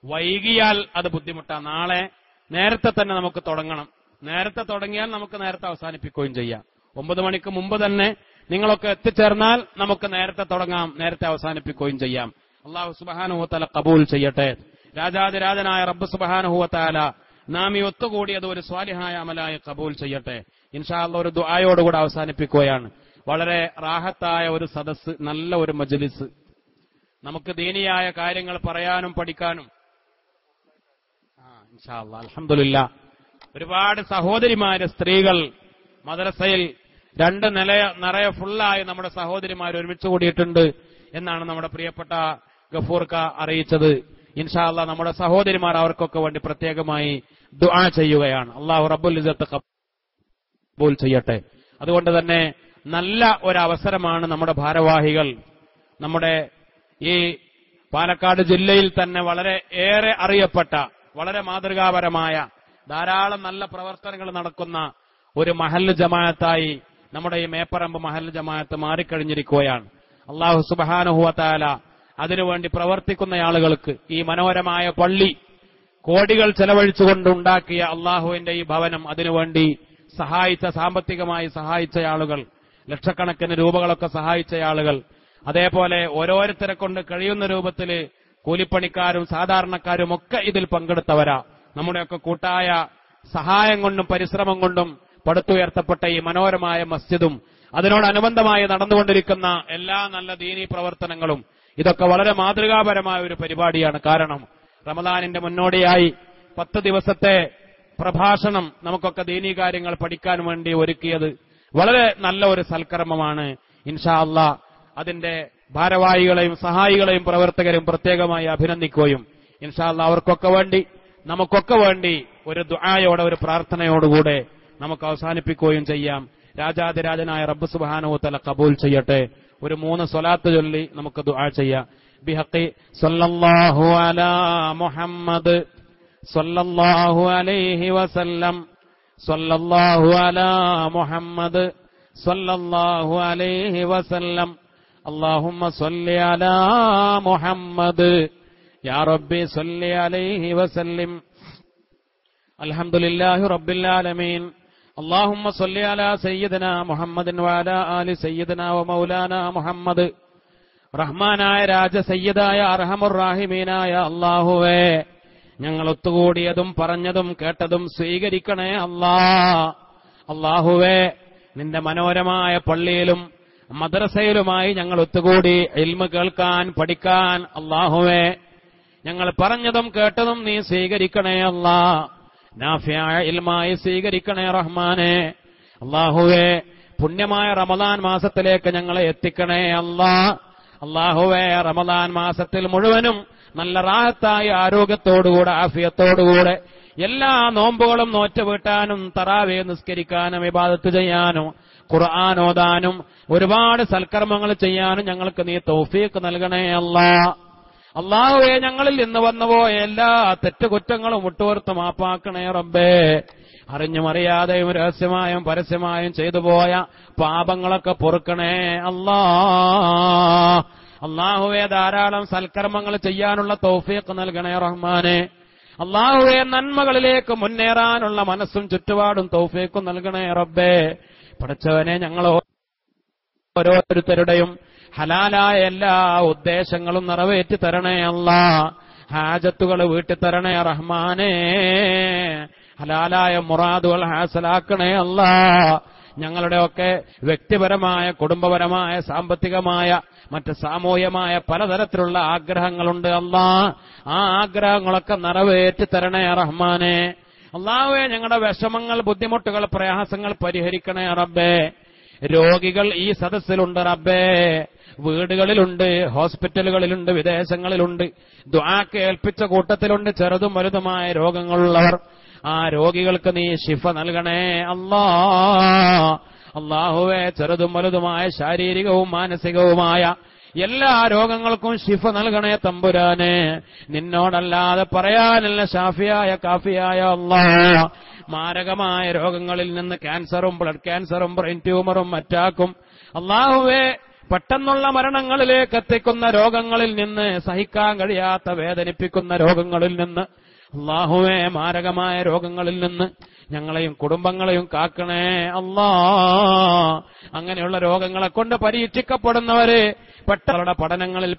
വൈകിയാൽ അത് ബുദ്ധിമുട്ടാണ്. നാളെ നേരത്തെ തന്നെ നമുക്ക് തുടങ്ങണം. നേരത്തെ തുടങ്ങിയാൽ നമുക്ക് നേരത്തെ അവസാനിപ്പിക്കുകയും ചെയ്യാം. 9 മണിക്ക് മുമ്പ് തന്നെ നിങ്ങളൊക്കെ എത്തിച്ചേർന്നാൽ നമുക്ക് നേരത്തെ തുടങ്ങാം, നേരത്തെ അവസാനിപ്പിക്കുകയും ചെയ്യാം. അല്ലാഹു സുബ്ഹാനഹു വ തആല ഖബൂൽ ചെയ്യട്ടെ. രാജാതിരാജനായ റബ്ബ് സുബ്ഹാനഹു വ തആല നാം ഈ ഒത്തുകൂടിയത് ഒരു സ്വാലിഹായ അമലായി ഖബൂൽ ചെയ്യട്ടെ. ഇൻഷാ അല്ലാഹ് ഒരു ദുആയോടുകൂടെ അവസാനിപ്പിക്കുകയാണ്. വളരെ റാഹത്തായ ഒരു സദസ്സ്, നല്ല ഒരു മജ്ലിസ്, നമുക്ക് ദീനിയായ കാര്യങ്ങൾ പറയാനും പഠിക്കാനും. ഇൻഷാ അല്ലാഹ് അൽഹംദുലില്ലാഹ് ഒരുപാട് സഹോദരിമാര്, സ്ത്രീകൾ മദ്രസയിൽ 2 നിറയെ ഫുള്ളായി നമ്മുടെ സഹോദരിമാർ ഒരുമിച്ച് കൂടിയിട്ടുണ്ട് എന്നാണ് നമ്മുടെ പ്രിയപ്പെട്ട ഗഫൂർക്ക അറിയിച്ചത്. ഇൻഷാ അല്ലാഹ് നമ്മുടെ സഹോദരിമാർ അവർക്കൊക്കെ വേണ്ടി പ്രത്യേകമായി ദുആ ചെയ്യുകയാണ്. അല്ലാഹു റബ്ബുൽ ഇസ്സത്ത് ഖബൂൽ ചെയ്യട്ടെ. അതുകൊണ്ട് തന്നെ നല്ല ഒരവസരമാണ് നമ്മുടെ ഭാരവാഹികൾ, നമ്മുടെ ഈ പാലക്കാട് ജില്ലയിൽ തന്നെ വളരെ ഏറെ അറിയപ്പെട്ട, വളരെ മാതൃകാപരമായ ധാരാളം നല്ല പ്രവർത്തനങ്ങൾ നടക്കുന്ന ഒരു മഹല്ല് ജമാഅത്തായി നമ്മുടെ ഈ മേപ്പറമ്പ് മഹല്ല് ജമാഅത്ത് മാറിക്കഴിഞ്ഞിരിക്കുകയാണ്. അല്ലാഹു സുബ്ഹാനഹു വ തആല അതിനുവേണ്ടി പ്രവർത്തിക്കുന്ന ആളുകൾക്ക്, ഈ മനോഹരമായ പള്ളി കോടികൾ ചെലവഴിച്ചുകൊണ്ടുണ്ടാക്കിയ അള്ളാഹുവിന്റെ ഈ ഭവനം അതിനുവേണ്ടി സഹായിച്ച, സാമ്പത്തികമായി സഹായിച്ച ആളുകൾ, ലക്ഷക്കണക്കിന് രൂപകളൊക്കെ സഹായിച്ച ആളുകൾ, അതേപോലെ ഓരോരുത്തരെ കൊണ്ട് കഴിയുന്ന രൂപത്തിൽ കൂലിപ്പണിക്കാരും സാധാരണക്കാരും ഒക്കെ ഇതിൽ പങ്കെടുത്തവരാ. നമ്മുടെയൊക്കെ കൂട്ടായ സഹായം കൊണ്ടും പരിശ്രമം കൊണ്ടും പടുത്തുയർത്തപ്പെട്ട ഈ മനോഹരമായ മസ്ജിദും അതിനോടനുബന്ധമായി നടന്നുകൊണ്ടിരിക്കുന്ന എല്ലാ നല്ല ദീനീ പ്രവർത്തനങ്ങളും ഇതൊക്കെ വളരെ മാതൃകാപരമായ ഒരു പരിപാടിയാണ്. കാരണം റമദാനിന്റെ മുന്നോടിയായി 10 ദിവസത്തെ പ്രഭാഷണം നമുക്കൊക്കെ ദീനീ കാര്യങ്ങൾ പഠിക്കാൻ വേണ്ടി ഒരുക്കിയത് വളരെ നല്ല ഒരു സൽക്കർമ്മമാണ്. ഇൻഷാ അല്ലാഹ് അതിന്റെ ഭാരവാഹികളെയും സഹായികളെയും പ്രവർത്തകരെയും പ്രത്യേകമായി അഭിനന്ദിക്കുകയും ഇൻഷാ അല്ലാഹ് അവർക്കൊക്കെ വേണ്ടി, നമുക്കൊക്കെ വേണ്ടി ഒരു ദുആയോടെ, ഒരു പ്രാർത്ഥനയോടുകൂടെ നമുക്ക് അവസാനിപ്പിക്കുകയും ചെയ്യാം. രാജാതിരാജനായ റബ്ബ് സുബ്ഹാനഹു വ തആല ഖബൂൽ ചെയ്യട്ടെ. ഒരു 3 സ്വലാത്ത് ചൊല്ലി നമുക്ക് ദുആ ചെയ്യാം. ബിഹഖി സല്ലല്ലാഹു അലാ മുഹമ്മദ് സല്ലല്ലാഹു അലൈഹി വസല്ലം സല്ലല്ലാഹു അലാ മുഹമ്മദ് സല്ലല്ലാഹു അലൈഹി വസല്ലം അല്ലാഹുമ്മ സ്വല്ലി അലാ മുഹമ്മദ് യാ റബ്ബി സ്വല്ലി അലൈഹി വസല്ലം. അൽഹംദുലില്ലാഹി റബ്ബിൽ ആലമീൻ. اللهم صل على سيدنا محمد وعلى آل سيدنا ومولانا محمد. റഹ്മാനായ രാജ സയ്യിദായ അർഹമുർ റഹീമീനായ അല്ലാഹുവേ, ഞങ്ങൾ ഒത്തുകൂടിയതും പറഞ്ഞതും കേട്ടതും സ്വീകരിക്കണേ അല്ലാഹുവേ, നിന്റെ മനോഹരമായ പള്ളിയിലും മദ്രസയിലുമായി ഞങ്ങൾ ഒത്തുകൂടി ഇൽമ് കേൾക്കാൻ, പഠിക്കാൻ. അല്ലാഹുവേ, ഞങ്ങൾ പറഞ്ഞതും കേട്ടതും നീ സ്വീകരിക്കണേ നാഫിയായ ഇൽമായി സ്വീകരിക്കണേ റഹ്മാനെ. അല്ലാഹുവേ, പുണ്യമായ റമദാൻ മാസത്തിലേക്ക് ഞങ്ങളെ എത്തിക്കണേ അല്ലാഹുവേ, റമദാൻ മാസത്തിൽ മുഴുവനും നല്ല റാഹത്തായ ആരോഗ്യത്തോടുകൂടെ, ആഫിയത്തോടുകൂടെ എല്ലാ നോമ്പുകളും നോറ്റ് വീട്ടാനും, തറാവീഹ് നിസ്കരിക്കാനും, ഇബാദത്ത് ചെയ്യാനും, ഖുർആൻ ഓതാനും, ഒരുപാട് സൽക്കർമ്മങ്ങൾ ചെയ്യാനും ഞങ്ങൾക്ക് നീ തൗഫീഖ് നൽകണേ അല്ലാഹുവേ, ഞങ്ങളിൽ നിന്ന് വന്നുപോയ എല്ലാ തെറ്റുകുറ്റങ്ങളും വിട്ടുവീർത്ത് മാപ്പാക്കണേ റബ്ബേ. അറിഞ്ഞും അറിയാതെയും രഹസ്യമായും പരസ്യമായും ചെയ്തുപോയ പാപങ്ങളൊക്കെ പൊറുക്കണേ അല്ലാഹുവേ, ധാരാളം സൽക്കർമ്മങ്ങൾ ചെയ്യാനുള്ള തൗഫീഖ് നൽകണേ റഹ്മാനെ. അല്ലാഹുവേ, നന്മകളിലേക്ക് മുന്നേറാനുള്ള മനസ്സും ചുറ്റുപാടും തൗഫീഖും നൽകണേ റബ്ബേ. പടച്ചവനെ, ഞങ്ങൾ ഓരോരുത്തരുടെയും ഹലാലായ എല്ലാ ഉദ്ദേശങ്ങളും നിറവേറ്റി തരണേ ഹാജത്തുകൾ വീട്ടി തരണേ റഹ്മാനേ. ഹലാലായ മുറാദുകൾ ഹാസലാക്കണേ ഞങ്ങളുടെയൊക്കെ വ്യക്തിപരമായ, കുടുംബപരമായ, സാമ്പത്തികമായ, മറ്റ് സാമൂഹ്യമായ പലതരത്തിലുള്ള ആഗ്രഹങ്ങളുണ്ട് ആ ആഗ്രഹങ്ങളൊക്കെ നിറവേറ്റി തരണേ റഹ്മാനെ. അല്ലാഹുവേ, ഞങ്ങളുടെ വിഷമങ്ങൾ, ബുദ്ധിമുട്ടുകൾ, പ്രയാസങ്ങൾ പരിഹരിക്കണേ റബ്ബേ. രോഗികൾ ഈ സദസ്സിലുണ്ട് റബ്ബേ, വീടുകളിലുണ്ട്, ഹോസ്പിറ്റലുകളിലുണ്ട്, വിദേശങ്ങളിലുണ്ട്, ദുആക്ക് ഏൽപ്പിച്ച കൂട്ടത്തിലുണ്ട്, ചെറുതും വലുതുമായ രോഗങ്ങളുള്ളവർ. ആ രോഗികൾക്ക് നീ ശിഫ നൽകണേ അല്ലാഹുവേ ചെറുതും വലുതുമായ ശാരീരികവും മാനസികവുമായ എല്ലാ രോഗങ്ങൾക്കും ശിഫ നൽകണേ തമ്പുരാനെ. നിന്നോടല്ലാതെ പറയാനല്ല ഷാഫിയായ കാഫിയായ അല്ലാഹ്. മാരകമായ രോഗങ്ങളിൽ നിന്ന് ക്യാൻസറും ബ്ലഡ് ക്യാൻസറും ബ്രെയിൻ ട്യൂമറും അറ്റാക്കും അല്ലാഹുവേ പെട്ടെന്നുള്ള മരണങ്ങളിലേക്ക് എത്തിക്കുന്ന രോഗങ്ങളിൽ നിന്ന്, സഹിക്കാൻ കഴിയാത്ത വേദനിപ്പിക്കുന്ന രോഗങ്ങളിൽ നിന്ന്, അല്ലാഹുവേ മാരകമായ രോഗങ്ങളിൽ നിന്ന് ഞങ്ങളെയും കുടുംബങ്ങളെയും കാക്കണേ അല്ലാ. അങ്ങനെയുള്ള രോഗങ്ങളെ കൊണ്ട് പരീക്ഷിക്കപ്പെടുന്നവരെ പെട്ടവരുടെ പഠനങ്ങളിൽ